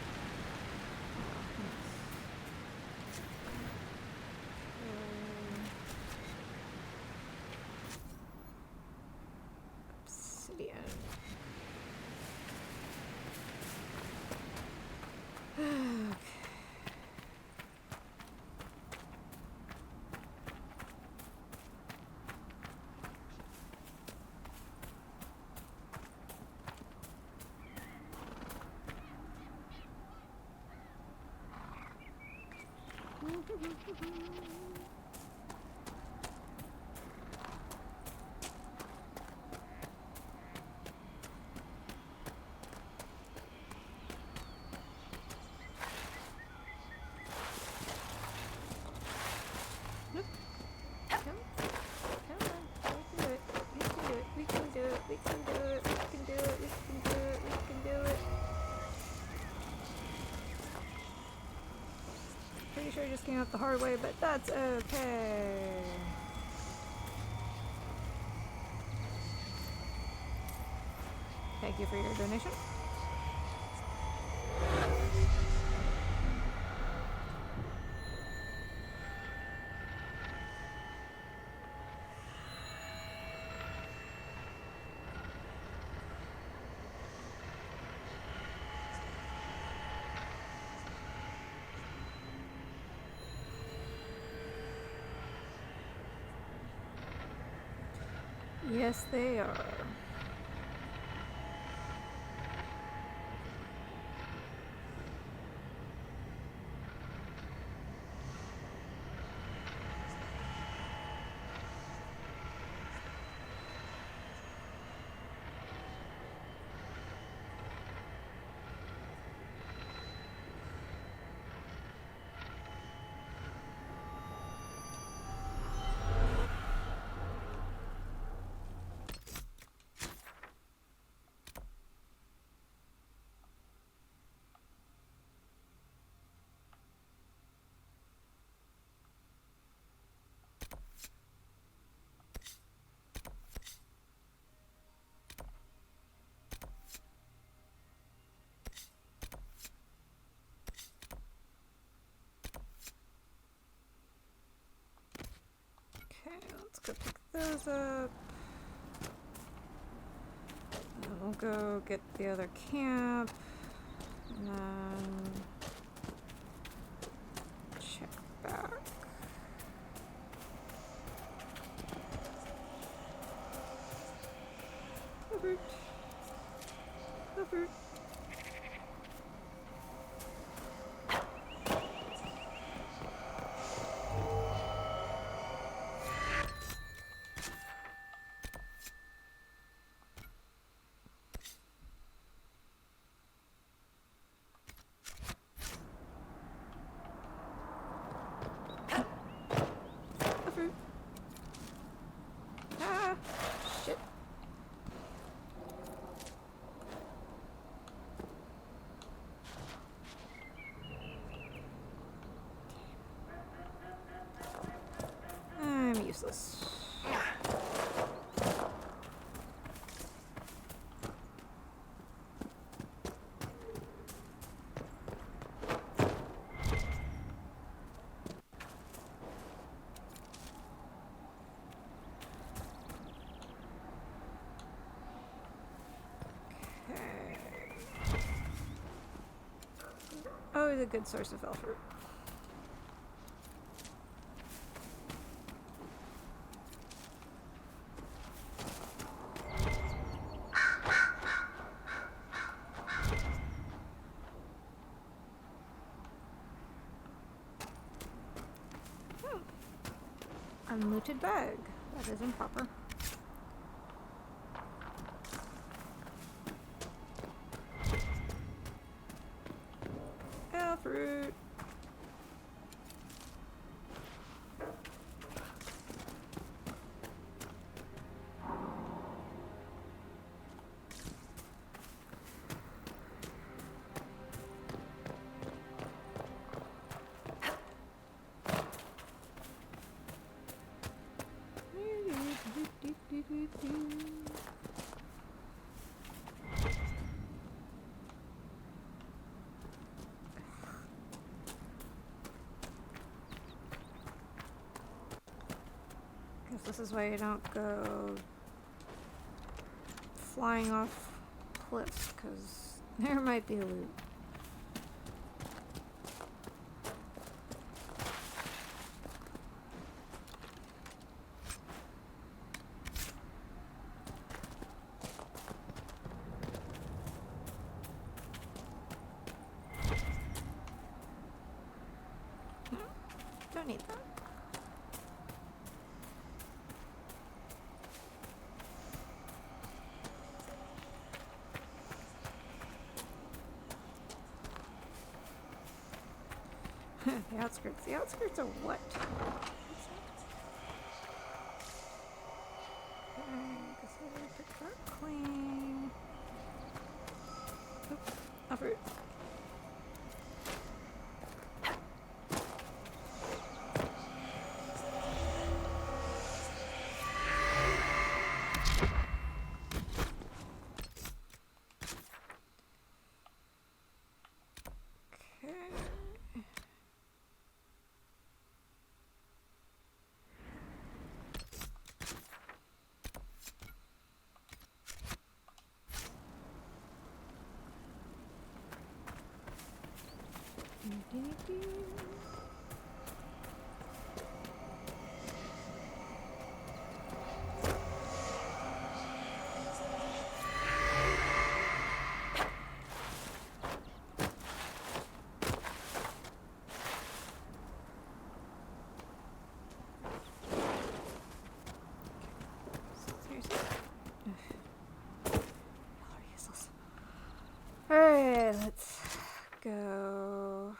Obsidian. Pretty sure I just came up the hard way, but that's okay. Thank you for your donation. Yes, they are. Okay, let's go pick those up. And we'll go get the other camp. And then check back. Over. Over. Ah, shit. I'm useless. Always a good source of elf fruit. Unlooted bag. That is improper. Fruit. This is why you don't go flying off cliffs, because there might be loot. No, don't need that. The outskirts. The outskirts are what? Okay, guess I gotta pick that clean. Oops, uproot. Alright, let's go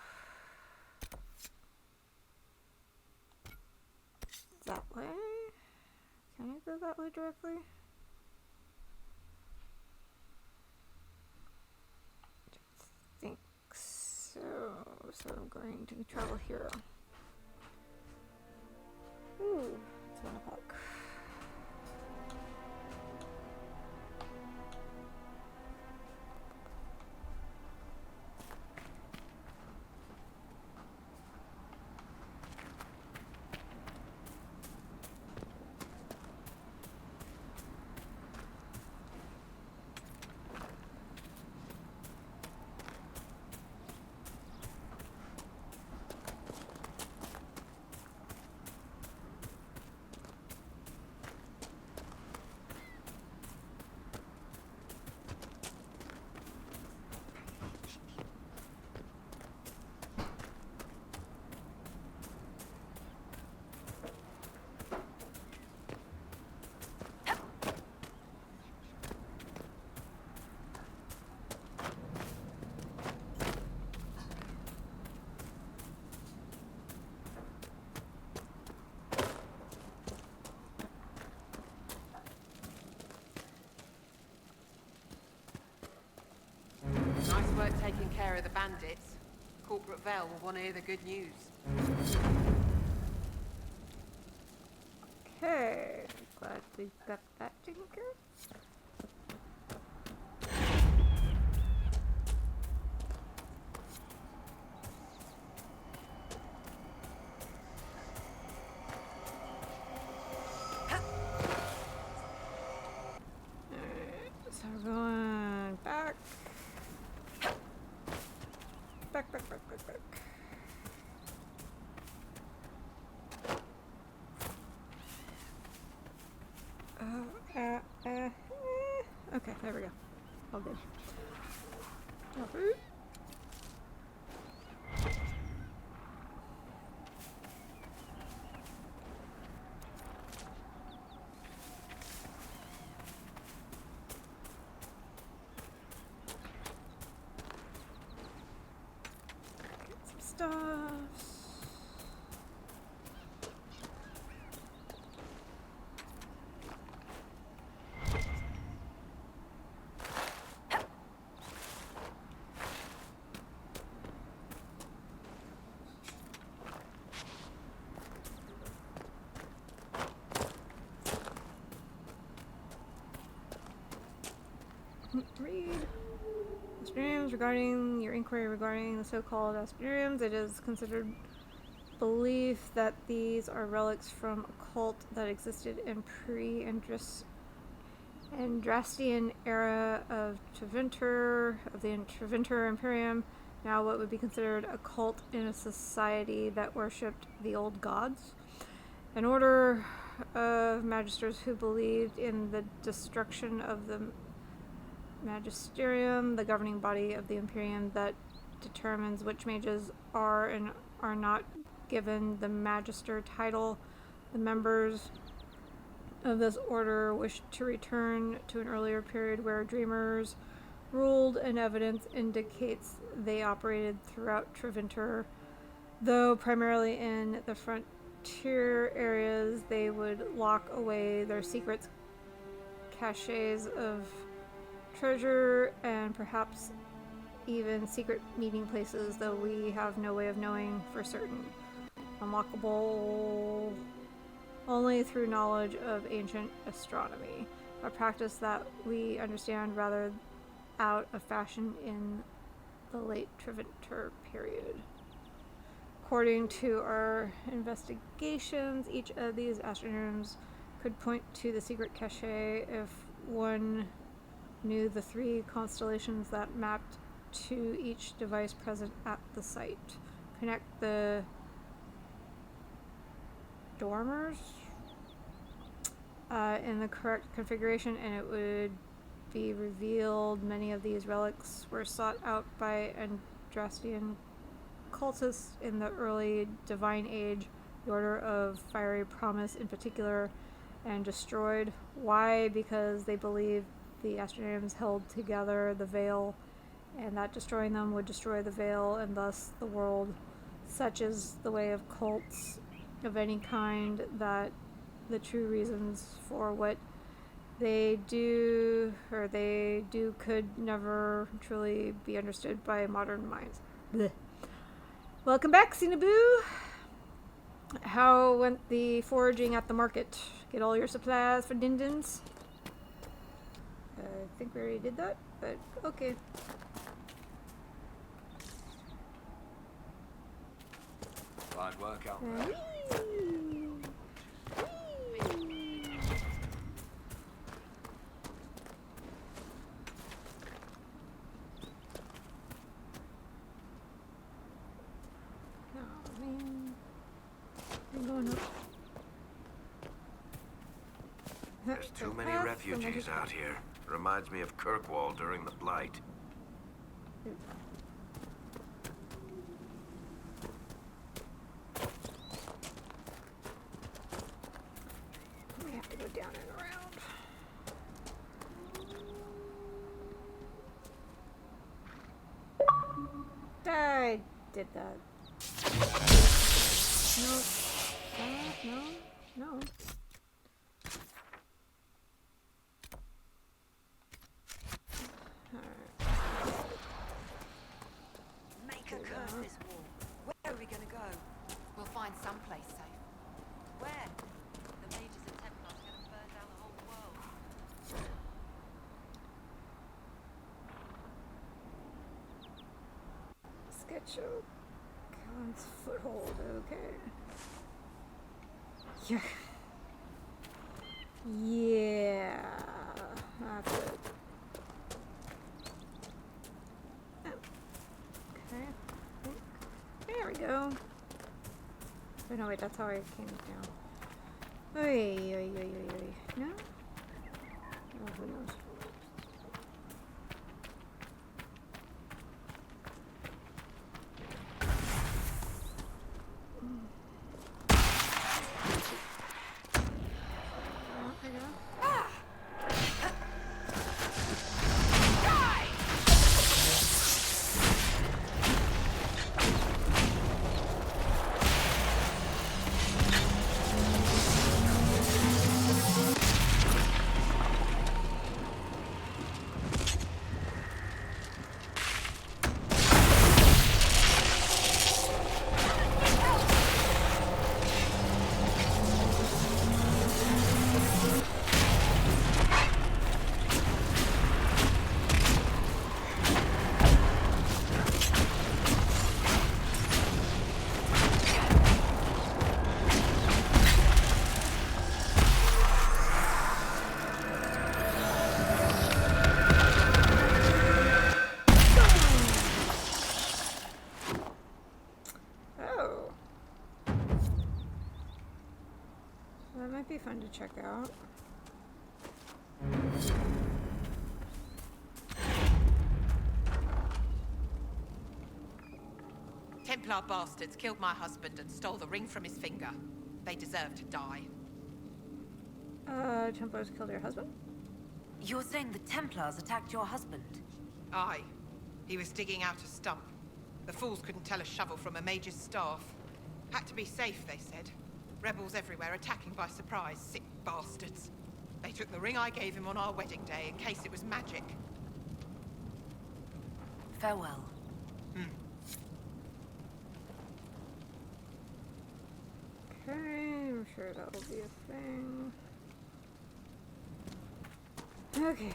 that way. Can I go that way directly? I think so. So I'm going to travel here. Ooh, it's 1 o'clock. Nice work taking care of the bandits. Corporate Vel will want to hear the good news. Okay, glad we got that taken care of. So we're going back. Back. Okay, there we go. All good. Okay. Read. Aspidariums. Regarding your inquiry regarding the so-called Aspidariums, it is considered belief that these are relics from a cult that existed in pre-Andrastian era of Treventer, of the Treventer Imperium, now what would be considered a cult in a society that worshipped the old gods. An order of magisters who believed in the destruction of the Magisterium, the governing body of the Imperium that determines which mages are and are not given the Magister title. The members of this order wished to return to an earlier period where dreamers ruled, and evidence indicates they operated throughout Treventer, though primarily in the frontier areas. They would lock away their secrets, caches of treasure, and perhaps even secret meeting places, though we have no way of knowing for certain. Unlockable only through knowledge of ancient astronomy, a practice that we understand rather out of fashion in the late Treventer period. According to our investigations, each of these astronomes could point to the secret cache if one knew the 3 constellations that mapped to each device present at the site. Connect the dormers in the correct configuration and it would be revealed many of these relics were sought out by Andrastian cultists in the early Divine Age, the Order of Fiery Promise in particular, and destroyed. Why? Because they believed the Astronians held together the Veil, and that destroying them would destroy the Veil and thus the world. Such is the way of cults of any kind, that the true reasons for what they do could never truly be understood by modern minds. Blech. Welcome back, Cinnaboo. How went the foraging at the market? Get all your supplies for Dindins? I think we already did that, but okay. Fine work out there. There's too many refugees out here. Reminds me of Kirkwall during the Blight. We have to go down and around. I did that. No. Make a curse this wall. Where are we gonna go? We'll find someplace safe. Where? The mages and Templars are gonna burn down the whole world. Sketch of Callan's foothold, okay. Yeah. Yeah. That's it. Okay. There we go. Oh, no, wait, that's how I came down. Oy. No? Oh, who knows? to check out. Templar bastards killed my husband and stole the ring from his finger. They deserve to die. Templars killed your husband? You're saying the Templars attacked your husband? Aye. He was digging out a stump. The fools couldn't tell a shovel from a mage's staff. Had to be safe, they said. Rebels everywhere attacking by surprise, sick bastards. They took the ring I gave him on our wedding day in case it was magic. Farewell. Okay, I'm sure that'll be a thing. Okay.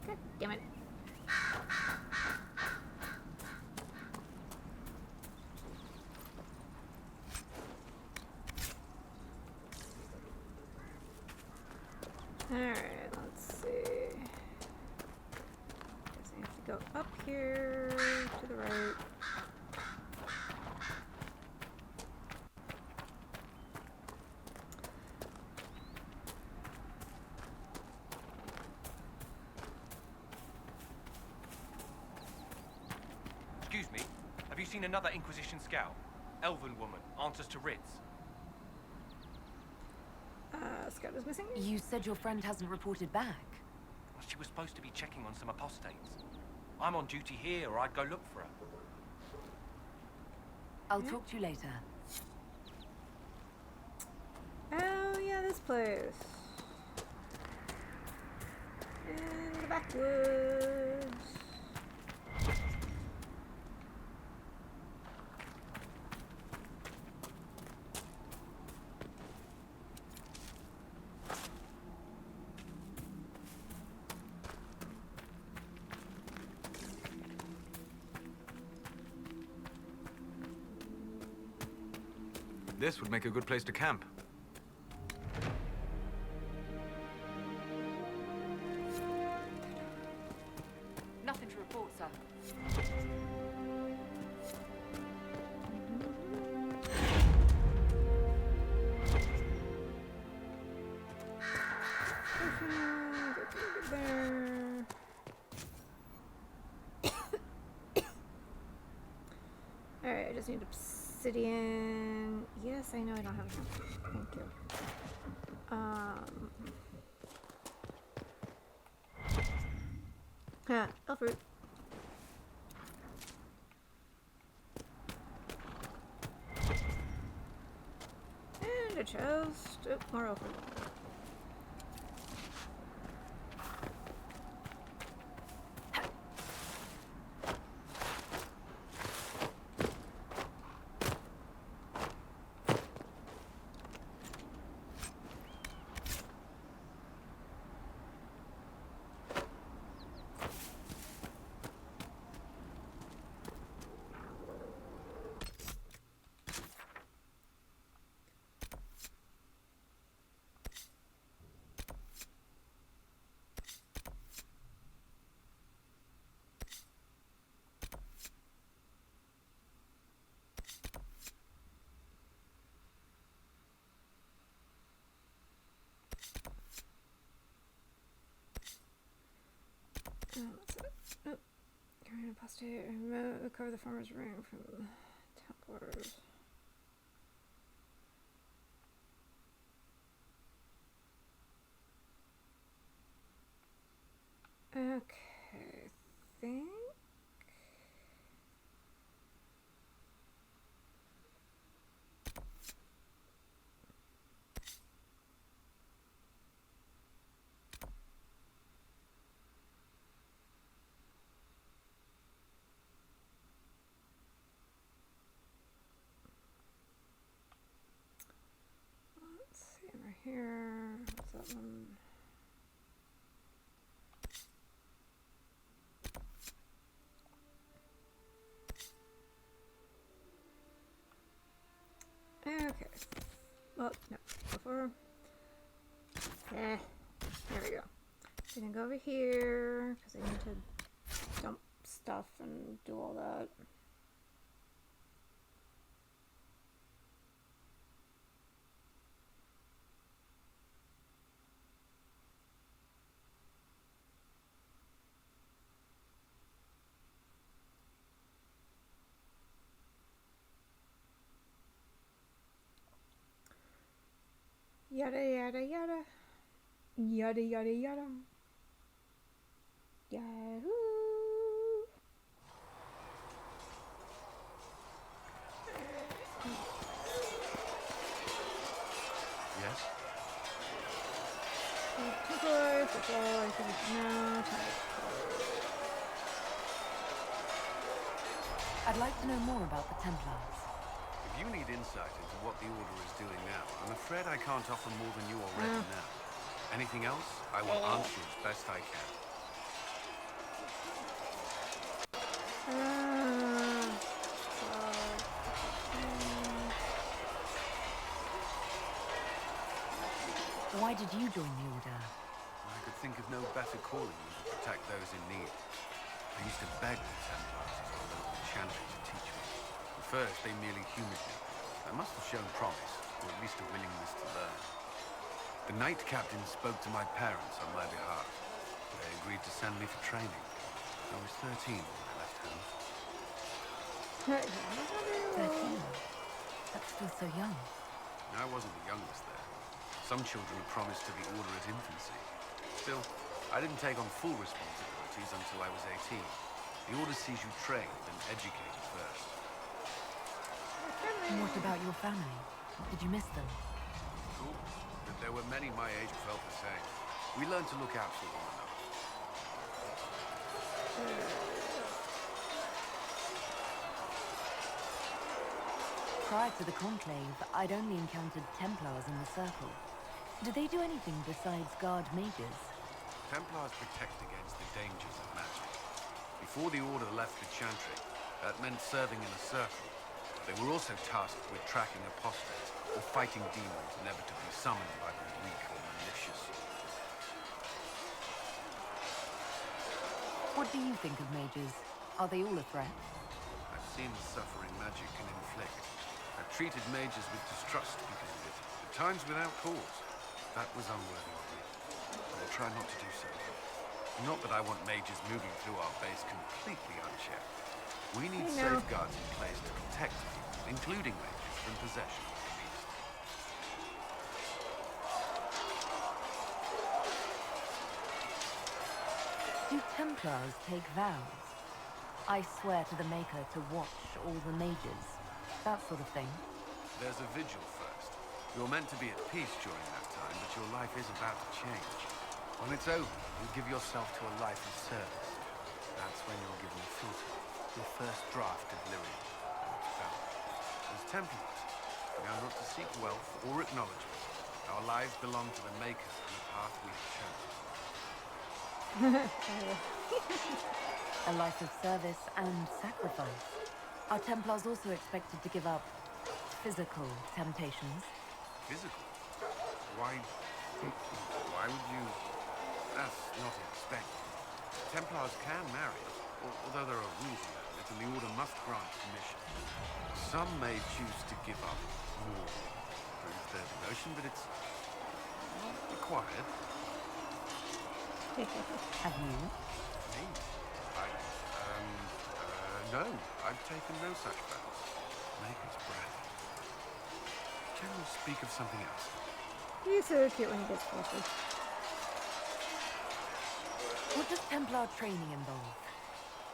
God damn it. Alright, let's see. Guess I have to go up here to the right. Excuse me, have you seen another Inquisition scout? Elven woman, answers to writs. Scout is missing? You said your friend hasn't reported back. Well, she was supposed to be checking on some apostates. I'm on duty here, or I'd go look for her. I'll talk to you later. Oh, yeah, this place. In the backwoods. This would make a good place to camp. Nothing to report, sir. There. Alright, I just need obsidian. Yes, I know I don't have enough. Thank you. Elf fruit. And a chest. Oh, more elf fruit. That's it. Oh. Carrying apostate. Recover the farmer's ring from the Templars. Okay, think. Let's see over here. What's that one? Okay. Well, no. Before. There we go. So I'm gonna go over here because I need to dump stuff and do all that. Yada yada yada. Yada yada yada. Yahoo! Yes? Temporary football, I think it's now type. I'd like to know more about the Templars. If you need insight into what the Order is doing now, I'm afraid I can't offer more than you already know. Anything else, I will answer as best I can. Why did you join the Order? I could think of no better calling than to protect those in need. I used to beg the Templars as well as the Chantry to teach me. At first, they merely humored me. I must have shown promise, or at least a willingness to learn. The Knight Captain spoke to my parents on my behalf. They agreed to send me for training. I was 13 when I left home. 13? That's still so young. I wasn't the youngest there. Some children were promised to the Order at infancy. Still, I didn't take on full responsibilities until I was 18. The Order sees you trained and educated first. And what about your family? Did you miss them? Cool. But there were many my age who felt the same. We learned to look out for one another. Prior to the Conclave, I'd only encountered Templars in the Circle. Do they do anything besides guard mages? Templars protect against the dangers of magic. Before the Order left the Chantry, that meant serving in a circle. They were also tasked with tracking apostates or fighting demons inevitably summoned by the weak or malicious. What do you think of mages? Are they all a threat? I've seen the suffering magic can inflict. I've treated mages with distrust because of it, at times without cause. That was unworthy of me. I will try not to do so. Not that I want mages moving through our base completely unchecked. We need safeguards in place to protect people, including mages, from possession of the beast. Do Templars take vows? I swear to the Maker to watch all the mages. That sort of thing. There's a vigil first. You're meant to be at peace during that time, but your life is about to change. When it's over, you give yourself to a life of service. That's when you're given a filter, your first draft of lyrium. As Templars, we are not to seek wealth or acknowledgement. Our lives belong to the Maker and the path we have chosen. A life of service and sacrifice. Are Templars also expected to give up physical temptations? Physical? Why would you... That's not expected. Templars can marry, although there are rules about it, and the Order must grant permission. Some may choose to give up more, prove their devotion, but it's not required. Have you? Me? No, I've taken no such vows. Maker's breath. Can we speak of something else? He's so cute when he gets flustered. What does Templar training involve?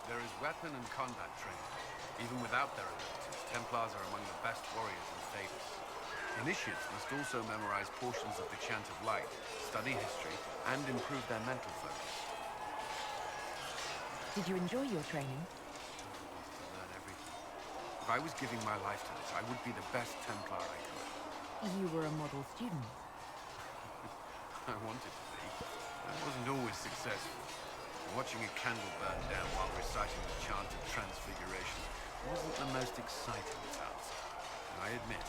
There is weapon and combat training. Even without their abilities, Templars are among the best warriors in Thedas. Initiates must also memorize portions of the Chant of Light, study history, and improve their mental focus. Did you enjoy your training? To learn everything. If I was giving my life to this, I would be the best Templar I could. You were a model student. I wanted to be. I wasn't always successful. Watching a candle burn down while reciting the chant of transfiguration wasn't the most exciting task. I admit,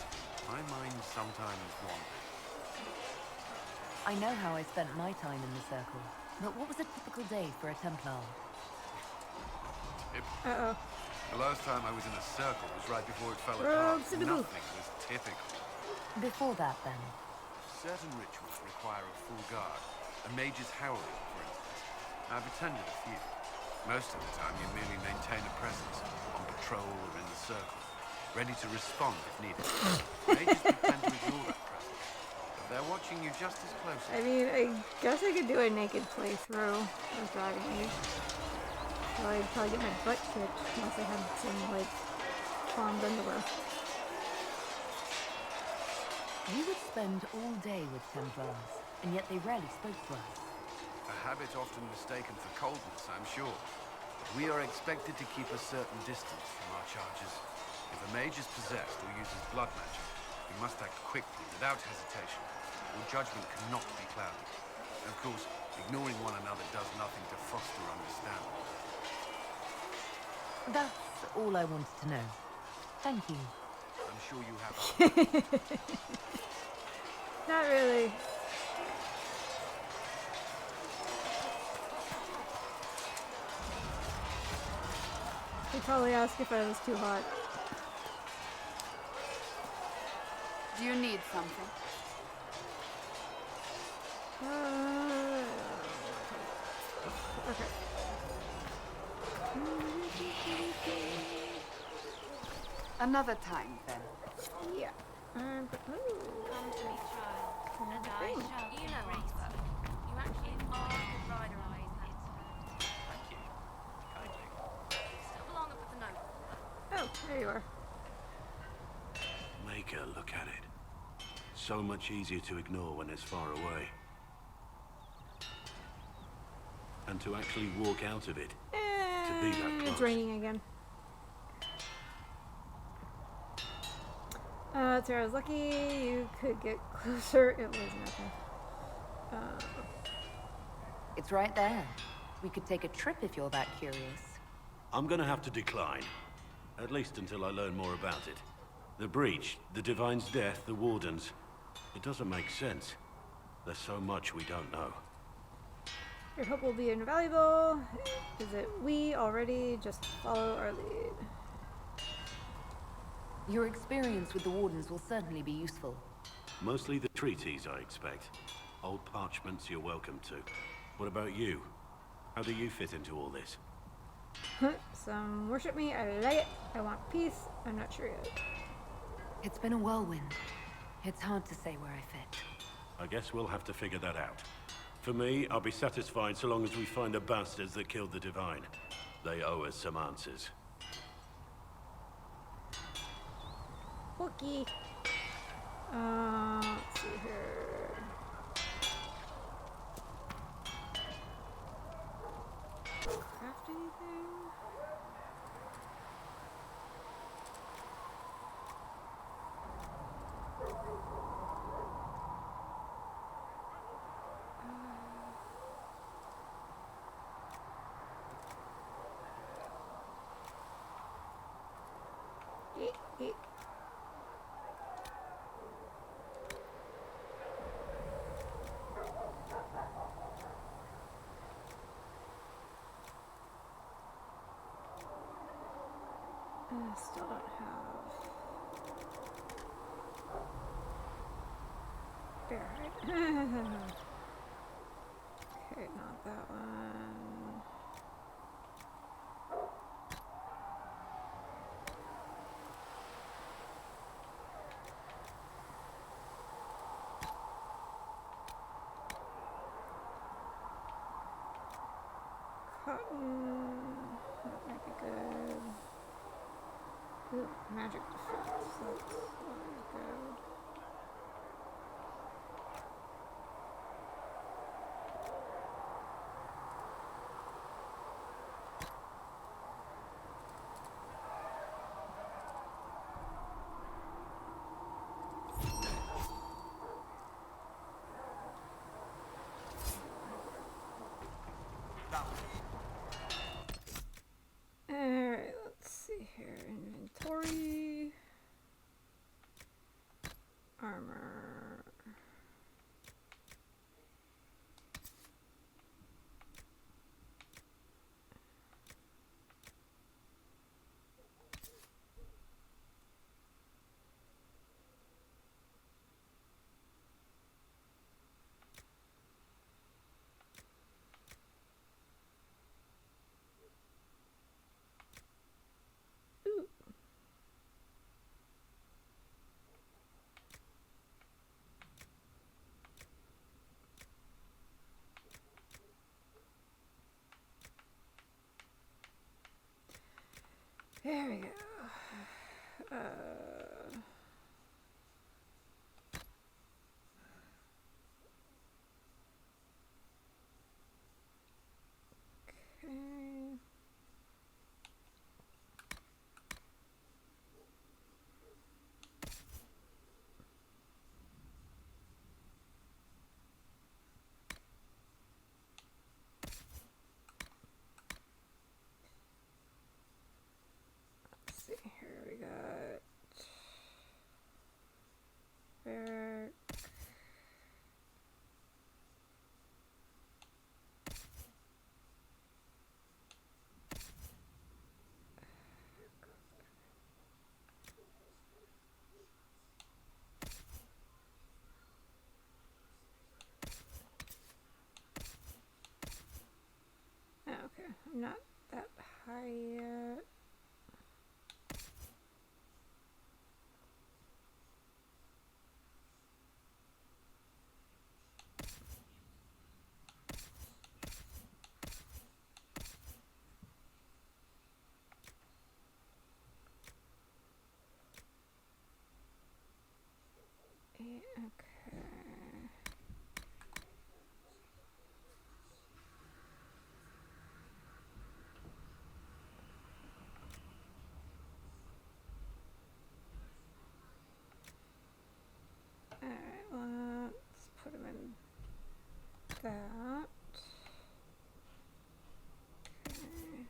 my mind sometimes wandered. I know how I spent my time in the Circle, but what was a typical day for a Templar? Uh-oh. The last time I was in a circle was right before it fell apart. Nothing was typical. Before that, then? Certain rituals require a full guard. A mage's howling, for instance. I've attended a few. Most of the time, you merely maintain a presence, on patrol or in the circle, ready to respond if needed. Mages tend to ignore that presence, but They're watching you just as closely. I mean, I guess I could do a naked playthrough of Dragon Age. So I'd probably get my butt kicked unless I had some, like, charmed underwear. We would spend all day with Templars, and yet they rarely spoke to us. A habit often mistaken for coldness, I'm sure. But we are expected to keep a certain distance from our charges. If a mage is possessed or uses blood magic, we must act quickly, without hesitation. Your judgment cannot be clouded. Of course, ignoring one another does nothing to foster understanding. That's all I wanted to know. Thank you. I'm sure you have. Not really. They probably asked if I was too hot. Do you need something? Okay. Another time, then. Yeah. Come to me, child, and I shall embrace you. You actually are the rider I need. Thank you. Kindly. Still belong up at the note. Oh, there you are. Make her look at it. So much easier to ignore when it's far away. And to actually walk out of it. To be that close. It's raining again. Tara's lucky. You could get closer. It was nothing. It's right there. We could take a trip if you're that curious. I'm gonna have to decline. At least until I learn more about it. The breach, the Divine's death, the Wardens. It doesn't make sense. There's so much we don't know. Your help will be invaluable. Visit we already. Just follow our lead. Your experience with the Wardens will certainly be useful. Mostly the treaties, I expect. Old parchments you're welcome to. What about you? How do you fit into all this? Some worship me. I like it. I want peace. I'm not sure yet. It's been a whirlwind. It's hard to say where I fit. I guess we'll have to figure that out. For me, I'll be satisfied so long as we find the bastards that killed the Divine. They owe us some answers. Okay. Let's see here. Craft anything? I still don't have bear hide. Okay, not that one. Cotton. That might be good. Ooh, magic defense. That's always good. Alright, let's see here. Inventory. Armor. Ooh. There we go. Okay. Let's see, here we got Eric. Oh, okay, I'm not that high yet. Okay. Alright, let's put him in that. Okay.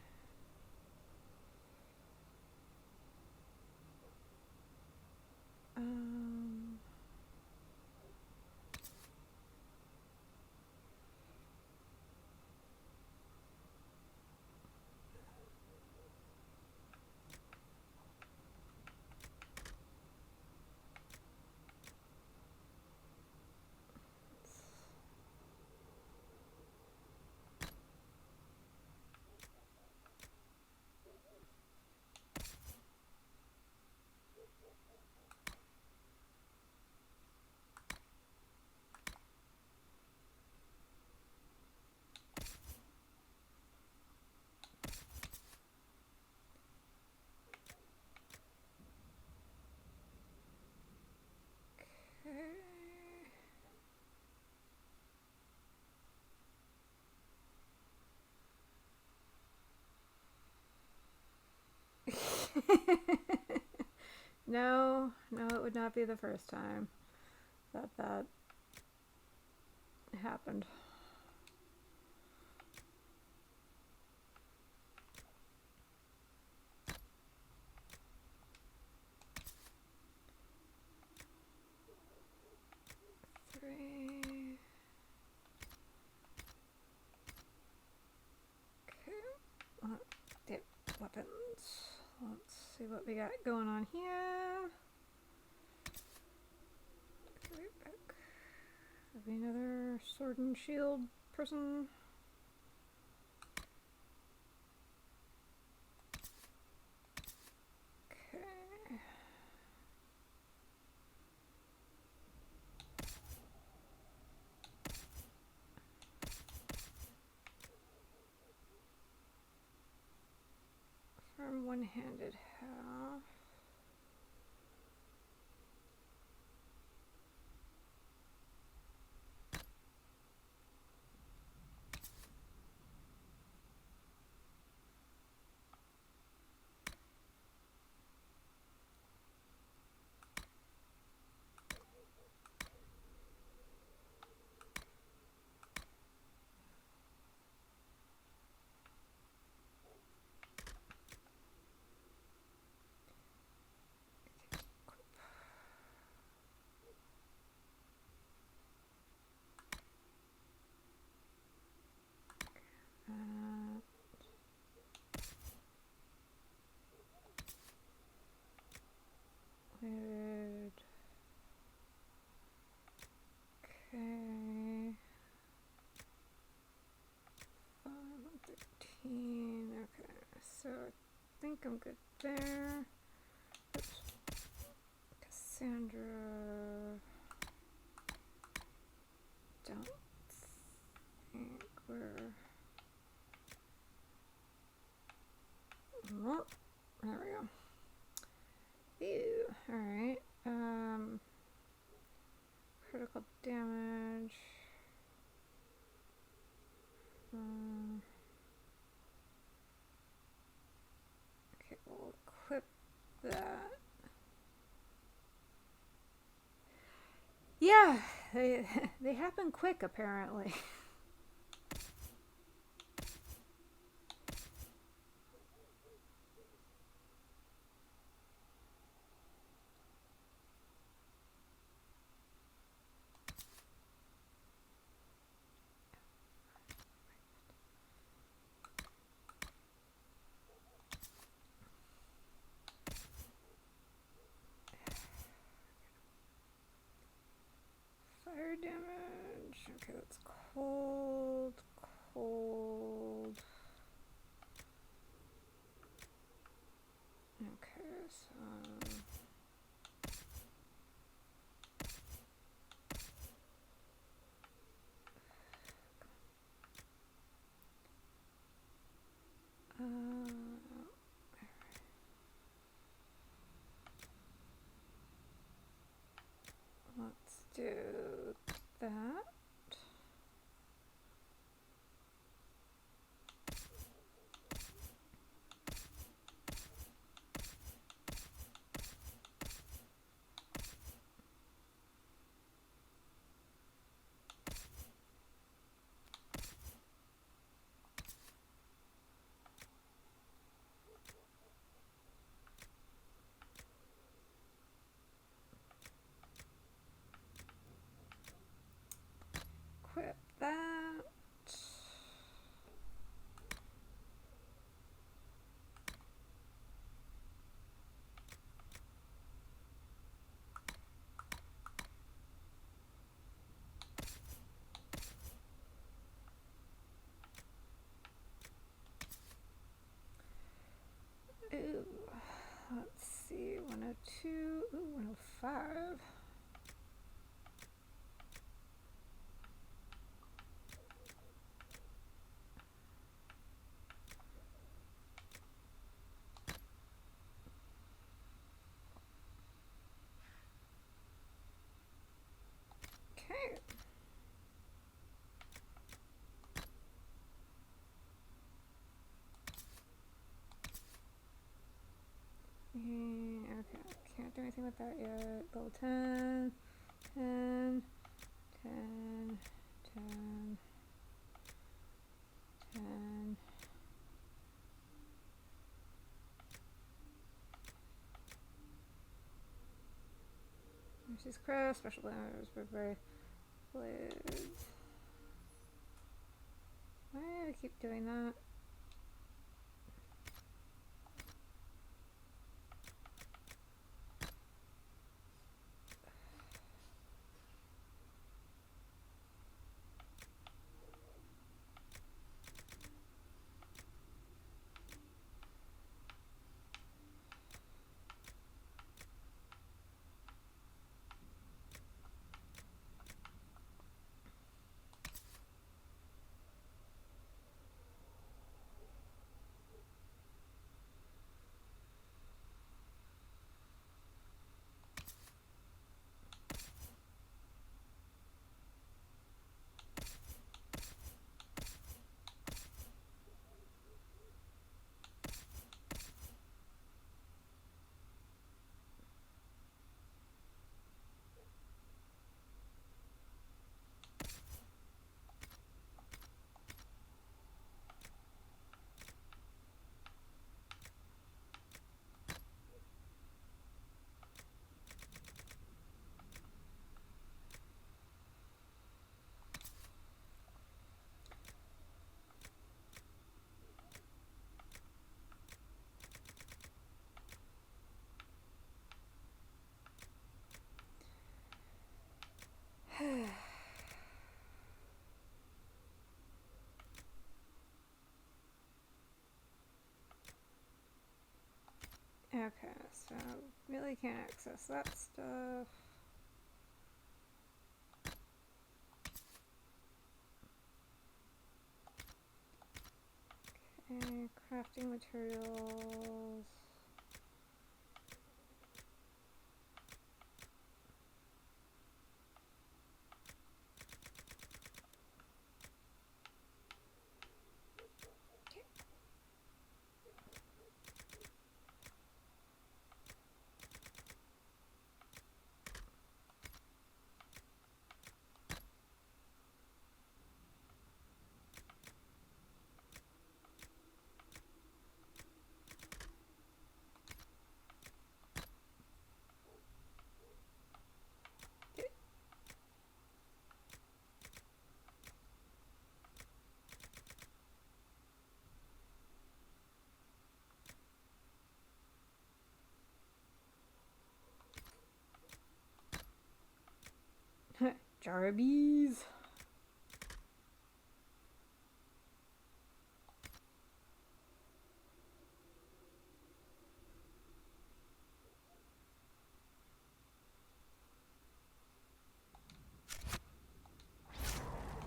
Um, No, it would not be the first time that happened. Three. Okay. Yep, weapons. Let's see what we got going on here. Okay, back. Maybe another sword and shield person. Okay. From one-handed half. Weird. Okay. 13. Okay, so I think I'm good there. Oops. Cassandra. Don't think we're. There we go. Ew. Alright. Critical damage. Okay, we'll equip that. Yeah, they happen quick apparently. Fire damage. Okay, that's cold, cold. Okay, so let's do that. Equip that. Ooh, let's see, 102, ooh, 105. Okay. Okay, can't do anything with that yet. Level 10, 10, 10, 10, 10. Mercy's Crest, special damage, very blades. Why do I keep doing that? Okay, so really can't access that stuff. Okay, crafting materials. Jarbies.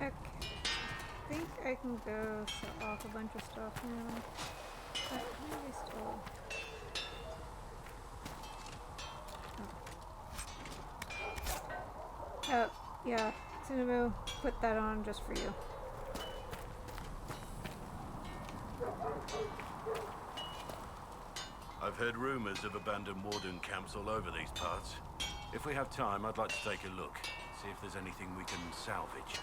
Okay. I think I can go sell off a bunch of stuff now. But maybe still. Oh, yeah. Tsunobu, put that on just for you. I've heard rumors of abandoned warden camps all over these parts. If we have time, I'd like to take a look. See if there's anything we can salvage.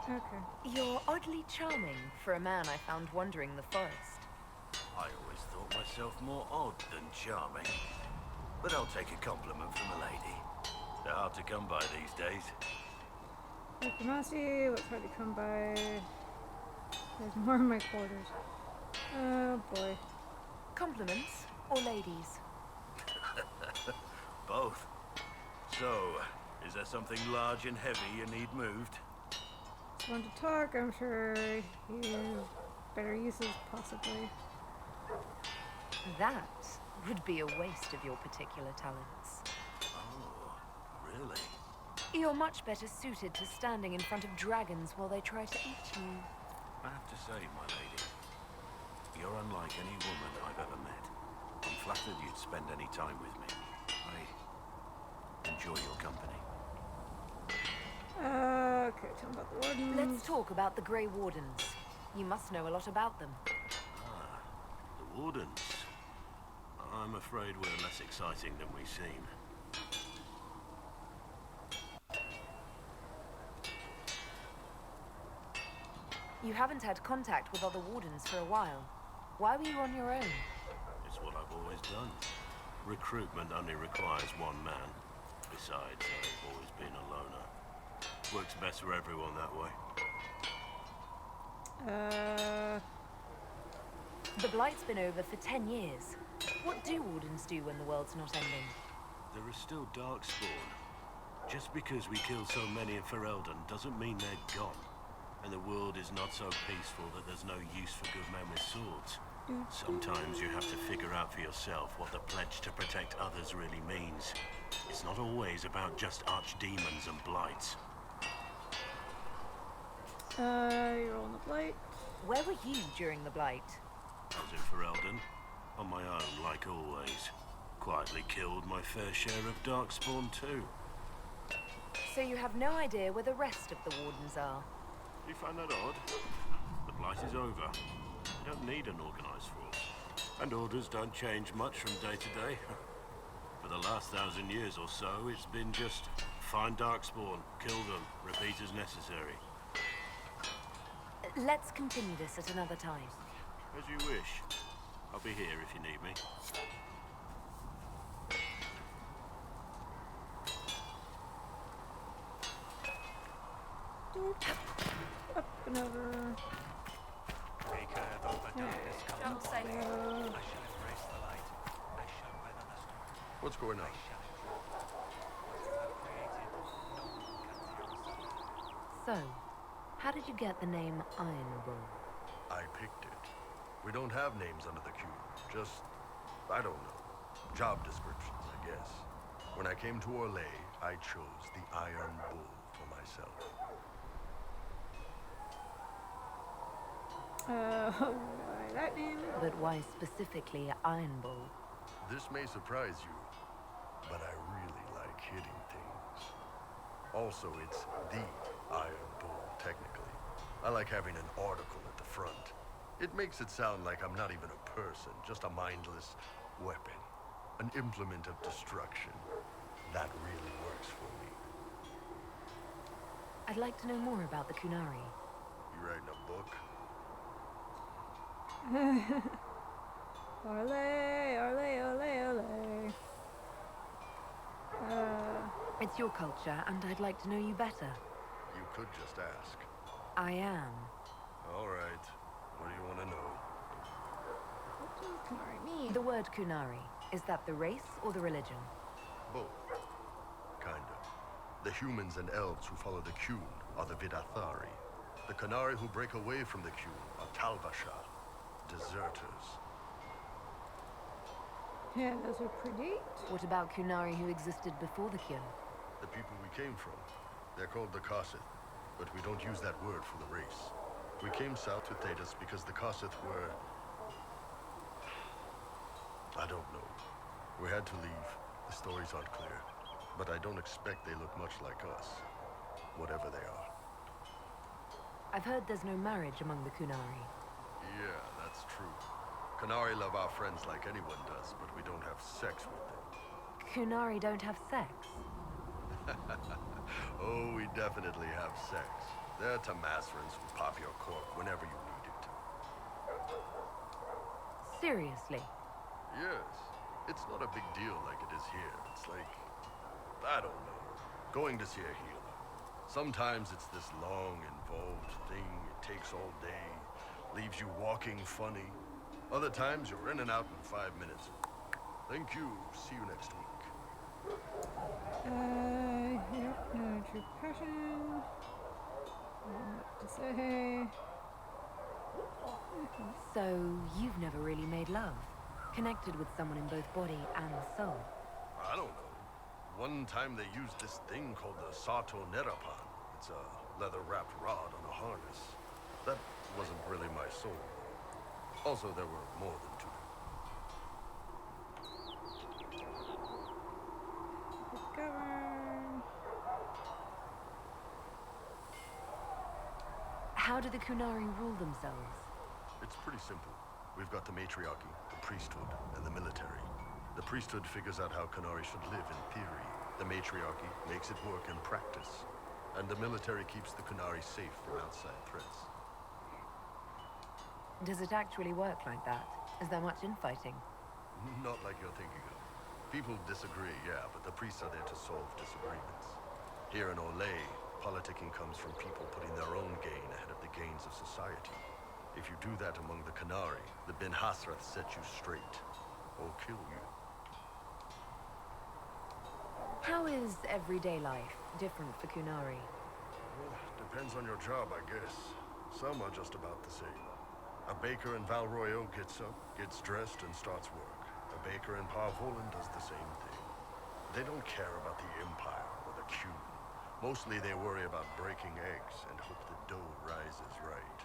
Okay. You're oddly charming for a man I found wandering the forest. I always thought myself more odd than charming. But I'll take a compliment from a lady. They're hard to come by these days. Diplomacy, what's hard to come by? There's more in my quarters. Oh boy. Compliments or ladies? Both. So, is there something large and heavy you need moved? Just want to talk, I'm sure he has better uses, possibly. That would be a waste of your particular talents. Oh, really? You're much better suited to standing in front of dragons while they try to eat you. I have to say, my lady, you're unlike any woman I've ever met. I'm flattered you'd spend any time with me. I enjoy your company. Okay, tell me about the wardens. Let's talk about the Grey Wardens. You must know a lot about them. Ah, the Wardens. I'm afraid we're less exciting than we seem. You haven't had contact with other Wardens for a while. Why were you on your own? It's what I've always done. Recruitment only requires one man. Besides, I've always been a loner. Works best for everyone that way. The Blight's been over for 10 years. What do Wardens do when the world's not ending? There is still Darkspawn. Just because we killed so many in Ferelden doesn't mean they're gone. And the world is not so peaceful that there's no use for good men with swords. Sometimes you have to figure out for yourself what the pledge to protect others really means. It's not always about just archdemons and blights. You're on the Blight. Where were you during the Blight? I was in Ferelden, on my own like always. Quietly killed my fair share of Darkspawn too. So you have no idea where the rest of the Wardens are? You find that odd? The Blight is over. You don't need an organized force. And orders don't change much from day to day. For the last 1,000 years or so, it's been just find Darkspawn, kill them, repeat as necessary. Let's continue this at another time. As you wish. I'll be here if you need me. Up and over. Don't say What's going on? So, how did you get the name Iron Bull? I picked it. We don't have names under the cube. Just, I don't know. Job descriptions, I guess. When I came to Orlais, I chose the Iron Bull for myself. Why that name? But why specifically Iron Bull? This may surprise you, but I really like hitting things. Also, it's the Iron Bull, technically. I like having an article at the front. It makes it sound like I'm not even a person, just a mindless weapon. An implement of destruction. That really works for me. I'd like to know more about the Kunari. You writing a book? Orlais, Orlais, Orlais, Orlais. It's your culture, and I'd like to know you better. You could just ask. I am. All right. What do you want to know? What does Kunari mean? The word Kunari. Is that the race or the religion? Both. Kinda. The humans and elves who follow the Qun are the Vidathari. The Khanari who break away from the Qun are Talvasha, deserters. Yeah, those are pretty. What about Kunari who existed before the Qun? The people we came from. They're called the Kasith, but we don't use that word for the race. We came south to Thedas because the Kasith were... I don't know. We had to leave. The stories aren't clear. But I don't expect they look much like us. Whatever they are. I've heard there's no marriage among the Kunari. Yeah, that's true. Khanari love our friends like anyone does, but we don't have sex with them. Kunari don't have sex? Oh, we definitely have sex. They're Tamasrans who pop your cork whenever you need it. Seriously? Yes. It's not a big deal like it is here. It's like, I don't know, going to see a healer. Sometimes it's this long, involved thing. It takes all day, leaves you walking funny. Other times you're in and out in 5 minutes. Thank you. See you next week. Yep, no true passion. What to say? So, you've never really made love? Connected with someone in both body and soul? I don't know. One time they used this thing called the Sato Nerapan. It's a leather-wrapped rod on a harness. That wasn't really my soul. Also, there were more than two. Govern. How do the Kunari rule themselves? It's pretty simple. We've got the matriarchy, the priesthood, and the military. The priesthood figures out how Khanari should live in theory. The matriarchy makes it work in practice. And the military keeps the Khanari safe from outside threats. Does it actually work like that? Is there much infighting? Not like you're thinking of. People disagree, yeah, but the priests are there to solve disagreements. Here in Olay, politicking comes from people putting their own gain ahead of the gains of society. If you do that among the Khanari, the Ben Hasrath set you straight, or kill you. How is everyday life different for Kunari? Well, depends on your job, I guess. Some are just about the same. A baker in Val Royeaux gets up, gets dressed, and starts work. A baker in Parvolan does the same thing. They don't care about the Empire or the Qun. Mostly they worry about breaking eggs and hope the dough rises right.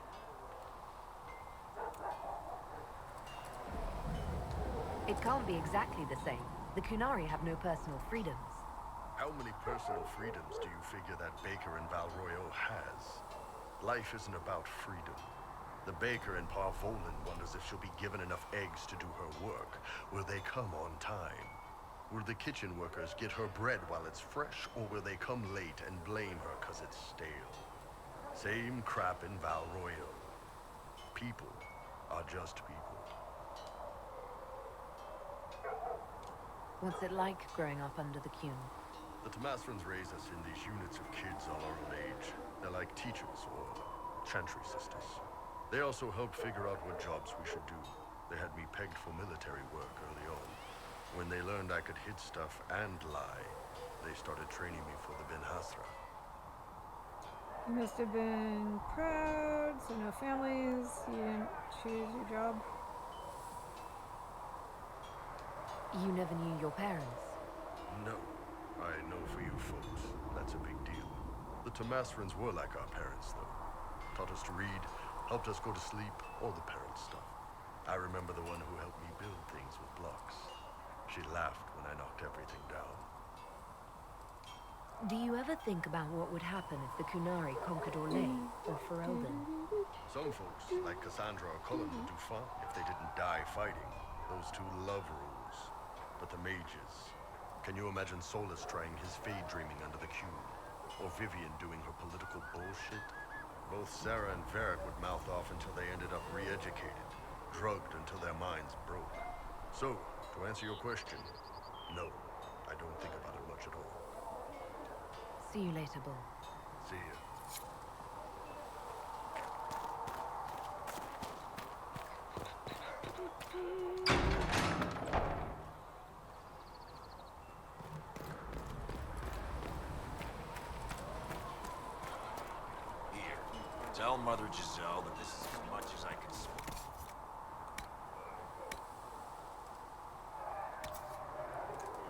It can't be exactly the same. The Kunari have no personal freedoms. How many personal freedoms do you figure that baker in Val Royeaux has? Life isn't about freedom. The baker in Parvolan wonders if she'll be given enough eggs to do her work. Will they come on time? Will the kitchen workers get her bread while it's fresh, or will they come late and blame her because it's stale? Same crap in Val Royeaux. People are just people. What's it like growing up under the Qun? The Tamasrans raise us in these units of kids all our own age. They're like teachers or chantry sisters. They also help figure out what jobs we should do. They had me pegged for military work early on. When they learned I could hit stuff and lie, they started training me for the Ben Hasra. You must have been proud, so no families, you didn't choose your job. You never knew your parents? No. I know for you folks, that's a big deal. The Tamasrans were like our parents, though. Taught us to read, helped us go to sleep, all the parent stuff. I remember the one who helped me build things with blocks. She laughed when I knocked everything down. Do you ever think about what would happen if the Kunari conquered Orlais or Ferelden? Some folks, like Cassandra or Cullen, would do fine if they didn't die fighting. Those two love rules. But the mages... Can you imagine Solus trying his fade dreaming under the Qun? Or Vivian doing her political bullshit? Both Sarah and Varric would mouth off until they ended up re-educated, drugged until their minds broke. So, to answer your question, no, I don't think about it much at all. See you later, Bull. See ya. Tell Mother Giselle that this is as much as I can spare.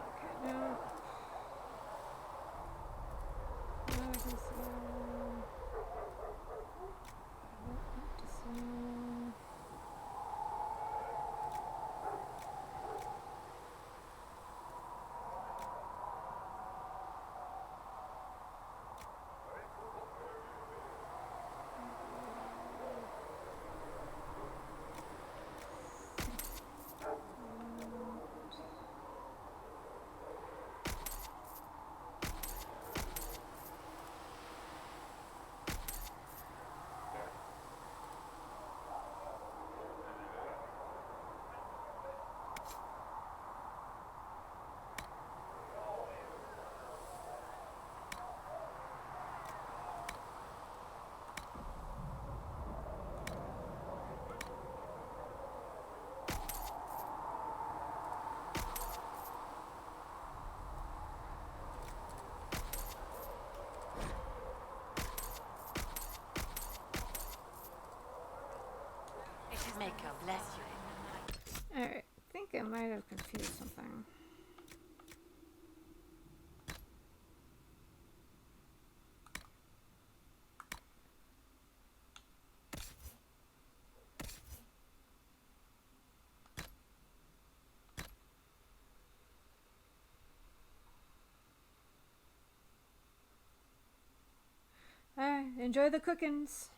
Okay, no. I can see. Make her bless you. Alright, I think I might have confused something. Alright, enjoy the cookings.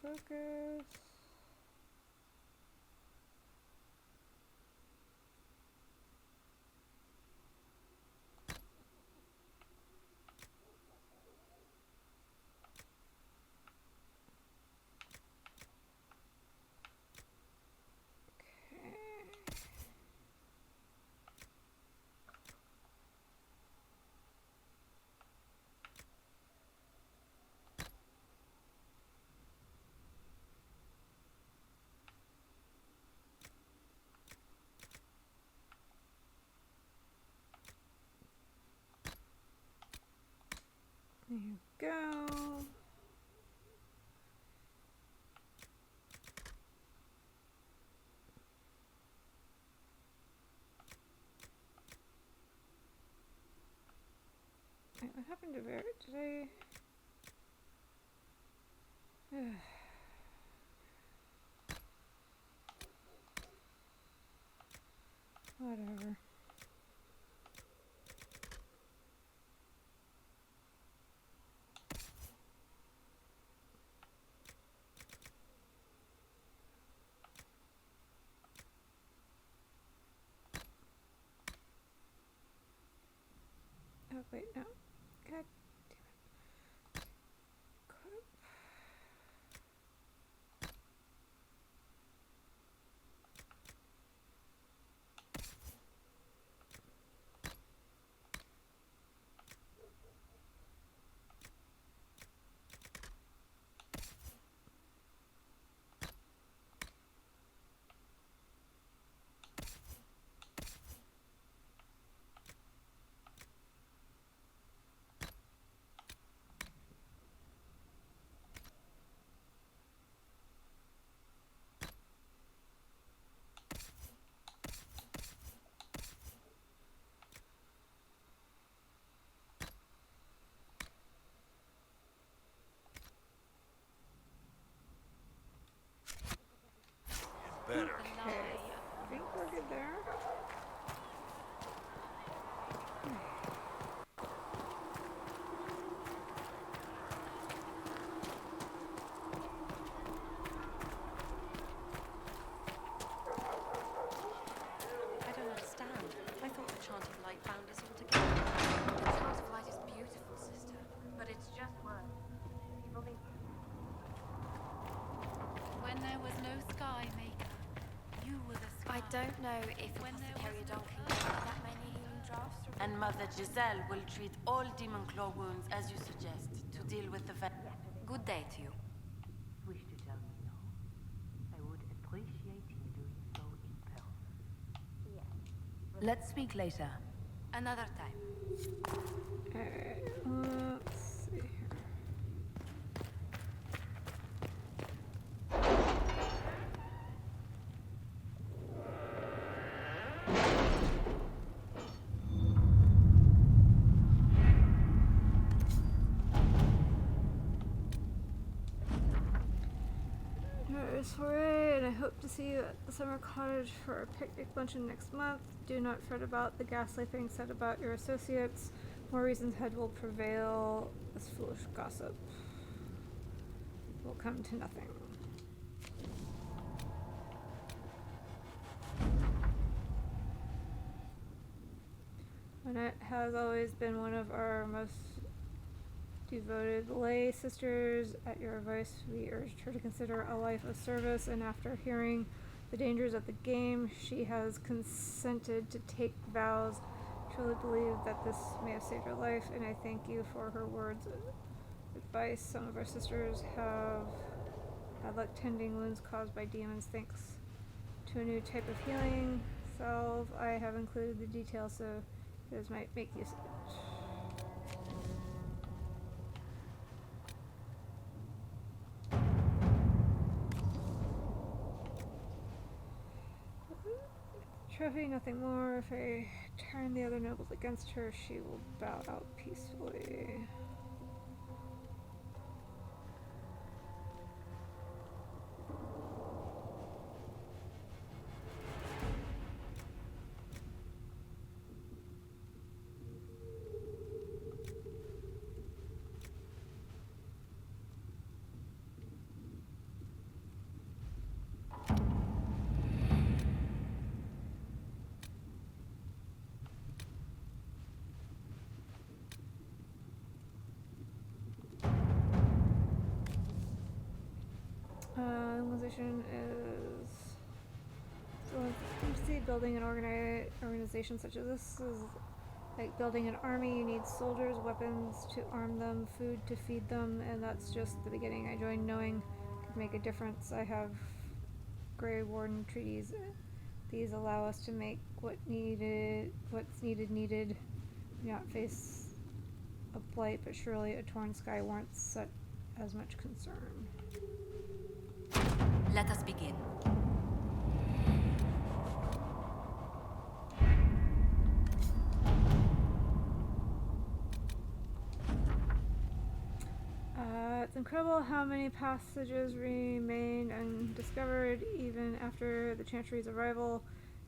Focus. There you go. Wait, what happened to Barrett today? Whatever. Oh, wait, no. God damn it. Equip. better. Okay, I think we're good there. I don't understand. I thought the Chant of Light bound us all together. The Chant of Light is beautiful, sister. But it's just words. People need... When there was no sky maker, you were the sky. I don't know if Apothecary Don can get that many healing drafts. And Mother Giselle will treat all demon claw wounds as you suggest, to deal with the Good day to you. Wish to tell me no? I would appreciate him doing so in person. Yes. Let's speak later. Another time. Alright, let's see here. Soiree, and I hope to see you at the summer cottage for a picnic luncheon next month. Do not fret about the ghastly things said about your associates. More reasons head will prevail. This foolish gossip will come to nothing. Annette has always been one of our most devoted lay sisters. At your advice, we urged her to consider a life of service, and after hearing the dangers of the game, she has consented to take vows. Truly believe that this may have saved her life, and I thank you for her words of advice. Some of our sisters have had luck tending wounds caused by demons thanks to a new type of healing salve. I have included the details so this might make use of it. Trophy, nothing more. If I turn the other nobles against her, she will bow out peacefully. Inquisition is still building an organization such as this is like building an army. You need soldiers, weapons to arm them, food to feed them, and that's just the beginning. I joined knowing I could make a difference. I have Grey Warden treaties. These allow us to make what's needed. Do not face a blight, but surely a torn sky warrants such as much concern. Let us begin. It's incredible how many passages remain undiscovered even after the Chantry's arrival.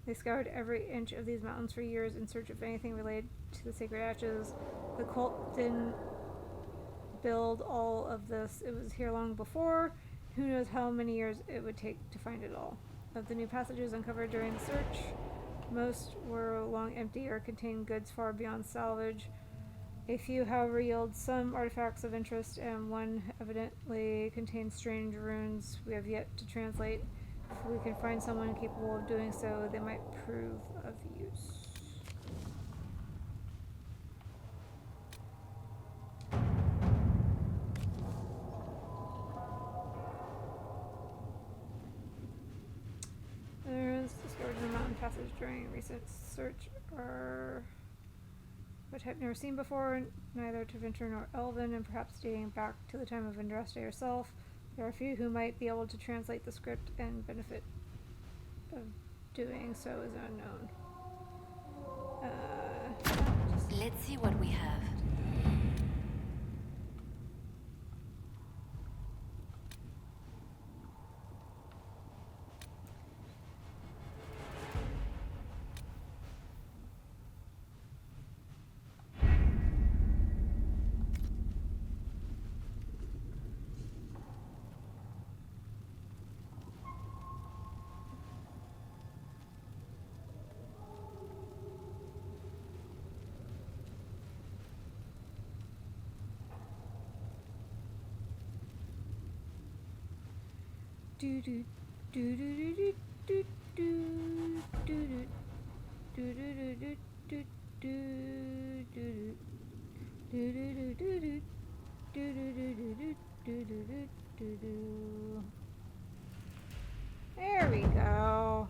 They scoured every inch of these mountains for years in search of anything related to the sacred ashes. The cult didn't build all of this. It was here long before. Who knows how many years it would take to find it all. Of the new passages uncovered during the search, most were long empty or contained goods far beyond salvage. A few, however, yield some artifacts of interest, and one evidently contains strange runes we have yet to translate. If we can find someone capable of doing so, they might prove of use. Runes discovered in the mountain passage during a recent search are which I've never seen before, neither to Venture nor Elven, and perhaps dating back to the time of Andraste herself. There are a few who might be able to translate the script, and benefit of doing so is unknown. Let's see what we have. Do do do do do do do do do do do do do do do. There we go.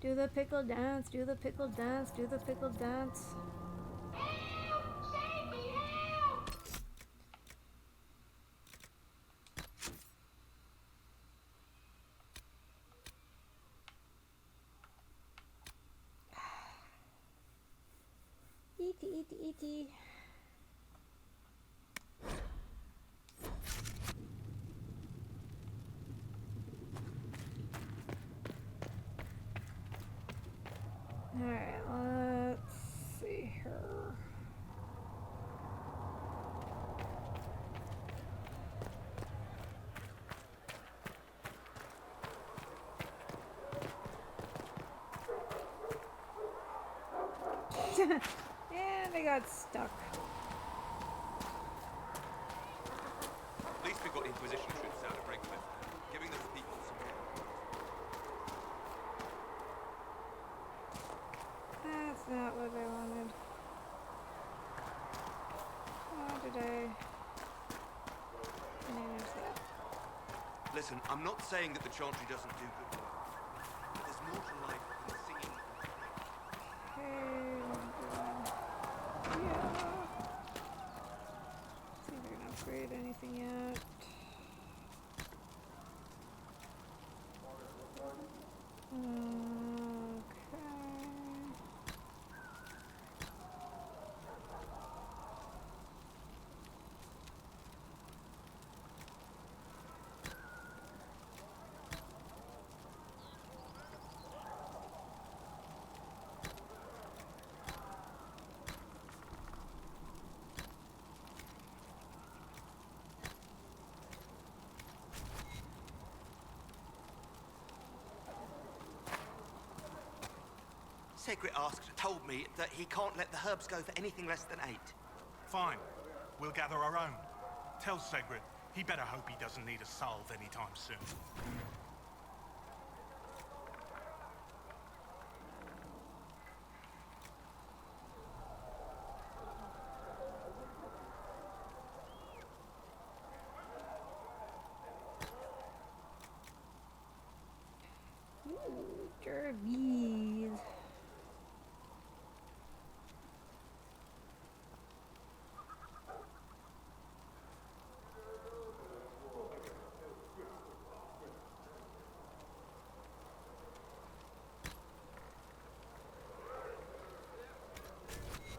Do the pickle dance, do the pickle dance, do the pickle dance. E.T. Alright, let's see here. And I got stuck. At least we've got Inquisition troops now to break with, giving those people some That's not what I wanted. How did I manage that? Listen, I'm not saying that the Chantry doesn't do good work, but there's more to life than singing. Yeah. See if I can upgrade anything yet. Segrit told me that he can't let the herbs go for anything less than 8. Fine. We'll gather our own. Tell Segrit he better hope he doesn't need a salve anytime soon. Ooh, derbies.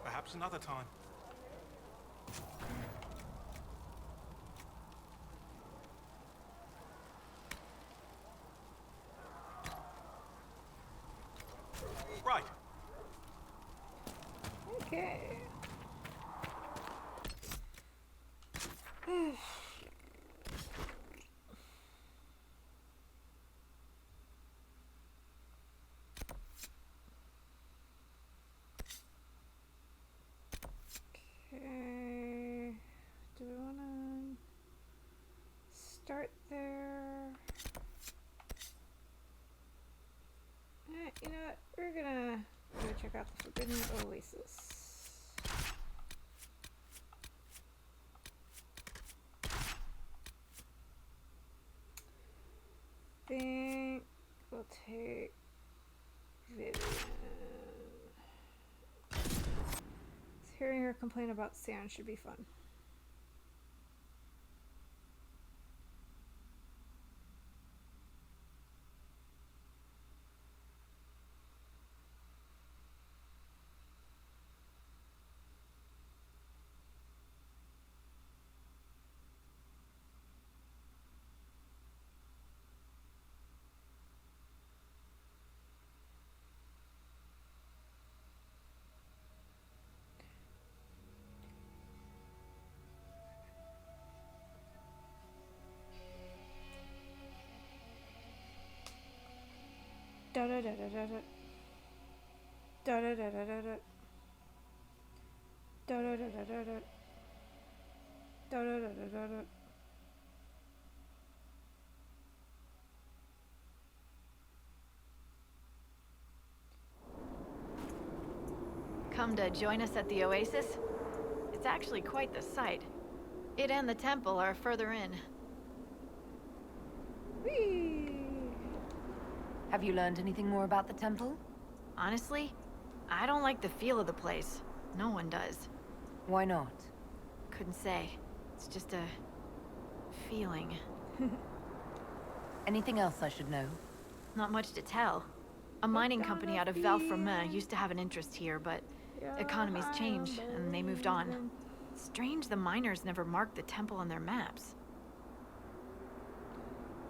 Perhaps another time. Right. Okay. Okay. Do we want to start there? You know what? We're gonna go check out the Forbidden Oasis. Think we'll take Vivian. Hearing her complain about sand should be fun. Da da da da da da. Da da da da da da. Da da da da da da. Come to join us at the Oasis? It's actually quite the sight. It and the temple are further in. Whee! Have you learned anything more about the temple? Honestly, I don't like the feel of the place. No one does. Why not? Couldn't say. It's just a feeling. Anything else I should know? Not much to tell. A mining company out of Valfromé used to have an interest here, but economies changed and they moved on. Strange the miners never marked the temple on their maps.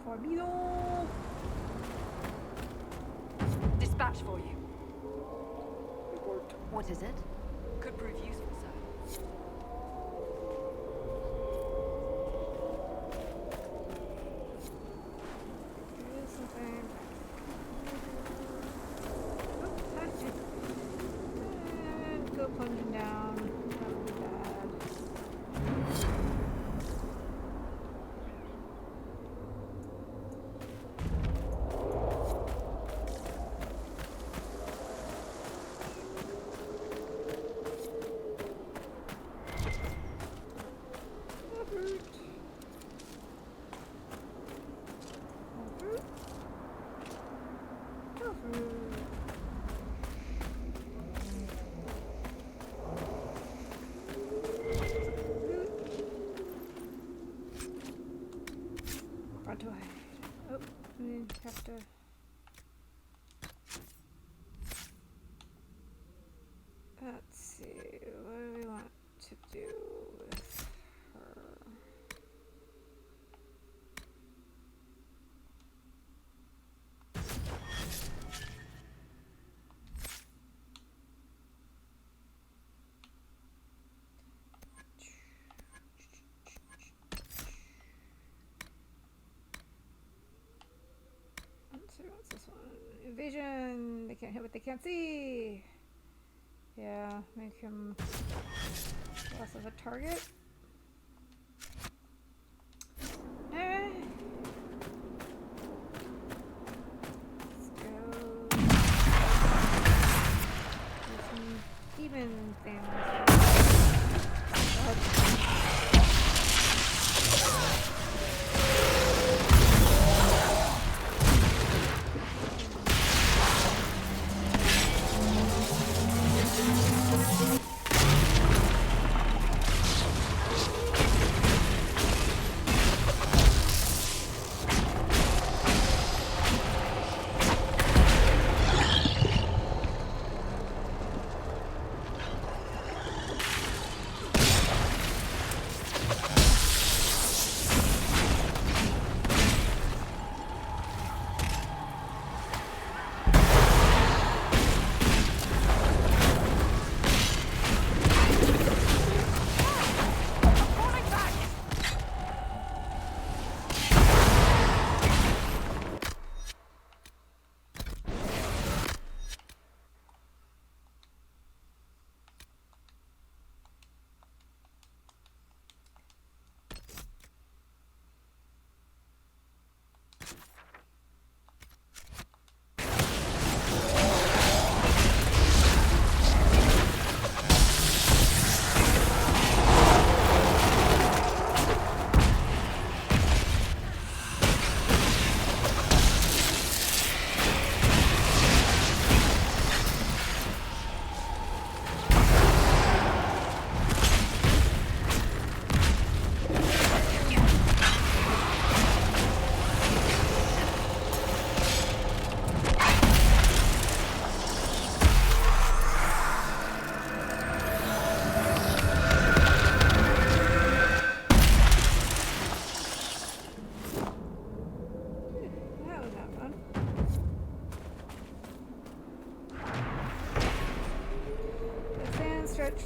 Formido! Dispatch for you. What is it? Could prove useful, sir. There is something. And go plunging down. That would be bad. Oh, we have to. Let's see, what do we want to do with her? Let's see, what's this one? Vision! They can't hit what they can't see! Yeah, make him less of a target. Alright. Let's go. Do some demon things.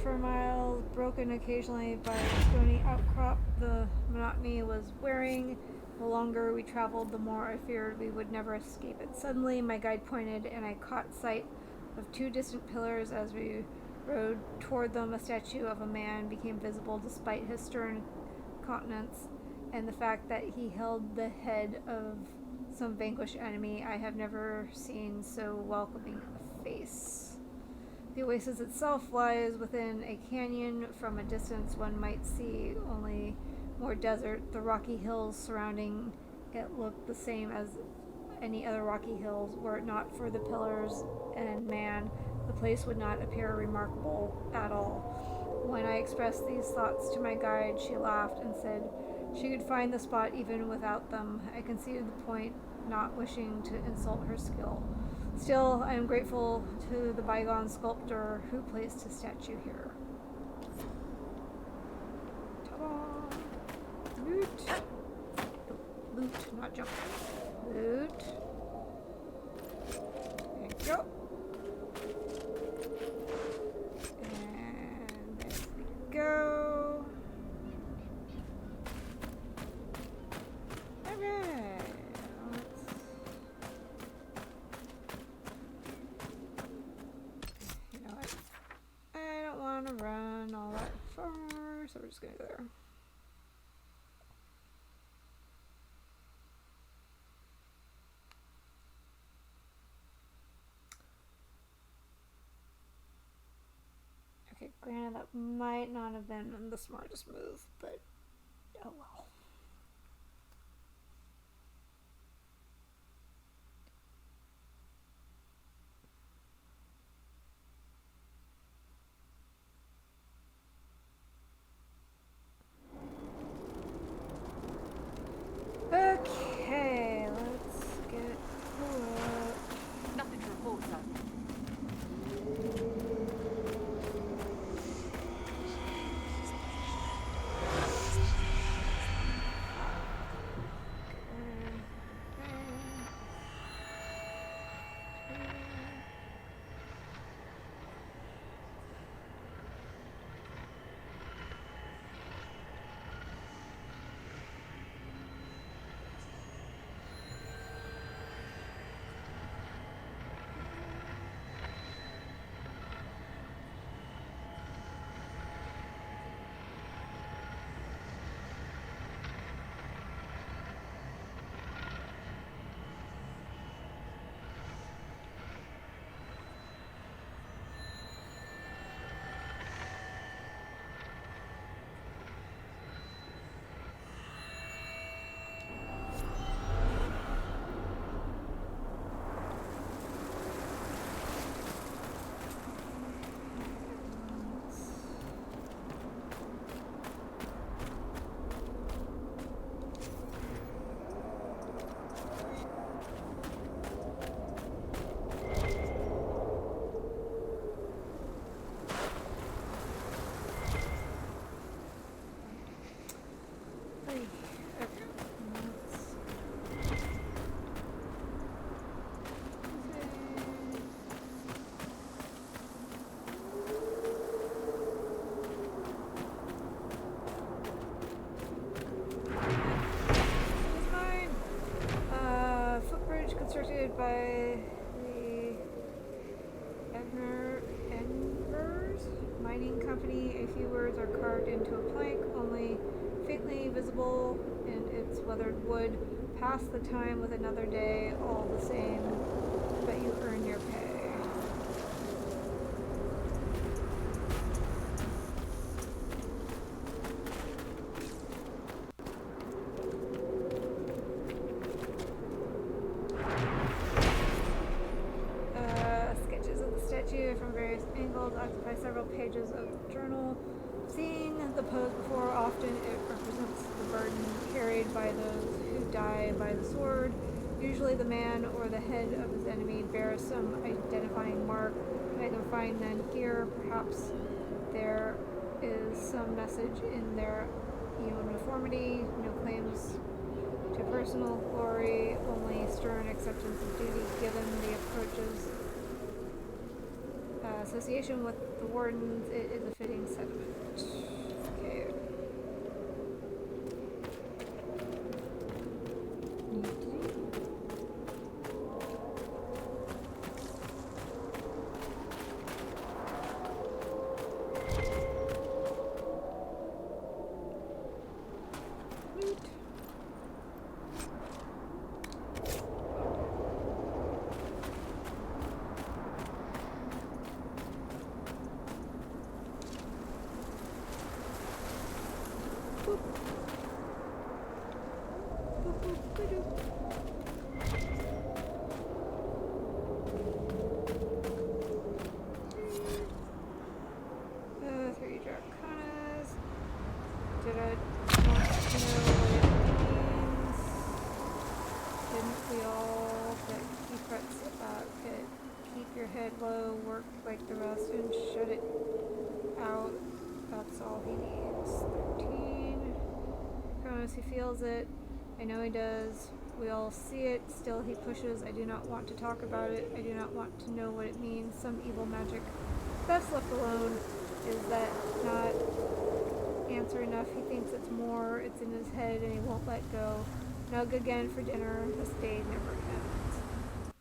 For miles, broken occasionally by a stony outcrop. The monotony was wearing. The longer we traveled, the more I feared we would never escape it. Suddenly, my guide pointed, and I caught sight of two distant pillars. As we rode toward them, a statue of a man became visible despite his stern countenance, and the fact that he held the head of some vanquished enemy. I have never seen so welcoming a face. The oasis itself lies within a canyon. From a distance, one might see only more desert. The rocky hills surrounding it look the same as any other rocky hills. Were it not for the pillars and man, the place would not appear remarkable at all. When I expressed these thoughts to my guide, she laughed and said she could find the spot even without them. I conceded the point, not wishing to insult her skill. Still, I am grateful to the bygone sculptor who placed his statue here. Ta-da! Loot. Loot, not jump. Loot. There you go. And there we go. Okay. You know what? I don't want to run all that far, so we're just going to go there. Okay, granted that might not have been the smartest move, but oh well. Okay, let's get Nothing to report, sir. Constructed by the Embers Mining Company. A few words are carved into a plank, only faintly visible in its weathered wood. Pass the time with another day, all the same, but you earn your pay. From various angles occupy several pages of the journal. Seeing the pose before, often it represents the burden carried by those who die by the sword. Usually the man or the head of his enemy bears some identifying mark. I can find none here. Perhaps there is some message in their uniformity. No claims to personal glory, only stern acceptance of duty given the approaches. Association with the wardens, it is a fitting sentiment. Okay. Three Draconas. Did I want to know what it means? Didn't we all get key frets about it? Keep your head low, work like the rest, and shut it out. That's all he needs. 13. Cronus, he feels it. I know he does. We all see it. Still he pushes. I do not want to talk about it. I do not want to know what it means. Some evil magic. Best left alone. Is that not answer enough? He thinks it's more. It's in his head and he won't let go. Nug again for dinner. This day never ends.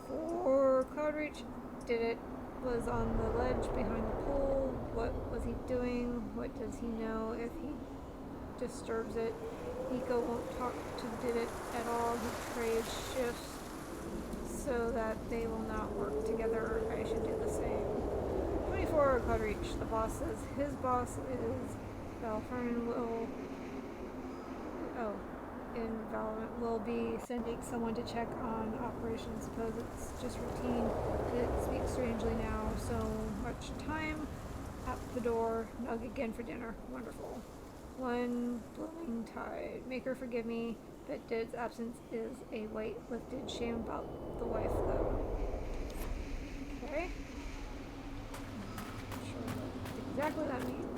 4. Cloudreach did it. Was on the ledge behind the pool. What was he doing? What does he know if he disturbs it? Nico won't talk to Did it at all. He trades shifts so that they will not work together. I should do the same. 24. Cloudreach. The boss says his boss is Valfern will be sending someone to check on operations. Suppose it's just routine. It speaks strangely now. So much time at the door. Nug again for dinner. Wonderful. 1 blooming tide. Make her forgive me, but Did's absence is a weight lifted. Shame about the wife, though. Okay. Not sure what exactly that means.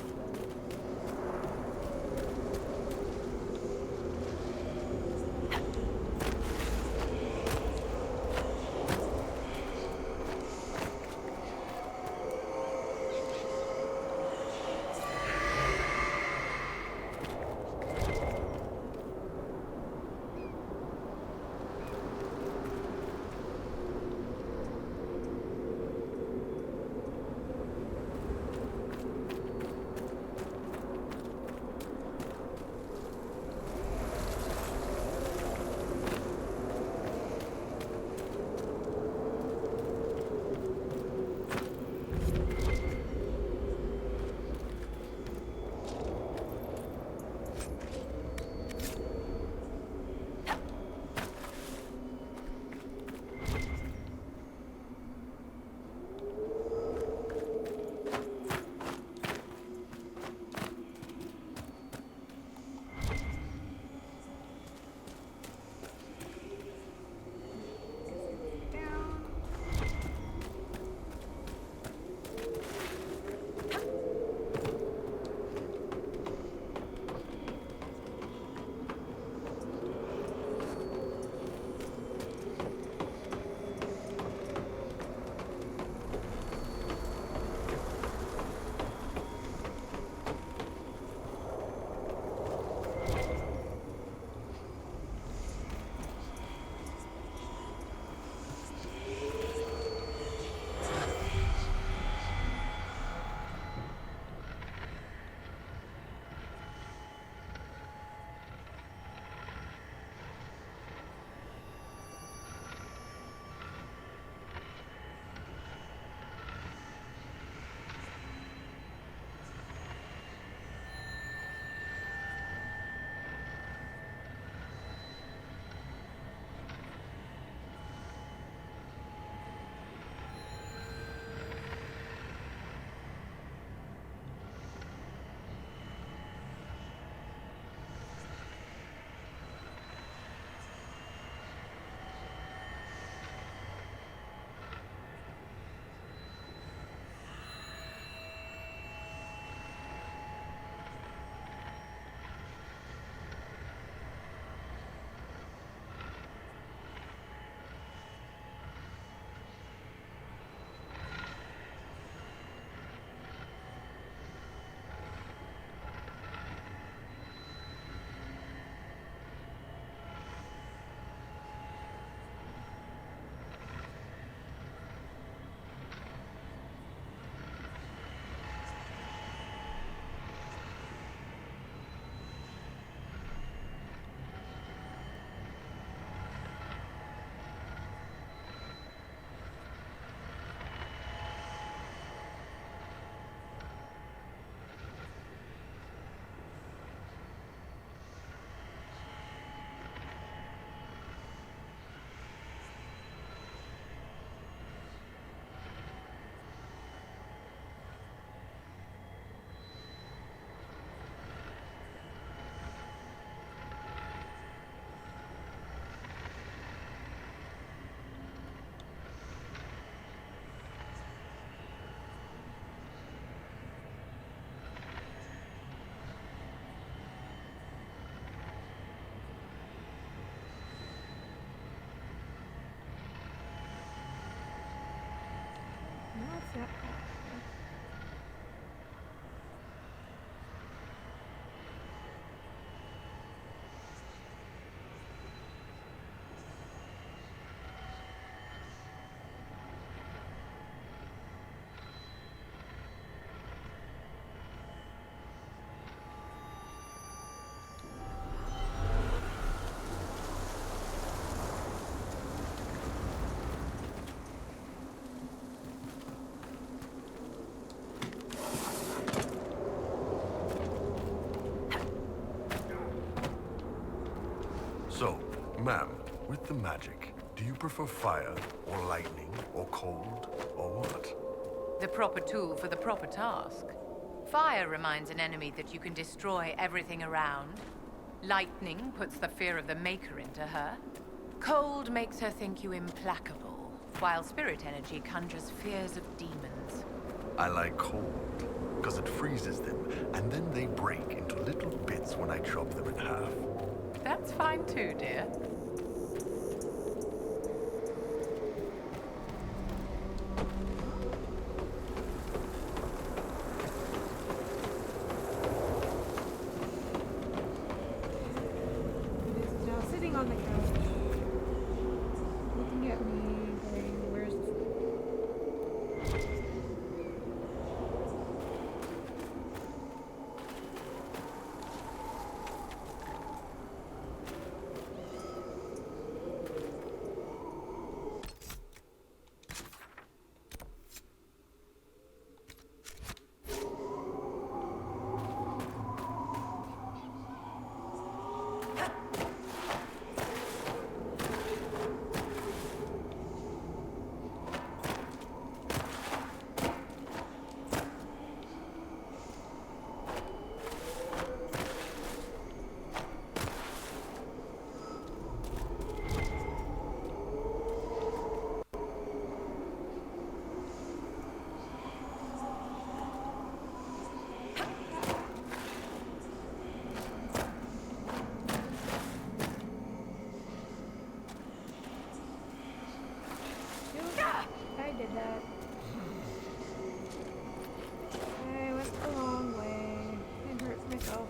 So, ma'am, with the magic, do you prefer fire, or lightning, or cold, or what? The proper tool for the proper task. Fire reminds an enemy that you can destroy everything around. Lightning puts the fear of the Maker into her. Cold makes her think you implacable, while spirit energy conjures fears of demons. I like cold, because it freezes them, and then they break into little bits when I chop them in half. That's fine too, dear. He's now sitting on the couch, looking at me, going, "Where's the food?" I did that. I went the wrong way and hurt myself.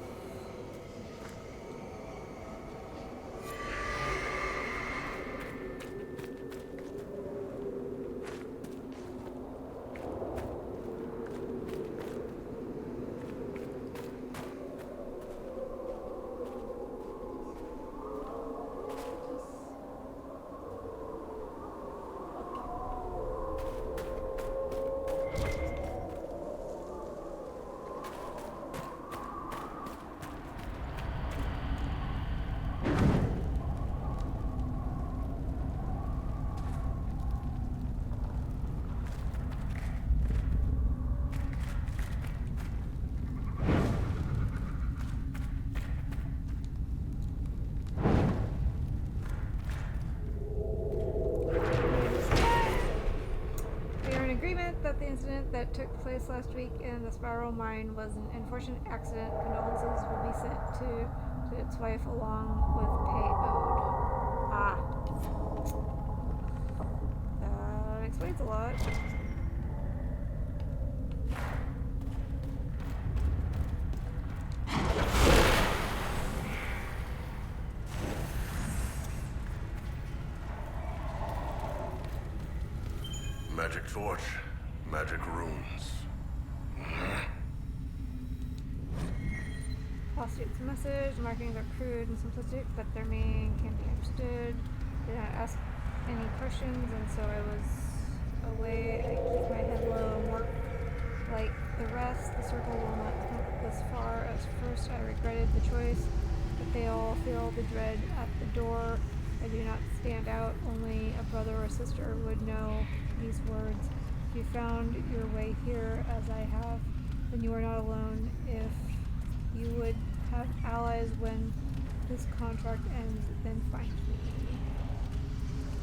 That the incident that took place last week in the Spiral Mine was an unfortunate accident. Condolences will be sent to its wife along with pay owed. That explains a lot. Magic torch. Magic runes. Prostitute's message. Markings are crude and simplistic, but their meaning can be understood. Did not ask any questions, and so I was away. I keep my head low and work like the rest. The circle will not come this far. As first I regretted the choice, but they all feel the dread at the door. I do not stand out. Only a brother or sister would know these words. If you found your way here, as I have, then you are not alone. If you would have allies when this contract ends, then find me.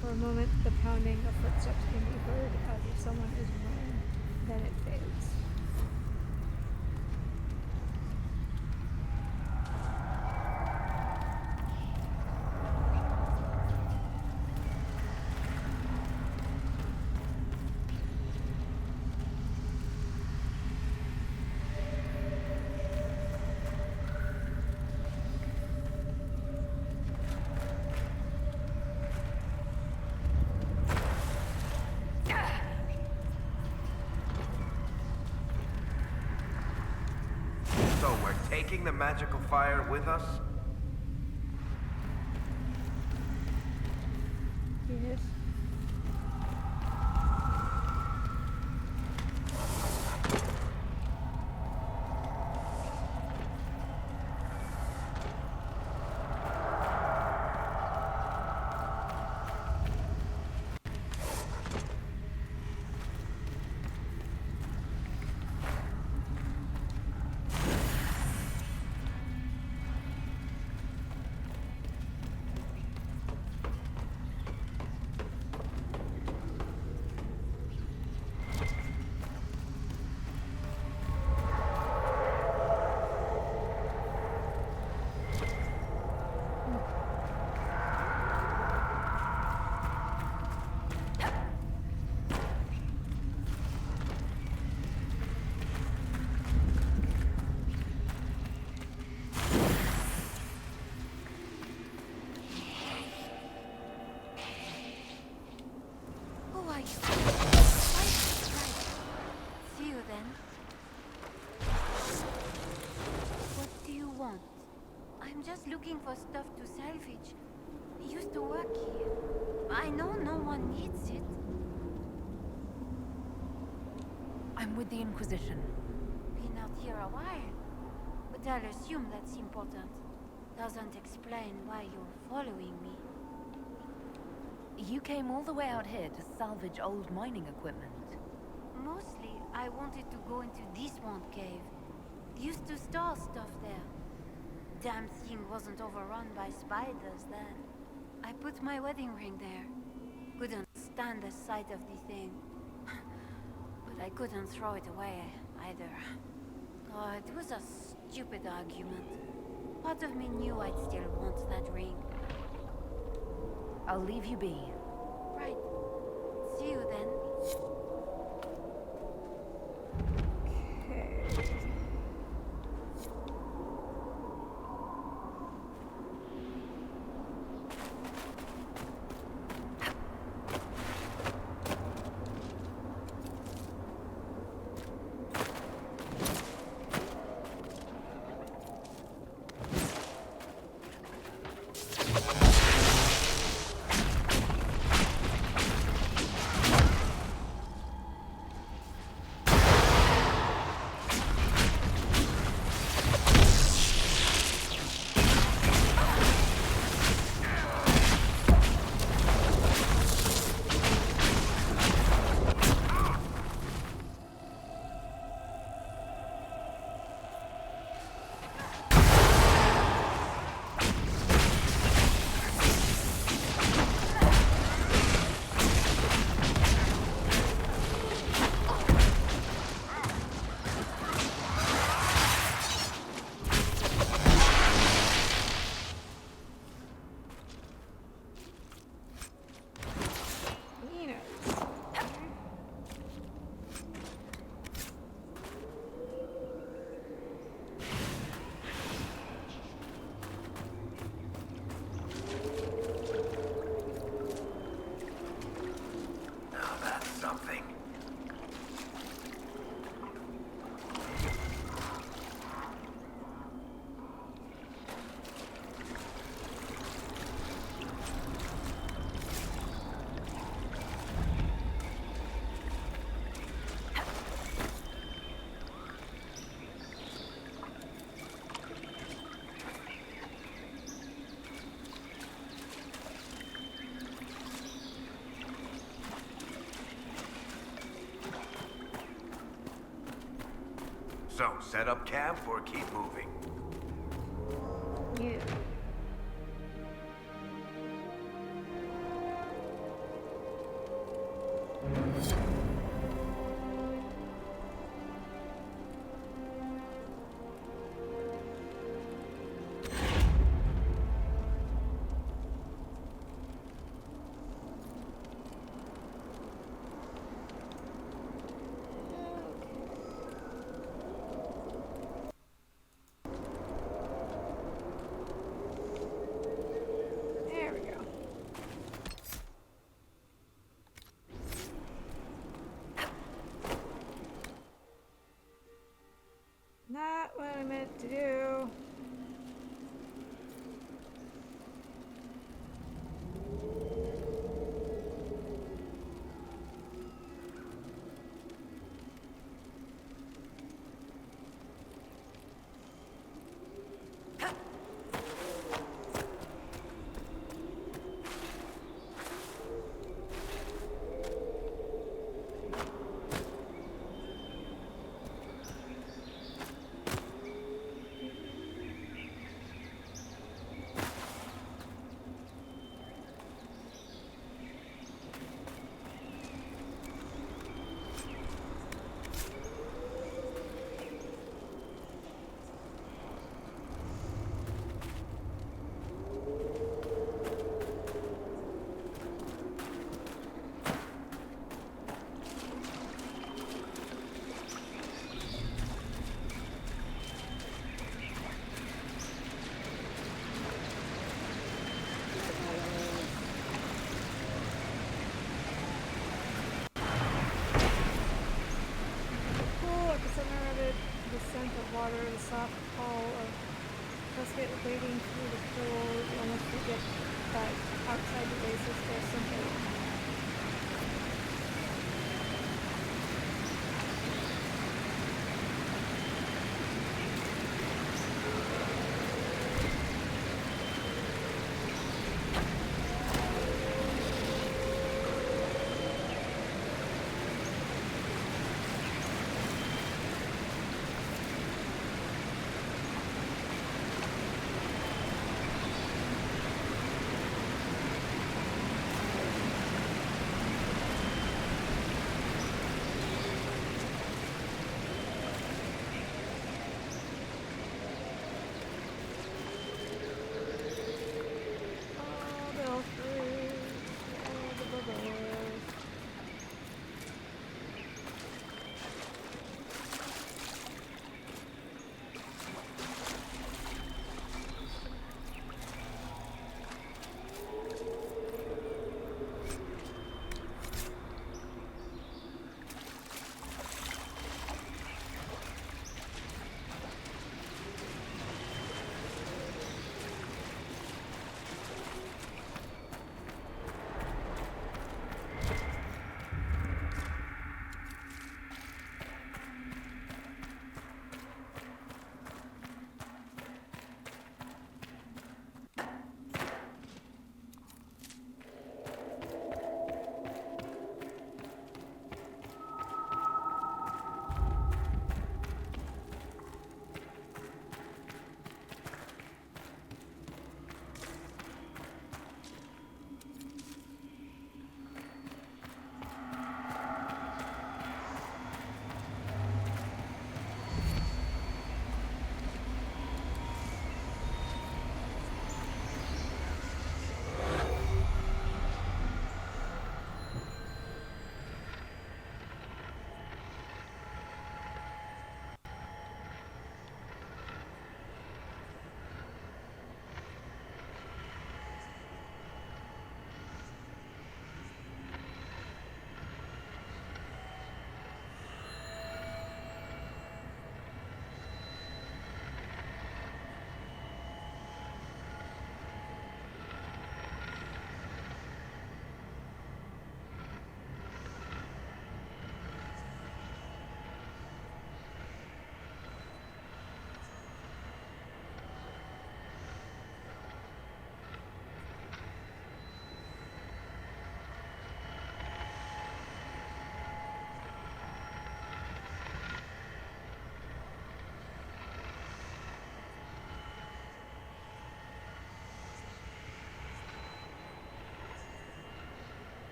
For a moment, the pounding of footsteps can be heard as if someone is running. Then it fades. Taking the magical fire with us? Yes. looking for stuff to salvage. He used to work here. I know no one needs it. I'm with the Inquisition. Been out here a while, but I'll assume that's important. Doesn't explain why you're following me. You came all the way out here to salvage old mining equipment. Mostly, I wanted to go into this one cave. Used to store stuff there. Damn thing wasn't overrun by spiders then. I put my wedding ring there. Couldn't stand the sight of the thing. But I couldn't throw it away either. Oh, it was a stupid argument. Part of me knew I'd still want that ring. I'll leave you be. Right. See you then. So, set up camp or keep moving? Yeah.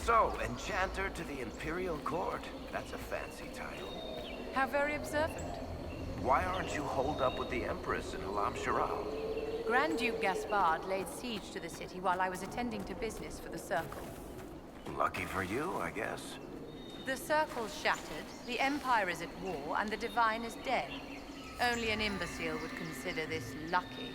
So, Enchanter to the Imperial Court. That's a fancy title. How very observant. Why aren't you holed up with the Empress in Halam Shiral? Grand Duke Gaspard laid siege to the city while I was attending to business for the Circle. Lucky for you, I guess. The Circle's shattered, the Empire is at war, and the Divine is dead. Only an imbecile would consider this lucky.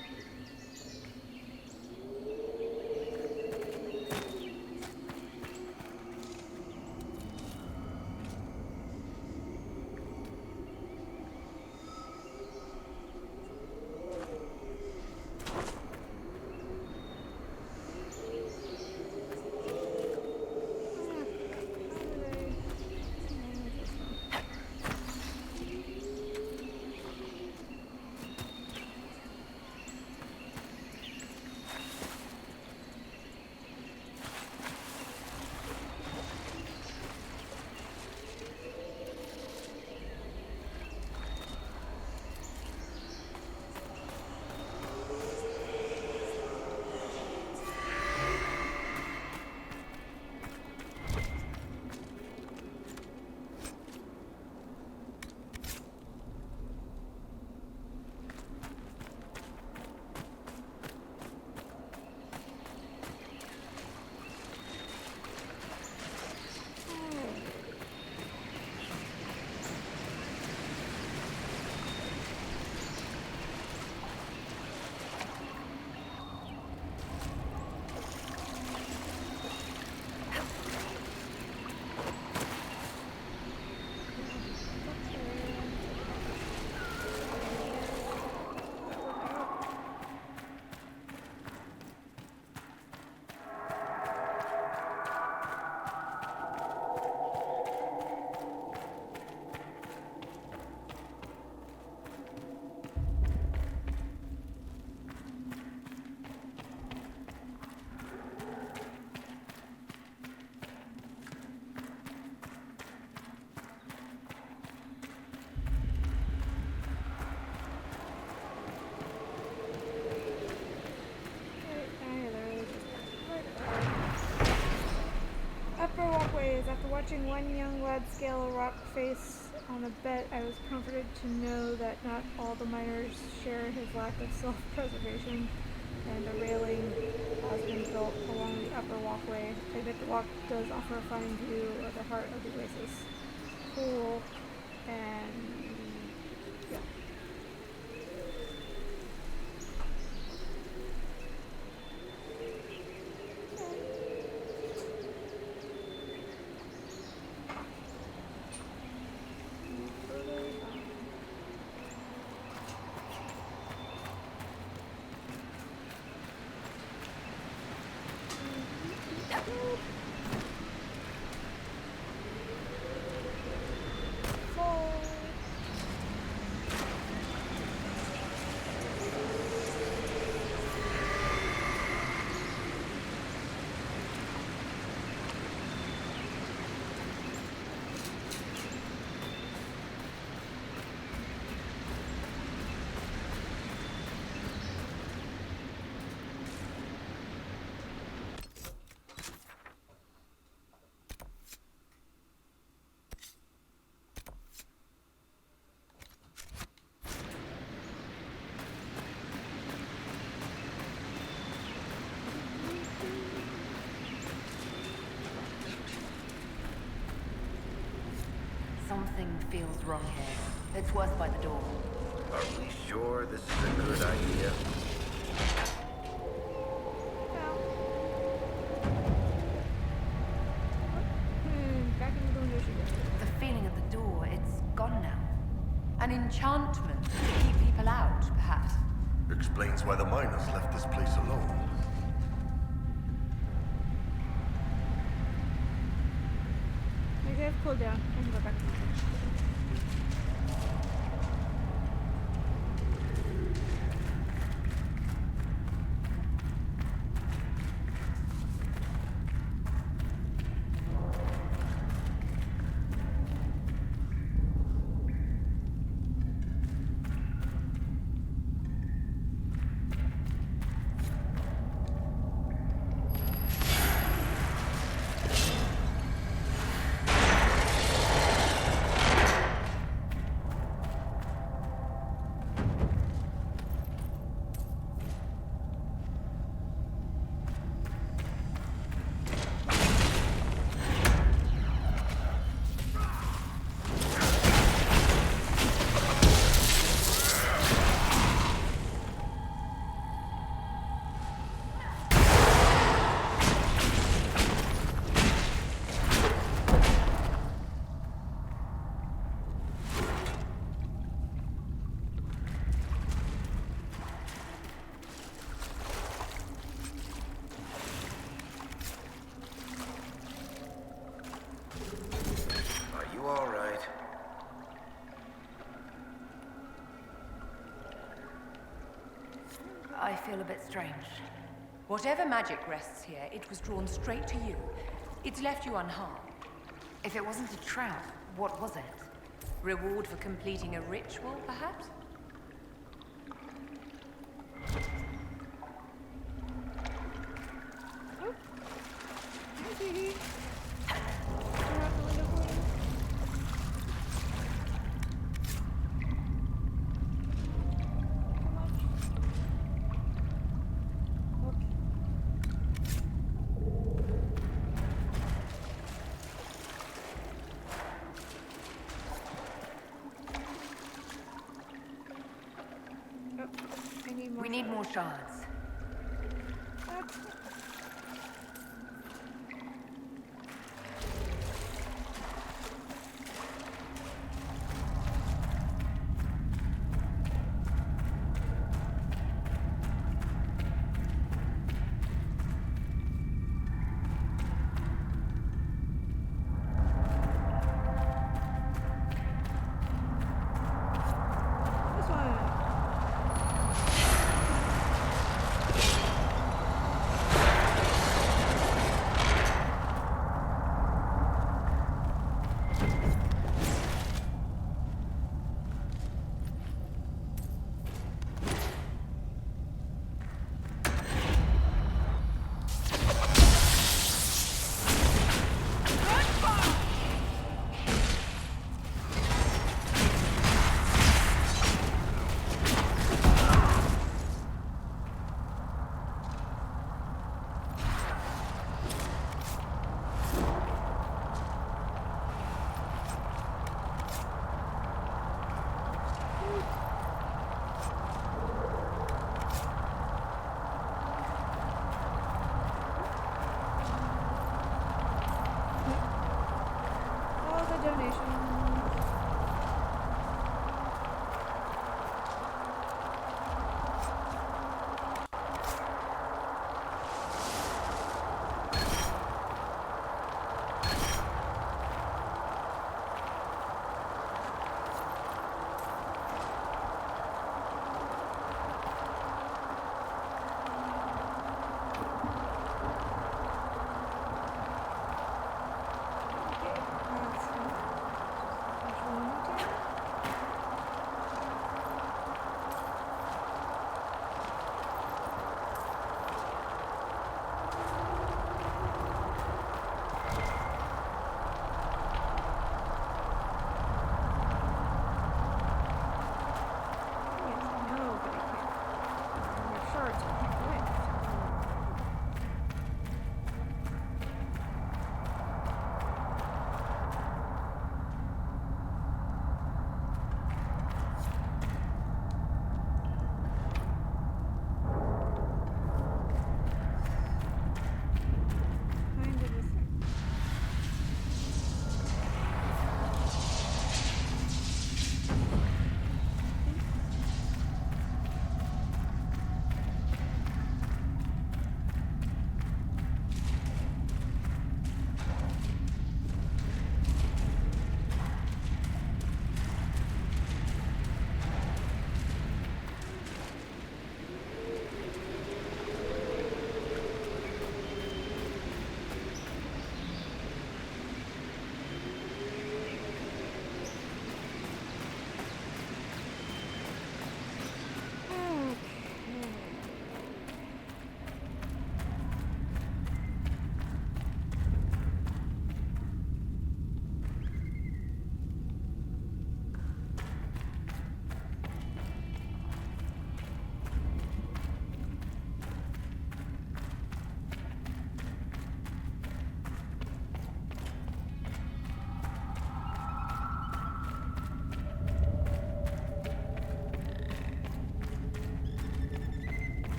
After watching one young lad scale a rock face on a bet, I was comforted to know that not all the miners share his lack of self-preservation, and a railing has been built along the upper walkway. I bet the walk does offer a fine view of the heart of the oasis. Cool. And yeah. Something feels wrong here. It's worth by the door. Are we sure this is a good idea? Back into the window she goes. The feeling at the door, it's gone now. An enchantment to keep people out, perhaps. Explains why the miners left this place alone. Okay, I've cooled down. I can go back. feel a bit strange. Whatever magic rests here, it was drawn straight to you. It's left you unharmed. If it wasn't a trap, what was it? Reward for completing a ritual, perhaps? We need more shards.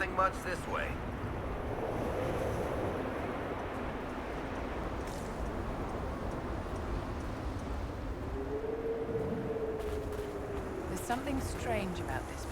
Nothing much this way. There's something strange about this